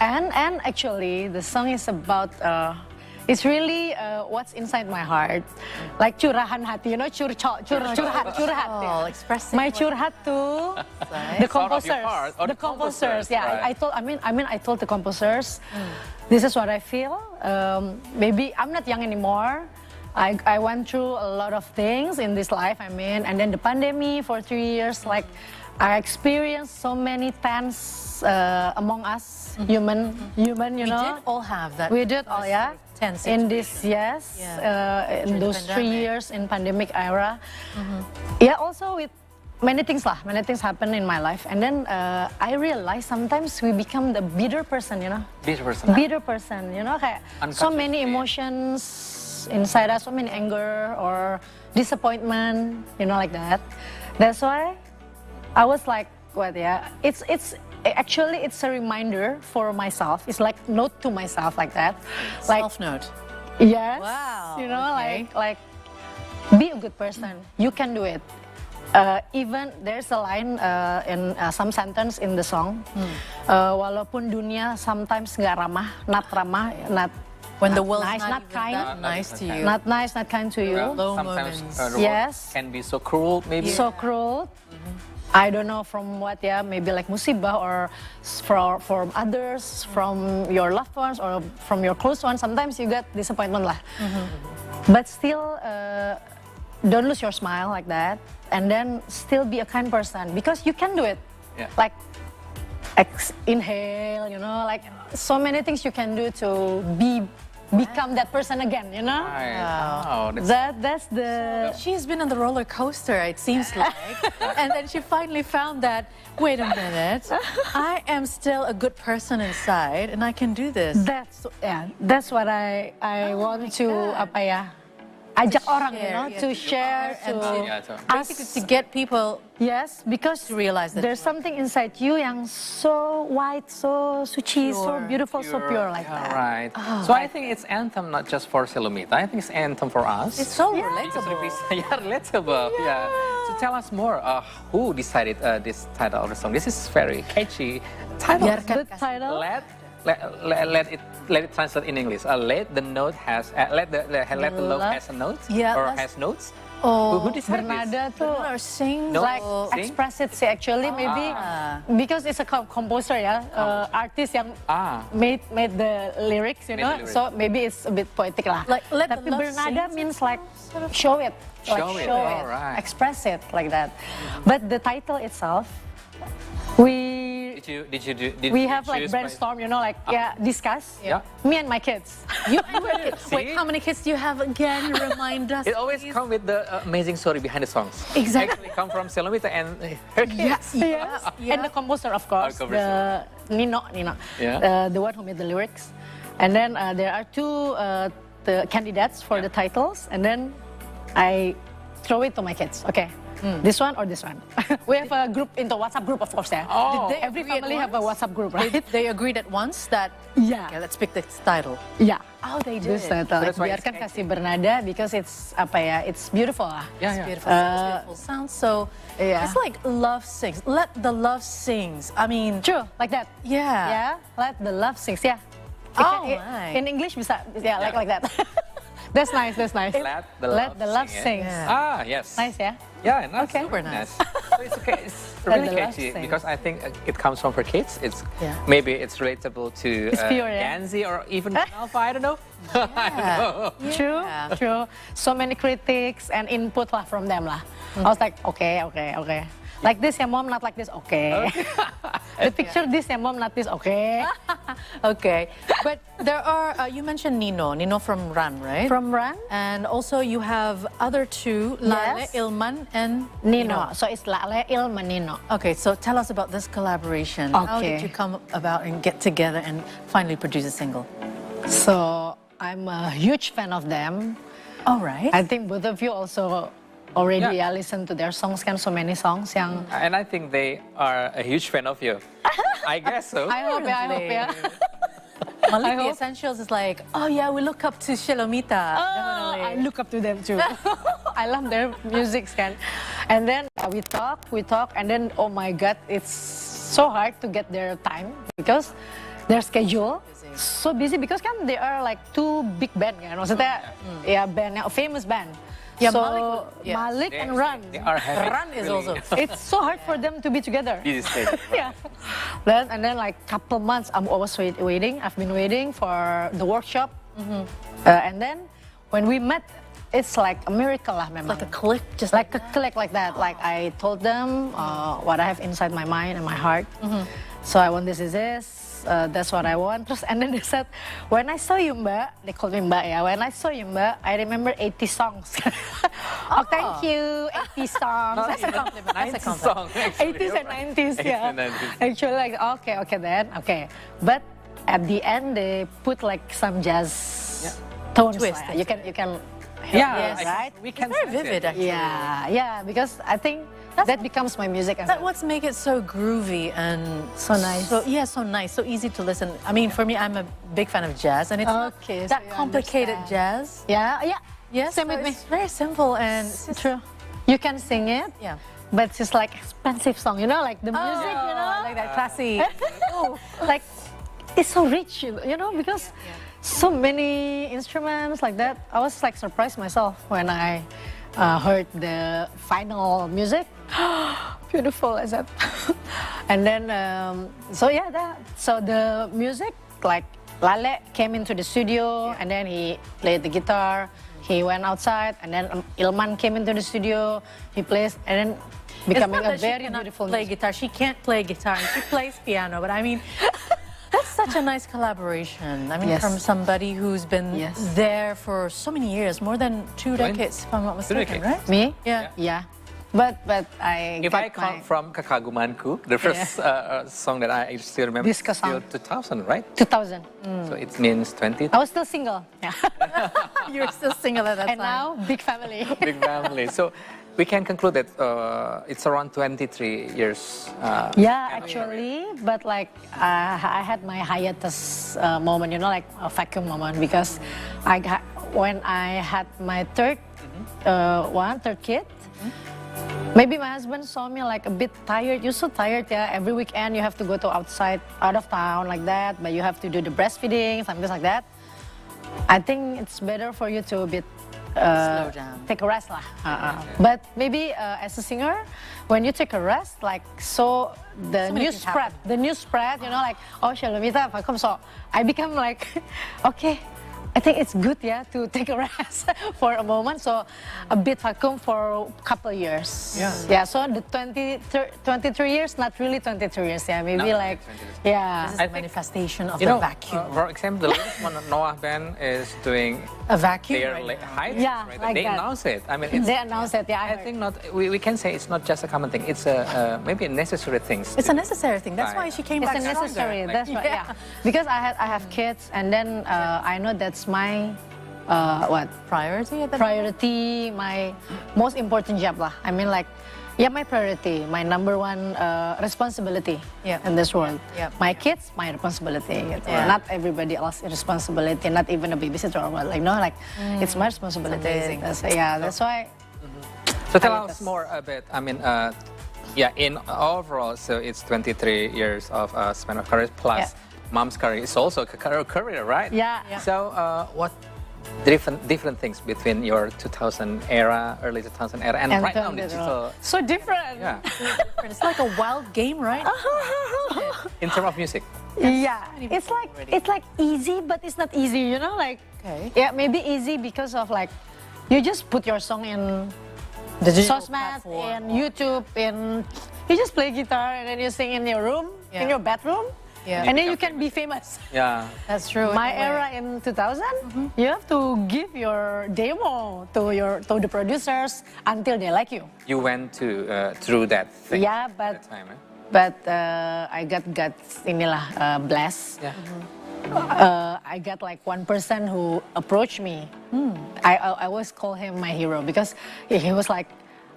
And actually, the song is about. It's really what's inside my heart, like curahan hati, you know, curhat. Oh, expressing my curhat to the composers. The composers, yeah. Right. I told the composers, this is what I feel. Maybe I'm not young anymore. I went through a lot of things in this life. I mean, and then the pandemic for 3 years, like I experienced so many tense among us, human, you know. We did all have that. We did all, yeah. Tense in this, yes, in those 3 years in pandemic era. Yeah, also with many things happen in my life, and then I realized sometimes we become the bitter person, you know. Bitter person, you know, kayak so many emotions inside us, so many anger or disappointment, you know, like that. That's why I was like, what? Yeah, it's actually it's a reminder for myself. It's like note to myself, like that. Like self-note. Yes. Wow. You know, okay. like be a good person. You can do it. Even there's a line in some sentence in the song. Walaupun dunia sometimes nggak ramah, not when the world's nice, not kind, that nice to you. Not nice, not kind to you. Sometimes the world can be so cruel, maybe. So cruel. I don't know from what, yeah, maybe like musibah or from others, from your loved ones or from your close ones. Sometimes you get disappointment lah. But still, don't lose your smile like that, and then still be a kind person because you can do it. Yeah. Like inhale, you know, like so many things you can do to become that person again, you know? Wow. That's the... She's been on the roller coaster, it seems like. And then she finally found that, wait a minute, I am still a good person inside and I can do this. That's what I want to, ajak orang, you know, to share, to get people, yes, because to realize that there's something inside you yang so white, so suci, so beautiful, so pure like that. Right. So I think it's anthem not just for Shalomita. I think it's anthem for us. It's so relatable. Relatable. Yeah. So tell us more. Who decided this title of the song? This is very catchy title. The title. Let it translate in English. Let the note has let the love has a note or has notes. Oh, who decided Bernada tuh sing like express it sih actually maybe because it's a composer ya, artist yang made the lyrics, you know, so maybe it's a bit poetic lah. Like tapi Bernada means like show it, express it like that. But the title itself, we we have like brainstorm, you know, like discuss. Yeah. Me and my kids. You and your kids. Wait, how many kids do you have again? Remind us. It always comes with the amazing story behind the songs. Exactly. Actually come from Shalomita and her kids. Yes. And the composer, of course, the Nino, the one who made the lyrics. And then there are two the candidates for the titles, and then I throw it to my kids. Okay. This one or this one? We have a group into WhatsApp group, of course. Did they Every family have a WhatsApp group, right? They agreed at once that okay, let's pick this title. Yeah. Oh, they did. This title. Biarkan kasih bernada because it's it's beautiful lah. It's beautiful. Sounds so. It's like love sings. Let the love sings. I mean, true, like that. Yeah. Let the love sings. Yeah. In English bisa, like that. That's nice. Let the love sing. Ah, yes. Nice, yeah? Yeah, nice. Okay. Super nice. So it's okay. It's really catchy because I think it comes from for kids. It's maybe it's relatable to Ganzi or even Alpha. I don't know. True. So many critics and input lah from them lah. I was like, okay. Like this, yeah, mom, not like this, okay. The picture, this, yeah, mom, not this, okay. Okay. But there are, you mentioned Nino from Ran, right? From Ran. And also you have other two, Lale, Ilman, and Nino. So it's Lale, Ilman, Nino. Okay, so tell us about this collaboration. How did you come about and get together and finally produce a single? So I'm a huge fan of them. All right. I think both of you also already listened to their songs, so many songs. And I think they are a huge fan of you. I guess so. I hope, yeah. Malik, the Essentials is like, oh yeah, we look up to Shalomita. Definitely. I look up to them too. I love their music, and then we talk, and then oh my God, it's so hard to get their time because their schedule so busy because they are like two big band, maksudnya band, a famous band. Yeah, so Malik and Ran. Ran is also. It's so hard for them to be together. Yeah. And then like couple months, I was waiting. I've been waiting for the workshop, and then when we met, it's like a miracle lah, memang. Like a click, just like a click like that. Like I told them what I have inside my mind and my heart. So I want this. That's what I want. And then they said, when I saw you, Mbak, they called me Mbak, yeah. When I saw you, Mbak, I remember 80 songs. Oh, thank you, 80 songs. That's a compliment. That's a compliment. 80s and 90s, yeah. Actually, like, okay then, okay. But at the end, they put like some jazz tones. Twist. You can. Yes, right? We can. It's very vivid, actually. Yeah, because I think that becomes my music. That's what's make it so groovy and so nice. So nice, so easy to listen. I mean, for me, I'm a big fan of jazz, and it's not that complicated jazz. Yeah. Yes, same with me. It's very simple and true. You can sing it. Yeah. But it's like expensive song, like the music, like that classy. Like it's so rich, because so many instruments like that. I was like surprised myself when I heard the final music. Beautiful, I said. And then, so the music, like Lale came into the studio and then he played the guitar. He went outside and then Ilman came into the studio. He plays and then becoming a very beautiful play guitar. She can't play guitar. She plays piano, but I mean, that's such a nice collaboration. I mean, from somebody who's been there for so many years, more than 2 decades, if I'm not mistaken, right? Me? Yeah. But if I count from Kakagumanku, the first song that I still remember, still 2000, right? 2000. So it means 20. I was still single. Yeah. You were still single at that time. And now, big family. Big family. So we can conclude that it's around 23 years. Actually, but like I had my hiatus moment, like a vacuum moment, because when I had my third kid. Maybe my husband saw me like a bit tired. You're so tired, yeah. Every weekend you have to go to out of town like that, but you have to do the breastfeeding, something like that. I think it's better for you to slow down, take a rest lah. But maybe as a singer, when you take a rest, like the news spread, like oh Shalomita, so I become like okay. I think it's good, yeah, to take a rest for a moment. So a bit vacuum for a couple of years. Yeah. Yeah, so the 23 years, not really 23 years, yeah, maybe like, yeah. This is a manifestation of You the know, vacuum. for example, the latest one, Noah band is doing a vacuum their right now. hiatus, Yeah, right? like They that. announce it. I mean, it's, They announce it, yeah. I think not. We can say it's not just a common thing. It's a maybe a necessary thing. It's a necessary thing. That's Right. why she came It's back a necessary, stronger. that's right, yeah. Because I have kids, and then I know that's my priority at the priority, my most important job lah. I mean, like, yeah, my priority, my number one responsibility in this world. My kids, my responsibility. Not everybody else's responsibility, not even a babysitter or what. Like, no, like, it's my responsibility. That's why. So tell us more a bit. I mean, yeah, in overall, so it's 23 years of span of career plus mom's career. It's also a career, right? Yeah. So what different things between your 2000 era, early 2000 era, and right now digital? So different. Yeah. It's like a wild game, right? In terms of music. Yeah, it's like easy, but it's not easy. You know, like yeah, maybe easy because of like you just put your song in the Sosmed, in YouTube, you just play guitar and then you sing in your room, in your bedroom, and then you can be famous. Yeah, that's true. My era in 2000, you have to give your demo to the producers until they like you. You went through that thing. Yeah, but that time, right? but I got inilah blessed. Yeah. I got like one person who approached me. I always call him my hero because he was like,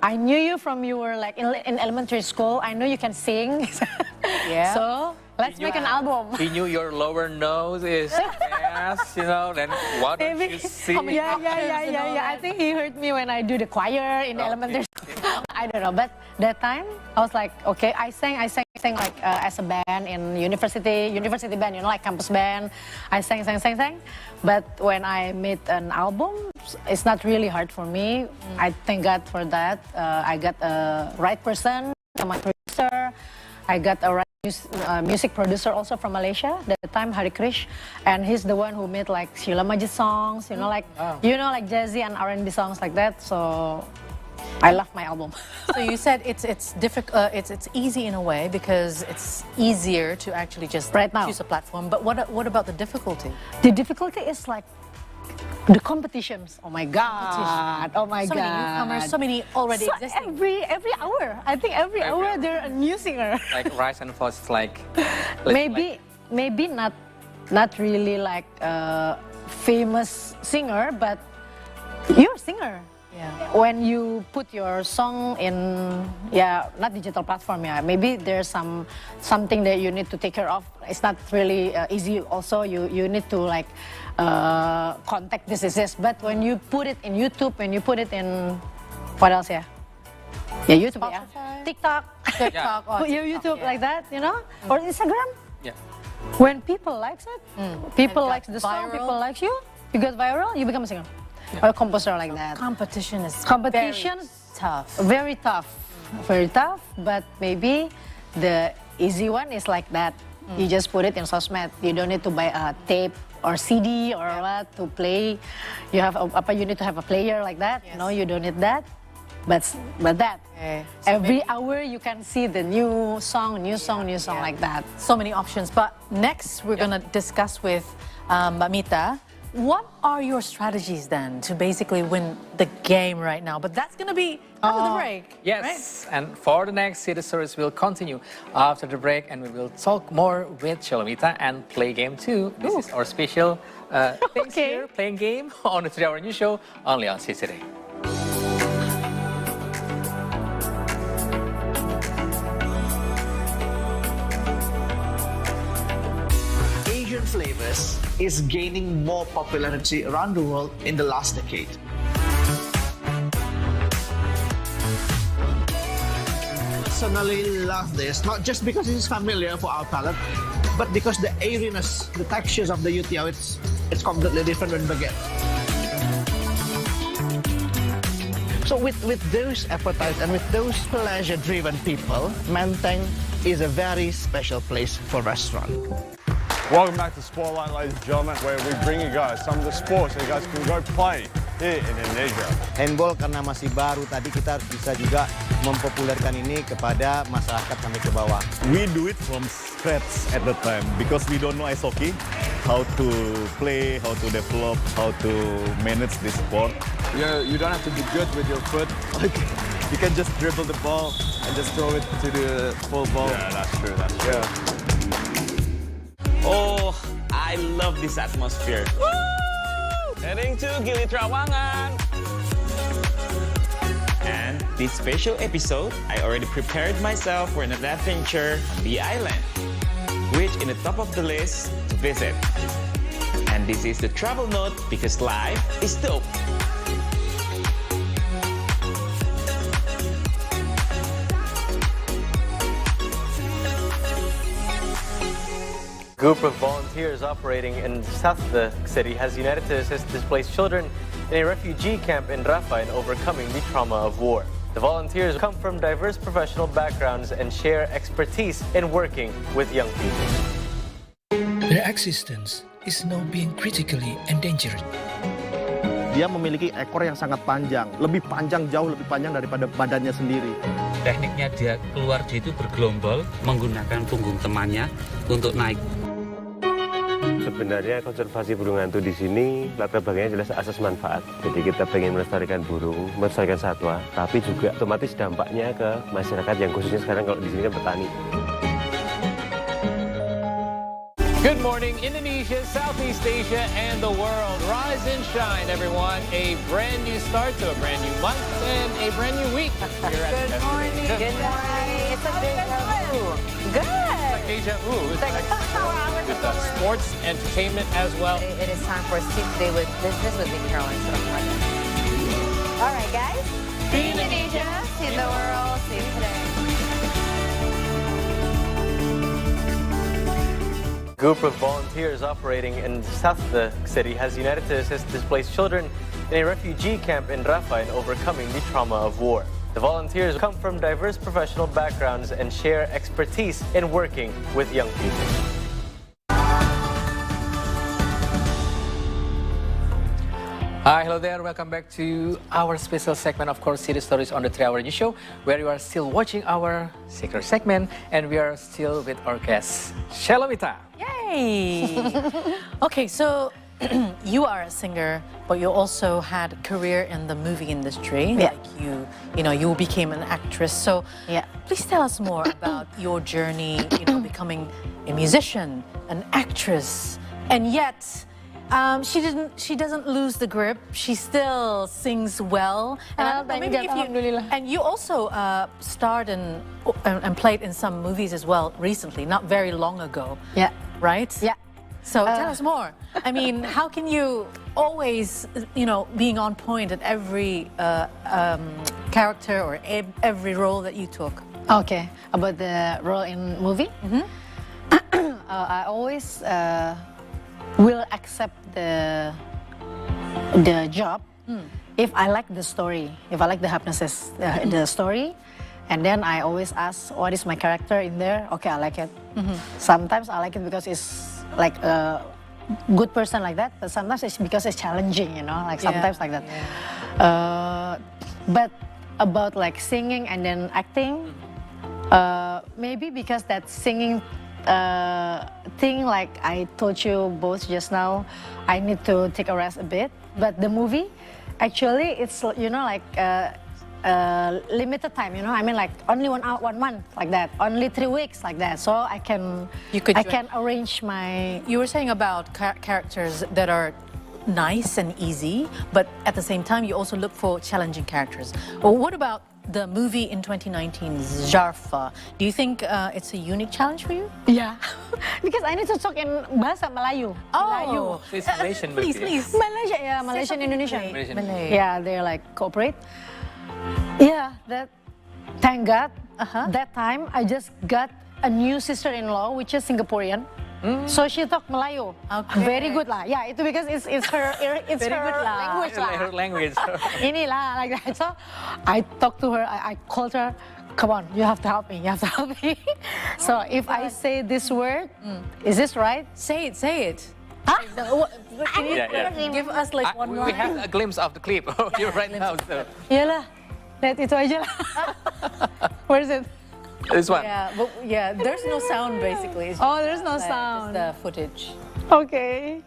I knew you from you were like in elementary school. I know you can sing. So let's make an album. He knew your lower nose is fast, you know, then why don't you sing? Yeah. I think he heard me when I do the choir in the elementary school. I don't know, but that time I was like, okay, I sang like as a band in university band, you know, like campus band. I sang. But when I made an album, it's not really hard for me. I thank God for that. I got a right person, my producer. I got a right music producer also from Malaysia, at the time Hari Krish, and he's the one who made like Sheila Majid songs, you know, like like jazzy and R&B songs like that. So I love my album. So you said it's difficult. It's easy in a way because it's easier to actually just choose a platform. But what about the difficulty? The difficulty is like the competitions. Oh my God! Oh my God! So many newcomers, so many already existing. Every hour, I think every hour there a new singer. Like rise and fall, it's like maybe not really like a famous singer, but you're a singer. Yeah. When you put your song in, not digital platform, maybe there's something that you need to take care of. It's not really easy. Also, you need to like contact this. But when you put it in YouTube, when you put it in what else? Yeah, YouTube, TikTok, put your YouTube like that, you know, or Instagram. Yeah. When people likes it, people likes the song, people likes you, you get viral, you become a singer. Or a composer like that. Competition is very tough. Very tough. Very tough, but maybe the easy one is like that. You just put it in Sosmed. You don't need to buy a tape or CD or what to play. You have you need to have a player like that. No, you don't need that. But that. So every hour you can see the new song like that. So many options. But next we're gonna discuss with Mbak Mita. What are your strategies then to basically win the game right now? But that's going to be after the break. Yes, right? And for the next City Stories will continue after the break, and we will talk more with Shalomita and play game 2. This is our special things here, playing game on the 3-hour news show only on City Today. Flavors is gaining more popularity around the world in the last decade. Personally love this, not just because it is familiar for our palate, but because the airiness, the textures of the youtiao, it's completely different than baguette. So with those appetites and with those pleasure-driven people, Menteng is a very special place for restaurant. Welcome back to Spotlight, ladies and gentlemen, where we bring you guys some of the sports that you guys can go play here in Indonesia. Handball karena masih baru, tadi kita harus bisa juga mempopulerkan ini kepada masyarakat sampai ke bawah. We do it from scratch at the time because we don't know ice hockey, how to play, how to develop, how to manage this sport. Yeah, you don't have to be good with your foot. You can just dribble the ball and just throw it to the full ball. Yeah, that's true, that's true. Yeah. Oh, I love this atmosphere. Woo! Heading to Gili Trawangan. And this special episode, I already prepared myself for an adventure on the island, which in the top of the list to visit. And this is the travel note because life is dope. Group of volunteers operating in south of the city has united to assist displaced children in a refugee camp in Rafah in overcoming the trauma of war. The volunteers come from diverse professional backgrounds and share expertise in working with young people. Their existence is now being critically endangered. Dia memiliki ekor yang sangat panjang, jauh lebih panjang daripada badannya sendiri. Tekniknya dia itu bergelombol menggunakan punggung temannya untuk naik. Sebenarnya konservasi burung hantu di sini latar belakangnya jelas asas manfaat. Jadi kita pengen melestarikan burung, melestarikan satwa, tapi juga otomatis dampaknya ke masyarakat yang khususnya sekarang kalau di sini kan petani. Good morning, Indonesia, Southeast Asia, and the world. Rise and shine, everyone. A brand new start to a brand new month and a brand new week. Here at Good morning. Good morning. It's a deja vu. Good. It's like deja vu. It's like with sports, entertainment as well. It is time for Steve Today with Business with me, Caroline. All right, guys. See Indonesia, see the world, see today. Group of volunteers operating in south of the city has united to assist displaced children in a refugee camp in Rafah in overcoming the trauma of war. The volunteers come from diverse professional backgrounds and share expertise in working with young people. Hi, hello there. Welcome back to our special segment, of course, City Stories on the 3-Hour News Show, where you are still watching our secret segment, and we are still with our guest, Shalomita. Yay! Okay, so you are a singer, but you also had a career in the movie industry. Yeah. Like you became an actress. So yeah, please tell us more about your journey, becoming a musician, an actress, and yet. She doesn't lose the grip. She still sings well. And you also starred and played in some movies as well recently, not very long ago. Yeah. Right? Yeah. So tell us more. I mean, how can you always, being on point at every character or every role that you took? Okay, about the role in movie? Mm-hmm. I always will accept the job if I like the story, if I like the hypnosis, the story, and then I always ask, what is my character in there? Okay, I like it. Mm-hmm. Sometimes I like it because it's like a good person like that, but sometimes it's because it's challenging, like sometimes like that. Yeah. But about like singing and then acting, maybe because that singing thing, like I told you both just now, I need to take a rest a bit. But the movie, actually, it's like limited time. I mean, like only 1 month, like that, only 3 weeks, like that. So I can arrange my. You were saying about characters that are nice and easy, but at the same time, you also look for challenging characters. Well, what about the movie in 2019, Zarfa? Do you think it's a unique challenge for you? Yeah, because I need to talk in bahasa Melayu. Oh, so it's Malaysian movie. Please. Malaysia, yeah, Malaysian, Indonesian. Malay. Yeah, they're like cooperate. Yeah, thank God. That time I just got a new sister-in-law, which is Singaporean. So she talk Melayu. Okay. Very good lah. Yeah, it's because it's her language lah. Her language. Inilah like that. So I talked to her. I called her. come on, you have to help me. You have to help me. So if I say this word, is this right? Say it. Say it. Huh? Can you give us like one We have a glimpse of the clip here right now. So. Iyalah, lihat itu aja lah. Where is it? This one. Yeah, there's no sound basically. It's There's no just sound. the footage. Okay.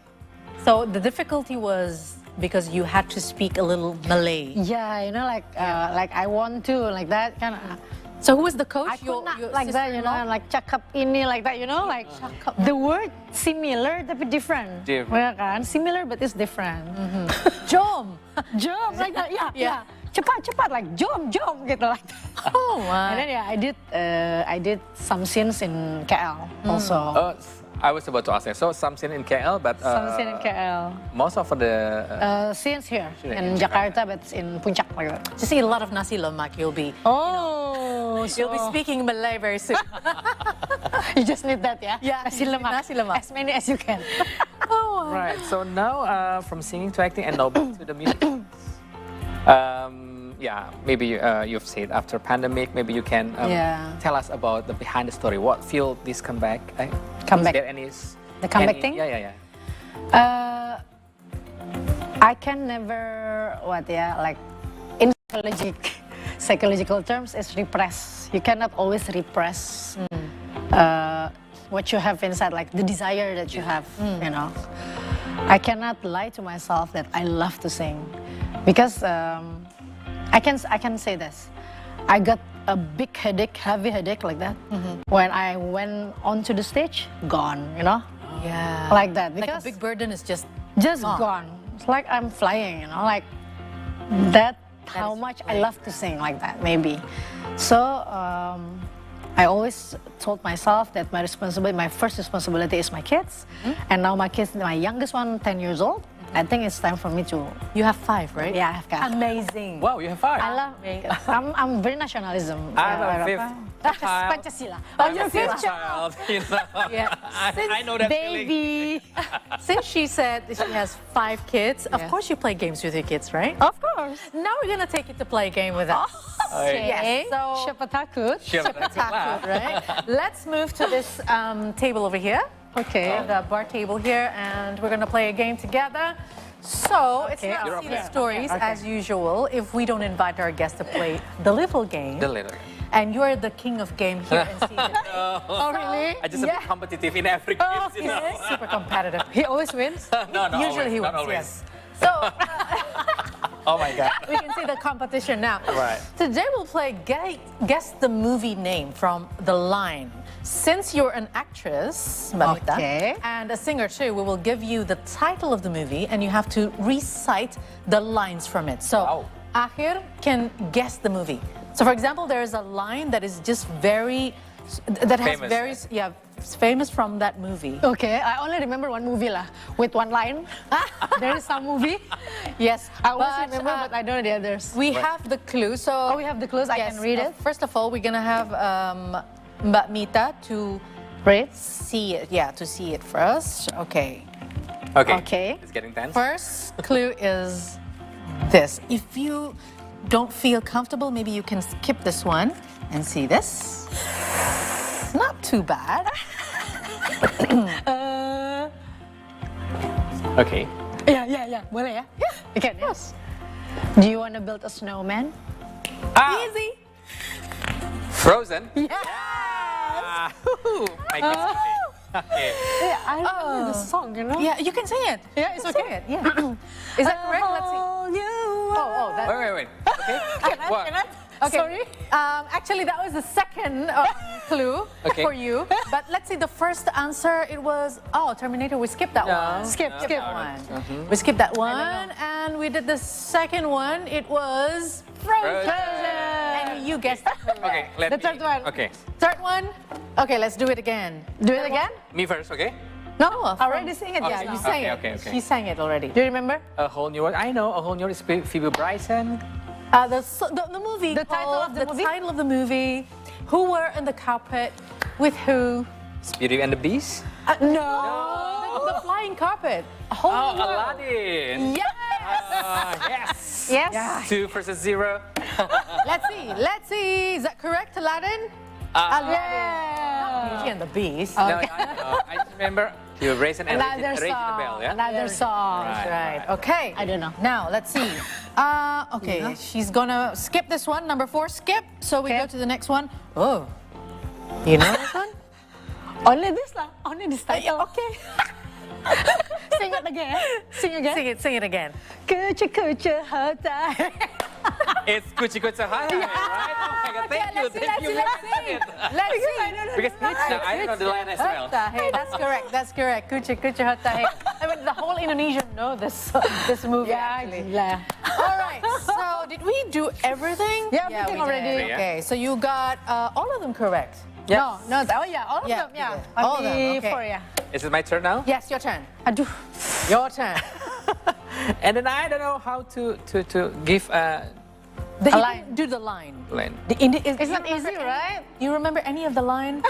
So the difficulty was because you had to speak a little Malay. Yeah, you know, like I want to, like that kind of. So who was the coach? I could not like that, you know, like cakap ini, like that, you know, like the word similar tapi different. Different. Ya kan? Similar but it's different. Jom, like that, yeah. Cepat, like jom, gitu like that. Oh wow. And then I did some scenes in KL also. I was about to ask that. So some scene in KL, but Some scene in KL. most of the Scenes here in Jakarta, but it's in Puncak like that. Just eat a lot of nasi lemak. You'll be you'll be speaking Malay very soon. You just need that, yeah? Yeah, Nasi lemak. nasi lemak. As many as you can. Right. So now from singing to acting and now back to the music. Yeah, maybe you've said after pandemic, maybe you can tell us about the behind the story. What fueled this comeback? Comeback. Is there any The comeback thing? Yeah. I can never, like in psychological terms, is repress. You cannot always repress what you have inside, like the desire that you have, you know. I cannot lie to myself that I love to sing because I can say this. I got a big headache, heavy headache like that. When I went onto the stage, gone, you know? Yeah. Like that. Like Because a big burden is just gone. It's like I'm flying, you know? Like that how much I love to sing like that, maybe. So I always told myself that my first responsibility is my kids. And now my youngest one, 10 years old. I think it's time for me to... You have 5, right? Yeah, I have 5. Amazing. Wow, you have 5. I love it. I'm very nationalism. I'm a fifth child. Pancasila. I'm a fifth child. You know? Yeah. I know that feeling. Baby. Since she said that she has 5 kids, of course you play games with your kids, right? Of course. Now we're gonna take you to play a game with us. Okay. Yes. So Siapa takut? Siapa takut, right? Let's move to this table over here. Okay. The bar table here, and we're gonna play a game together. So it's not You're see the okay. stories as usual if we don't invite our guests to play the little game. The little. And you're the king of game here in season 8. Oh, really? I just a bit competitive in every game. He's super competitive. He always wins? No, Usually always, he wins, not yes. always. So Oh my God. we can see the competition now. Right. Today we'll play guess the movie name from the line. Since you're an actress, Mamita, and a singer too, we will give you the title of the movie and you have to recite the lines from it. So Akhir can guess the movie. So for example, there is a line that is just famous from that movie. Okay, I only remember one movie lah, with one line. There is some movie. Yes, I always remember, but I don't know the others. We have the clue. So we have the clues. I can read it. First of all, we're gonna have Mbak Mita to see it. Yeah, to see it first. Okay. Okay. It's getting tense. First clue is this. If you don't feel comfortable, maybe you can skip this one and see this. Not too bad. Okay. Yeah. Boleh ya? You can. Yes. Do you want to build a snowman? Easy. Frozen. Yes. I guess. Okay. Yeah, I remember the song, you know? Yeah, you can sing it. Yeah, it's okay. Yeah. Is that correct? Let's see. That. Wait. Okay. Can I? Okay. Sorry? Actually, that was the second clue for you. But let's see, the first answer, it was, Terminator. We skipped that one. Skip one. We skipped that one. And we did the second one. It was Frozen. And you guessed it. Okay, The third one. Okay. Third one. Okay, let's do it again. Do it again? Me first, okay? No, I already sang it. Okay. Yeah, you sang it. Okay. She sang it already. Do you remember? A Whole New World. I know, A Whole New World is Phoebe Bryson. The movie. The title of the movie? title of the movie. Who were in the carpet with who? Beauty and the Beast? No. The flying carpet. A whole new world. Aladdin. Yes. Yes. Yes. 2 versus 0. Let's see. Is that correct, Aladdin? Not Beauty and the Beast. No, I just remember you raise an Another ring song. the bell, yeah? Another song. Right. Okay. I don't know. Now, let's see. Okay, she's gonna skip this one. Number 4, skip. So we go to the next one. Oh. You know this one? Only this lah. Only this title. Okay. Sing it again. Sing again. Sing it again. Kucha kucha hota. It's Kuchi Kucha Hai, right? Oh my God, thank you. Let's see. Because I don't know the line as well. Hey, that's correct. Kucha kucha hota. Hey. I mean, the whole Indonesian know this movie. Actually. All right. So, did we do everything? Yeah, everything we already. did. Okay. So you got all of them correct. Yes. No, all of them. Yeah. All of them. Okay. 4, yeah. Is it my turn now? Yes, your turn. Aduh. Your turn. And then I don't know how to give a line. Do the line. It's not easy, right? Do you remember any of the line?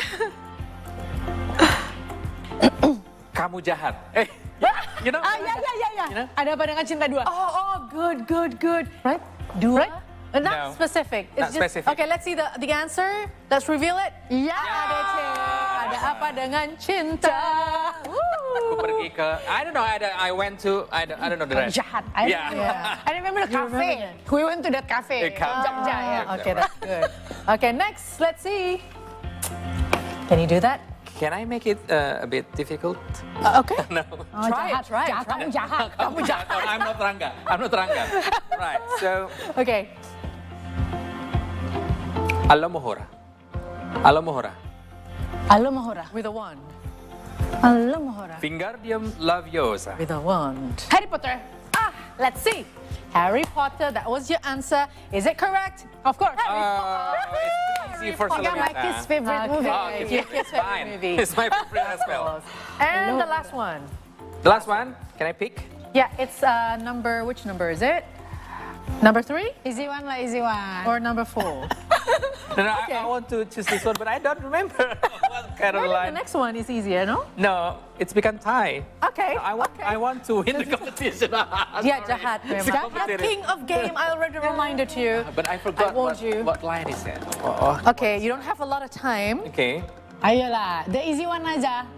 Kamu jahat. You know? Yeah. You know? Ada apa dengan cinta dua? Oh, good. Right? Dua? Right? Not No. specific. Not specific. Okay, let's see the answer. Let's reveal it. Yeah. Ada apa dengan cinta? Aku pergi ke, I don't know, I went to, I don't know the rest. Jahat. Yeah. I remember the cafe. We went to that cafe. Jogja, yeah. Okay, that's good. Okay, next, let's see. Can you do that? Can I make it a bit difficult? Okay. No. Try it. Kamu jahat. Kamu jahat. Oh, I'm not Rangga. Right, so. Okay. Alo Mohora. With a wand. Allah Mohora. Wingardium Leviosa. With a wand. Harry Potter. Let's see. Harry Potter, that was your answer. Is it correct? Of course. It's easy for Yeah, my kid's favorite movie. Okay, Your favorite fine. movie. It's my favorite as well. And the last one. The last one, can I pick? Yeah, it's which number is it? Number 3? Easy one lah, easy one. Or number 4? No, I want to choose this one, but I don't remember what kind of The line. next one is easier, no? No, it's become tie. Okay. I want to win the competition. Yeah, jahat. Jahat, king of game. I already reminded you. But I forgot what line is it. Okay, you don't have a lot of time. Okay. Ayolah, the easy one aja.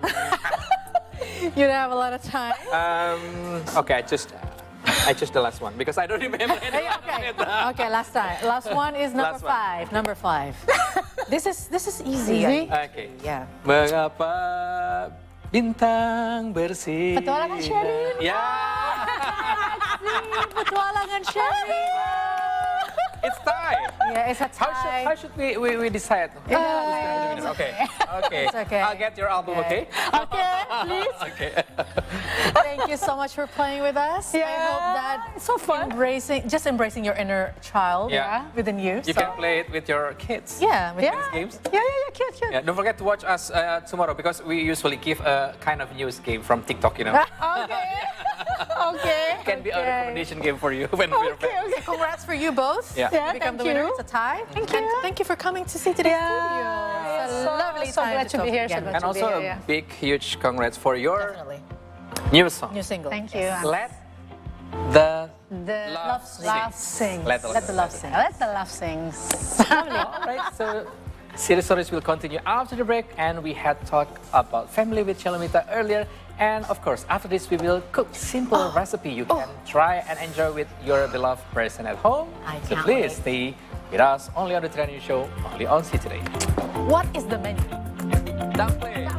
You don't have a lot of time. Okay, I chose the last one because I don't remember any Okay, last one is number Last one. 5. Number 5. This is easy. Okay. Yeah. Mengapa bintang bersih? Petualangan Sherin. Ya. Petualangan Sherin. It's tie. Yeah, it's a tie. How should we decide? Okay. It's okay. I'll get your album, okay? Okay, please. Okay. Thank you so much for playing with us. Yeah, I hope that it's so fun. Embracing your inner child within you. You can play it with your kids. Yeah, with these games. Yeah, cute. Yeah, don't forget to watch us tomorrow because we usually give a kind of news game from TikTok, you know. Okay. It can be a recommendation game for you when we're back. Okay. Congrats for you both. Yeah. Yeah, Become the thank winner. you. It's a tie. Thank you. And thank you for coming to see today's studio. It's a lovely so time glad to be talk here. again. And also a big, huge congrats for your Definitely. new song. New single. Thank you. Let the love sing. Let the love sing. Let the love sing. All right, so Series Stories will continue after the break, and we had talked about family with Shalomita earlier. And of course, after this, we will cook simple recipe you can try and enjoy with your beloved person at home. So please stay with us only on the Trend News Show, only on See Today. What is the menu? Dumpling.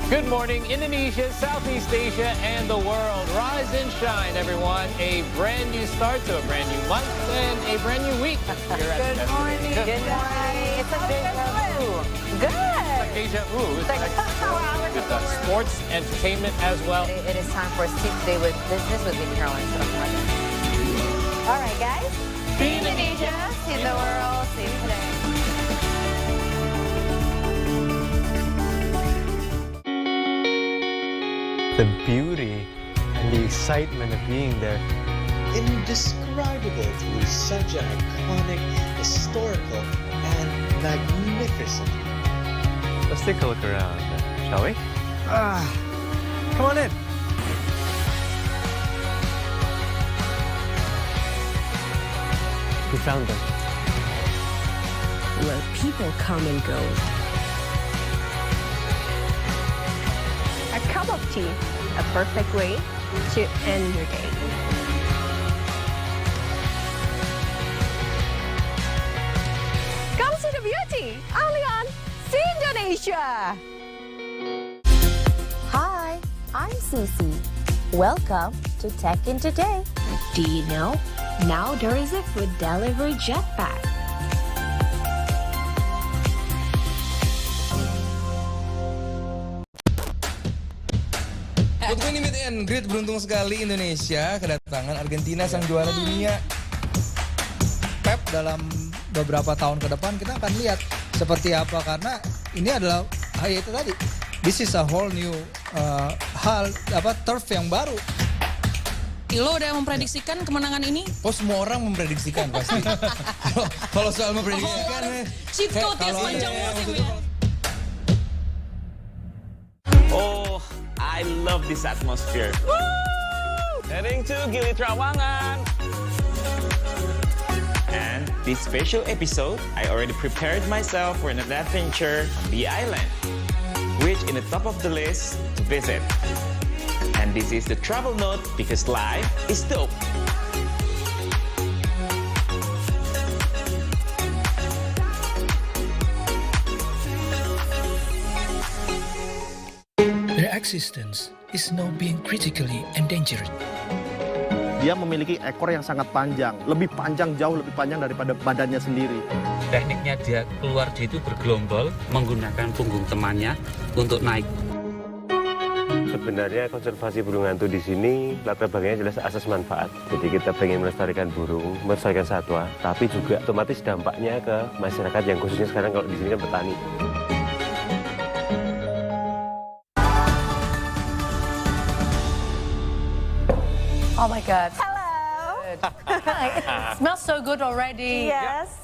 Good morning, Indonesia, Southeast Asia, and the world. Rise and shine, everyone. A brand new start to a brand new month and a brand new week. Good morning. Good morning. It's a deja vu. Good. Deja vu. With sports, entertainment as well. It is time for See Today with Business with me, Caroline. All right, guys. See Indonesia, see the world, see today. The beauty and the excitement of being there. Indescribable to lose such an iconic, historical, and magnificent. Let's take a look around, shall we? Come on in. We found them. Where people come and go. A cup of tea, a perfect way to end your day. Come see the beauty, only on See Indonesia. Hi, I'm Cece. Welcome to Tech In Today. Do you know? Now there is a food delivery jetpack. Good morning, meet and greet. Beruntung sekali Indonesia kedatangan Argentina sang juara dunia. Pep dalam beberapa tahun ke depan kita akan lihat seperti apa, karena ini adalah itu tadi. This is a whole new turf yang baru. Lo udah memprediksikan kemenangan ini? Oh, semua orang memprediksikan pasti. Kalau soal memprediksikan, cheat code ya sepanjang musim ya. Oh, I love this atmosphere. Woo! Heading to Gili Trawangan. And this special episode, I already prepared myself for an adventure on the island, which in the top of the list to visit. And this is the travel note because life is dope. Their existence is now being critically endangered. Dia memiliki ekor yang sangat panjang, jauh lebih panjang daripada badannya sendiri. Tekniknya dia itu bergelombol, menggunakan punggung temannya untuk naik. Sebenarnya konservasi burung hantu di sini latar belakangnya jelas asas manfaat. Jadi kita pengen melestarikan burung, melestarikan satwa, tapi juga otomatis dampaknya ke masyarakat yang khususnya sekarang kalau di sini kan petani. Oh my God. Hello. It smells so good already. Yes.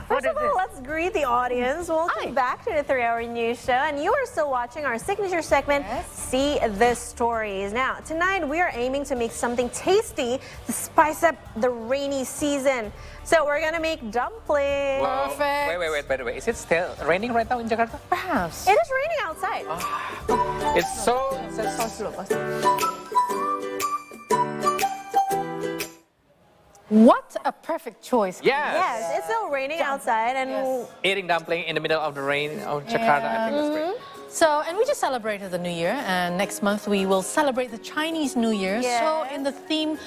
First of all, let's greet the audience. Welcome back to the 3-Hour News Show. And you are still watching our signature segment, See the Stories. Now, tonight we are aiming to make something tasty to spice up the rainy season. So we're going to make dumplings. Perfect. Wait, by the way, is it still raining right now in Jakarta? Perhaps. It is raining outside. It's so... What a perfect choice. Yes, it's still raining outside and Eating dumpling in the middle of the rain of Jakarta, I think that's great. So, and we just celebrated the New Year, and next month we will celebrate the Chinese New Year. Yes. So, in the theme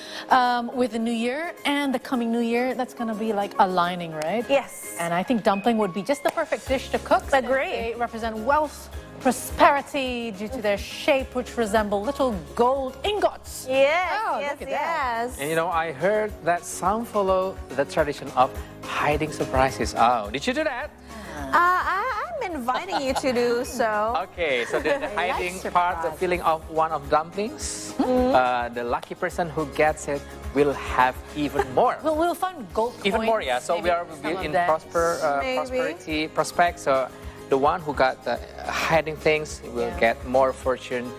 with the New Year and the coming New Year, that's going to be like aligning, right? Yes. And I think dumpling would be just the perfect dish to cook. Agree. They represent wealth, prosperity due to their shape, which resemble little gold ingots. Yes, yes. And you know, I heard that some follow the tradition of hiding surprises. Oh, did you do that? I'm inviting you to do so. Okay, so the hiding part, the filling of one of dumplings, the lucky person who gets it will have even more. We'll find gold coins. Even more, yeah. So we are in prosperity prospect. So the one who got the hiding things will get more fortune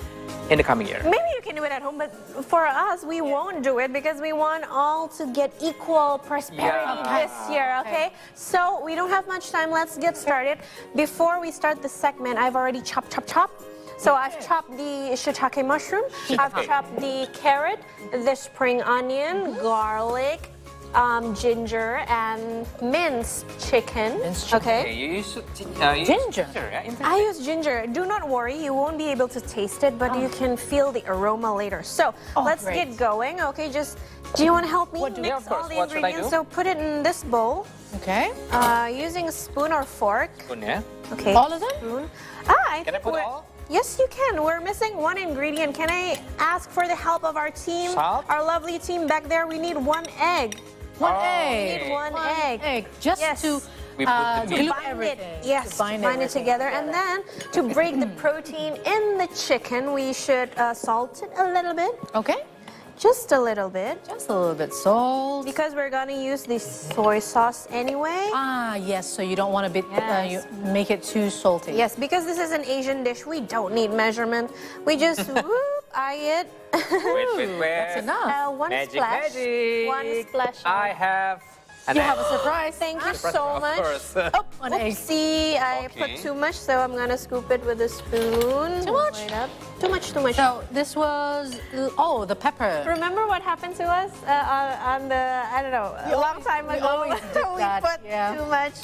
in the coming year. Maybe you can do it at home, but for us, we won't do it because we want all to get equal prosperity this year, okay? So we don't have much time. Let's get started. Before we start the segment, I've already chopped. So I've chopped the shiitake mushroom, I've chopped the carrot, the spring onion, garlic, ginger, and minced chicken. Okay. You use ginger. I use ginger. Do not worry, you won't be able to taste it, but you can feel the aroma later. So let's get going. Okay, do you want to help me mix all the ingredients? So put it in this bowl. Okay. Using a spoon or fork. Spoon, yeah. Okay. All of them? Spoon. Can I put all? Yes, you can. We're missing one ingredient. Can I ask for the help of our team? Salt? Our lovely team back there. We need one egg. One egg. We need one egg. Just to glue everything. Yes, bind it together. And then to break the protein in the chicken, we should salt it a little bit. Okay. Just a little bit. Just a little bit salt. Because we're gonna use this soy sauce anyway. Ah, yes, so you don't want to Yes. make it too salty. Yes, because this is an Asian dish, we don't need measurement. We just whoop, eye it. Wait. That's enough. One Magic, splash. magic. One splash. I have an You egg. have a surprise. Thank you so Of much. course. Oh, One egg. oopsie, I put Okay. too much, so I'm gonna scoop it with a spoon. Too much? Wait up. Too much, too much. So this was, oh, the pepper. Remember what happened to us on the, I don't know, a long time we ago? always did we that, put yeah. too much.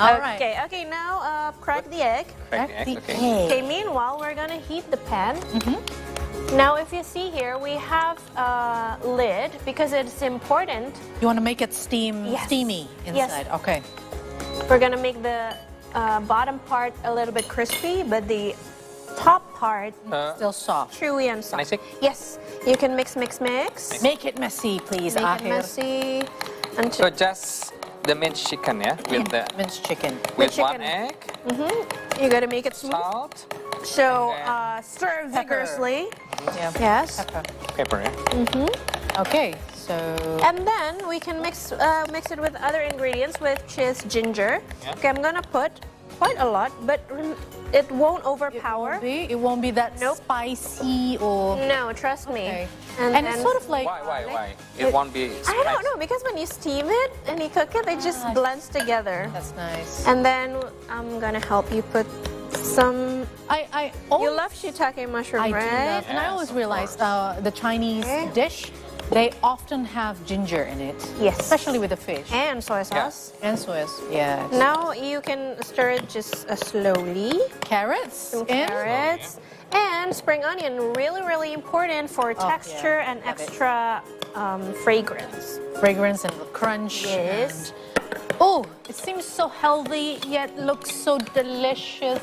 All right. Okay, now crack the egg. Crack the egg, okay. Okay, meanwhile, we're gonna heat the pan. Now, if you see here, we have a lid because it's important. You want to make it steamy Yes. inside. Okay. We're gonna make the bottom part a little bit crispy, but the top part Still soft. chewy and Can I soft. take? Yes, you can mix. Make it messy, please. Make it Ahir. messy. So just the minced chicken, yeah? With the Minced chicken. with chicken. one egg, You gotta make it smooth. salt, So stir vigorously. Yeah. Yes. pepper, yeah? Okay, so And then we can mix it with other ingredients, which is ginger. Yeah. Okay, I'm gonna put quite a lot, but it won't overpower. it won't be that spicy or... No, trust me. Okay. And And then, it's sort of like... Why? It won't be I spicy. don't know, because when you steam it and you cook it, it just blends together. That's nice. And then I'm gonna help you put some. You love shiitake mushroom, I do right? love, and I always realize the Chinese Okay. dish, they often have ginger in it. Yes. Especially with the fish. And soy sauce. And soy sauce, yeah. Now you can stir it just slowly. Carrots. Some carrots. And spring onion, really, really important for texture and Love it. extra fragrance. Fragrance and crunch. Yes. Oh, it seems so healthy, yet looks so delicious.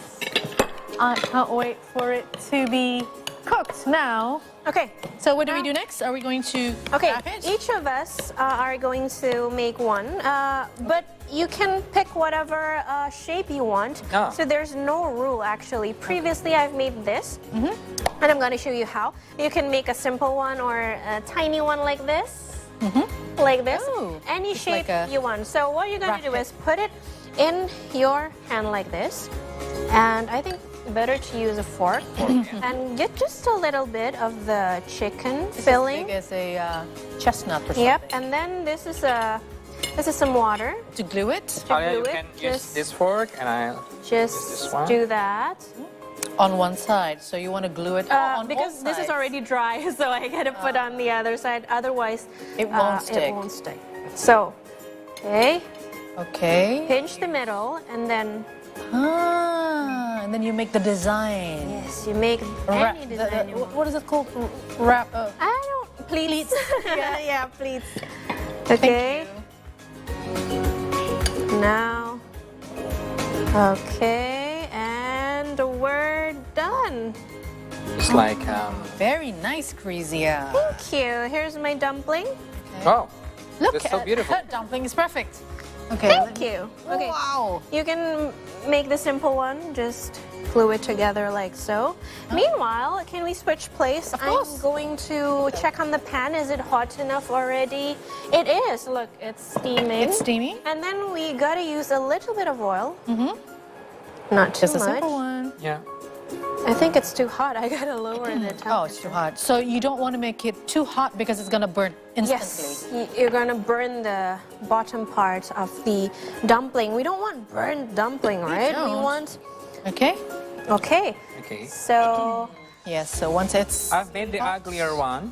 I can't wait for it to be cooked now. Okay. So what do we do next? Are we going to wrap it? Each of us are going to make one, but you can pick whatever shape you want. Ah. So there's no rule actually. Previously I've made this, and I'm going to show you how. You can make a simple one or a tiny one like this. Like this, Oh, any it's shape like a you want. So what you're going to do racket. is put it in your hand like this, and I think better to use a fork and get just a little bit of the chicken filling. As big as a chestnut or something. Yep, and then this is some water. To glue it? To glue you it, can use just- this fork and I'll use Just this one. do that. On one side, so you want to glue it on Because both this is sides. already dry, so I gotta put on the other side. Otherwise, It won't stick. It won't stick. So, okay, Okay. pinch the middle, and then And then you make the design. yes, you make Wrap- any design. you want. what is it called? Wrap. I don't pleats. yeah, pleats. Thank Okay. Now, okay, and we're done. It's like, Very nice, Grizia. Thank you. Here's my dumpling. oh, Look that's so at beautiful. that dumpling is perfect. Okay. Thank you. Okay. Wow. You can make the simple one, just glue it together like so. Meanwhile, can we switch place? Of course. I'm going to check on the pan. Is it hot enough already? It is. Look, it's steaming. It's steaming. And then we gotta use a little bit of oil. Not too Just a much. simple one. Yeah. I think it's too hot. I gotta lower the temperature. Oh, it's too hot. So you don't want to make it too hot because it's gonna burn instantly. Yes, you're gonna burn the bottom part of the dumpling. We don't want burnt dumpling, right? We don't. want. Okay. Okay. Okay. So. Yes. So once it's I've made the uglier one.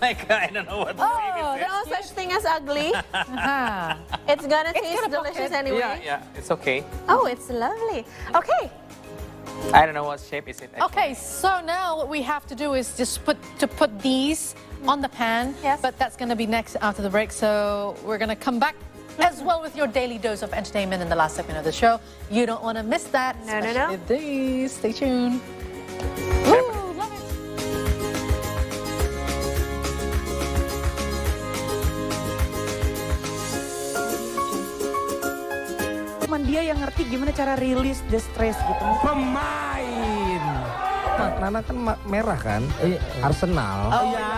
Like, I don't know what to say Oh, with no such thing as ugly. Ah. It's gonna It's taste gonna delicious poke it. anyway. Yeah, it's okay. Oh, it's lovely. Okay. I don't know what shape is it. Okay, so now what we have to do is just put these on the pan. Yes. But that's going to be next after the break. So we're going to come back as well with your daily dose of entertainment in the last segment of the show. You don't want to miss that. No, no, no. especially these. Stay tuned. Woo, love it. Cuman dia yang ngerti gimana cara rilis the stress gitu. Pemain. Nana kan merah kan? Arsenal. Oh ya.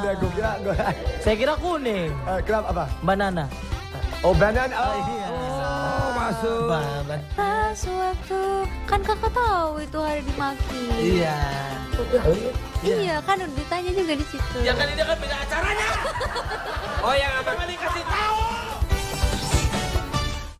dia Agung. Ya, Saya kira kuning. Kenapa apa? Banana. Oh, banana. Oh, masuk. Pas waktu kan kakak tahu itu hari dimaki. Iya. Iya kan udah ditanya juga di situ. Ya kan ini kan beda acaranya. Oh yang apa kali kasih tahu?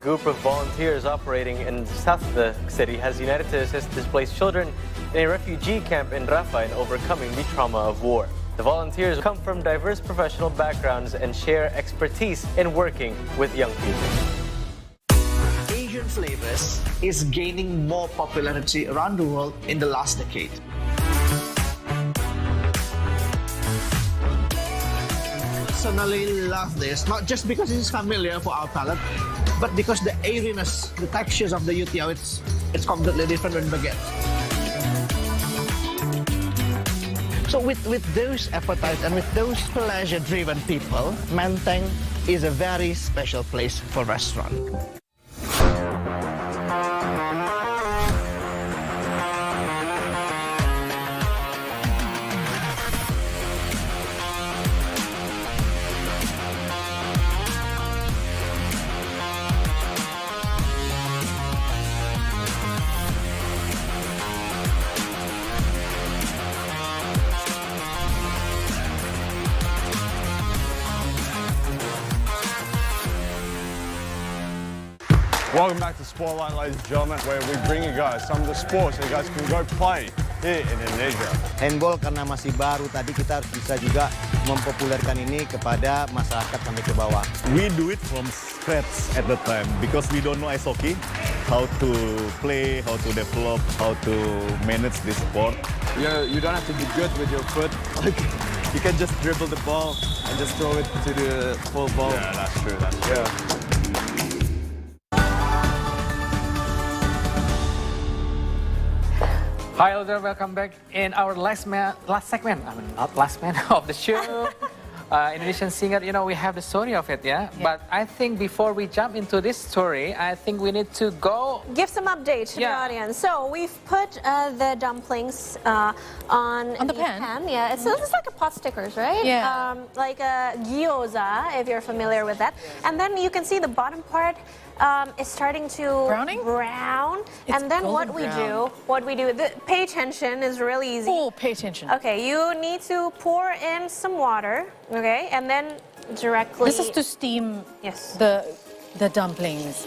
Group of volunteers operating in south of the city has united to assist displaced children in a refugee camp in Rafah in overcoming the trauma of war. The volunteers come from diverse professional backgrounds and share expertise in working with young people. Asian flavors is gaining more popularity around the world in the last decade. Personally love this, not just because it is familiar for our palate, but because the airiness, the textures of the youtiao, it's completely different than baguette. So with those appetite and with those pleasure-driven people, Menteng is a very special place for restaurant. Welcome back to Spotlight, ladies and gentlemen, where we bring you guys some of the sports that you guys can go play here in Indonesia. Handball karena masih baru, tadi kita harus bisa juga mempopulerkan ini kepada masyarakat sampai ke bawah. We do it from scratch at the time because we don't know ice hockey, how to play, how to develop, how to manage this sport. You don't have to be good with your foot. You can just dribble the ball and just throw it to the full ball. Yeah, that's true. That's true. Yeah. Hi, hello there, welcome back in our last segment, not last man of the show. Indonesian singer, you know, we have the story of it, yeah? But I think before we jump into this story, I think we need to go... Give some update to the audience. So we've put the dumplings on the pan. Yeah, it's like a pot stickers, right? Yeah. Like a gyoza, if you're familiar with that. And then you can see the bottom part is starting to brown. And then what we do, pay attention is really easy. Oh, pay attention. Okay, you need to pour in some water, okay, and then directly... This is to steam the dumplings.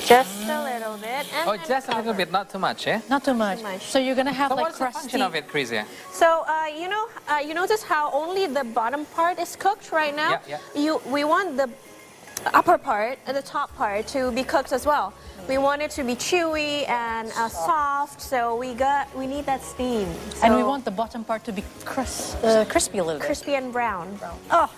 Just a little bit. And just a little bit, not too much, eh? Not too much. So you're gonna have like what's the function of it, Chris? So you notice how only the bottom part is cooked right now? Yeah. We want the upper part and the top part to be cooked as well. We want it to be chewy and soft, so we need that steam. And we want the bottom part to be crispy a little bit. Crispy and brown. Oh,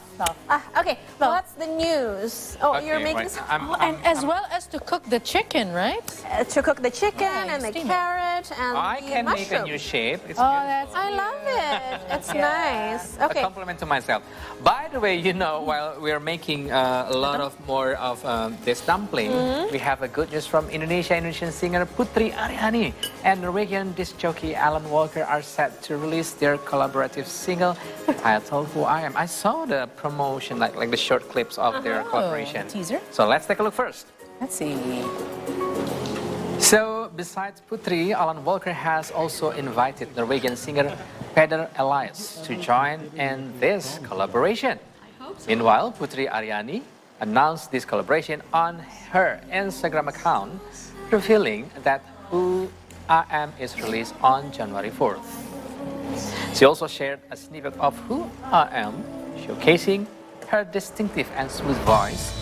okay. What's the news? Oh, okay, you're making this. And as well as to cook the chicken, right? To cook the chicken and the carrot and I the can mushroom. make a new shape. It's I love it. It's nice. Okay. A compliment to myself. By the way, you know, while we're making a lot of more of this dumpling, we have a good news from Indonesia. Indonesian singer Putri Aryani and Norwegian disc jockey Alan Walker are set to release their collaborative single titled Who I Am. I saw the promotion, like the short clips of their collaboration. Teaser. So let's take a look first. Let's see. So besides Putri, Alan Walker has also invited Norwegian singer Peder Elias to join in this collaboration. Meanwhile, Putri Aryani announced this collaboration on her Instagram account, revealing that Who I Am is released on January 4th. She also shared a snippet of Who I Am, showcasing her distinctive and smooth voice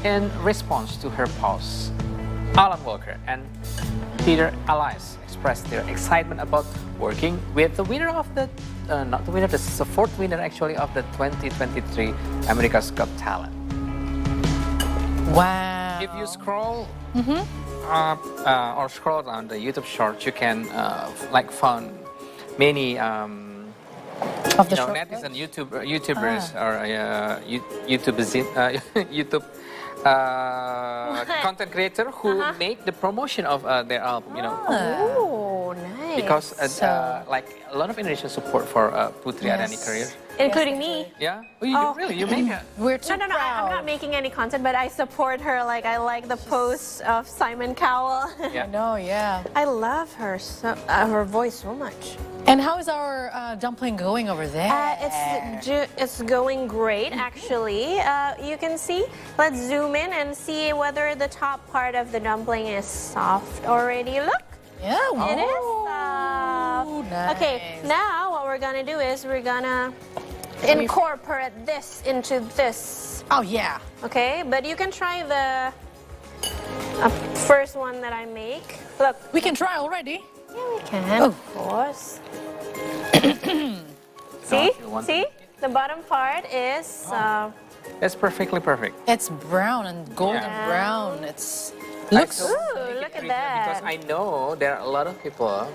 in response to her post. Alan Walker and Peder Elias expressed their excitement about working with the winner of the, not the winner, this is the fourth winner actually of the 2023 America's Got Talent. Wow. If you scroll up or scroll down the YouTube short, you can find many netizen YouTubers or YouTube content creator who make the promotion of their album, you know. Oh, nice. Because like a lot of Indonesian support for Putri Aryani career. including me. Yeah? Oh, really? You make it? We're too No, proud. I'm not making any content, but I support her. Like, I like the posts of Simon Cowell. I know, yeah. I love her her voice so much. And how is our dumpling going over there? It's going great, actually. You can see. Let's zoom in and see whether the top part of the dumpling is soft already. Look. Yeah, it is soft. Nice. Okay, now what we're gonna do is we're gonna incorporate this into this. Oh yeah. Okay, but you can try the first one that I make. Look. We can try already. Yeah, we can. Of course. See? See? The bottom part is... That's perfectly perfect. It's brown and golden brown. It's looks. Look at that. Because I know there are a lot of people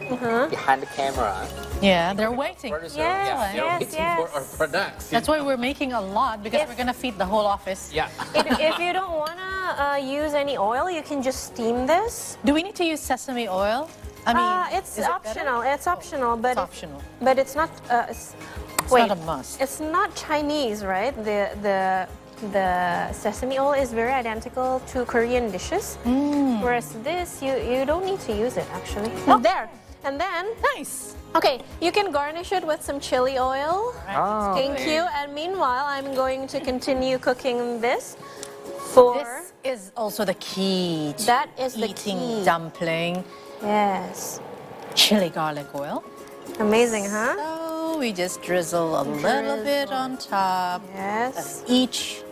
behind the camera. Yeah, they're waiting. They're waiting for our products. That's why we're making a lot, because we're gonna feed the whole office. Yeah. If you don't wanna use any oil, you can just steam this. Do we need to use sesame oil? I mean, it's optional. It's optional, but but it's not. It's wait, not a must. It's not Chinese, right? The sesame oil is very identical to Korean dishes, whereas this you don't need to use it actually. Oh, there, and then nice. Okay, you can garnish it with some chili oil. Oh, Thank you. And meanwhile, I'm going to continue cooking this. This is also the key to that is the eating key. dumpling. Yes. Chili garlic oil. Amazing, huh? So we just drizzle a little bit on top of each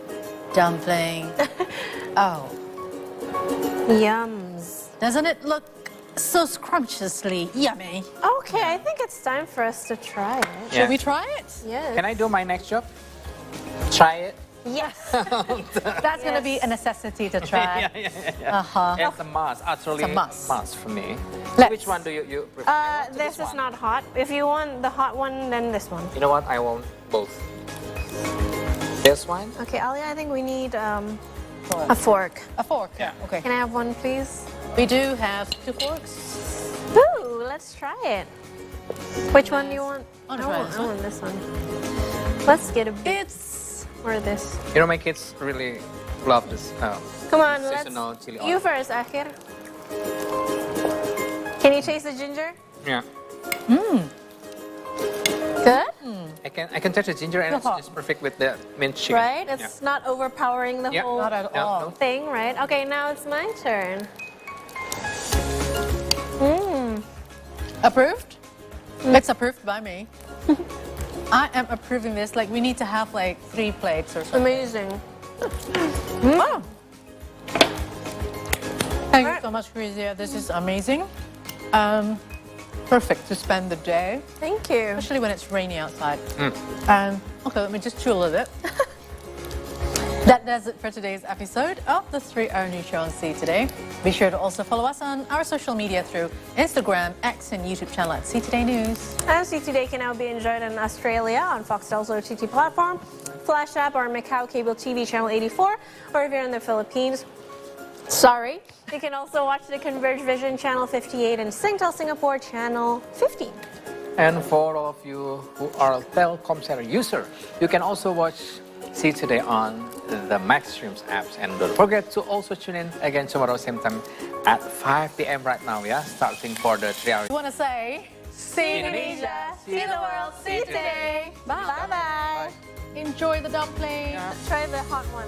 dumpling. Oh. Yums. Doesn't it look so scrumptiously yummy? Okay, I think it's time for us to try it. Should we try it? Yes. Can I do my next job? Try it? Yes. That's going to be a necessity to try. It's a must. Actually, it's a must for me. Let's. Which one do you prefer? This is not hot. If you want the hot one, then this one. You know what? I want both. This one? Okay, Alia, I think we need a fork. A fork? Yeah. Okay. Can I have one, please? We do have 2 forks. Ooh, let's try it. Which one do you want? I want this one. Let's get a bit. Or this. You know, my kids really love this. Come on, seasonal chili oil. You first, Akhir. Can you taste the ginger? Yeah. Good? I can touch the ginger and it's perfect with the mint chicken. Right? It's not overpowering the whole Not at all. thing, right? Okay, now it's my turn. Approved? It's approved by me. I am approving this. Like, we need to have like 3 plates or something. Amazing. Thank you so much, Crizia. This is amazing. Perfect to spend the day. Thank you. Especially when it's rainy outside. Okay, let me just chew a little bit. That does it for today's episode of the 3-Hour News Show on C Today. Be sure to also follow us on our social media through Instagram, X, and YouTube channel at C Today News. And C Today can now be enjoyed in Australia on Foxtel's OTT platform, Flash app, or Macau Cable TV channel 84, or if you're in the Philippines, sorry, you can also watch the Converge Vision channel 58 and Singtel Singapore channel 50. And for all of you who are a Telkom Center user, you can also watch See Today on the MaxStreams apps. And don't forget to also tune in again tomorrow same time at 5 p.m. right now, yeah? Starting for the 3-hour. I want to say, see Indonesia, see the world, see today. Bye. Bye-bye. Enjoy the dumpling. Let's try the hot one.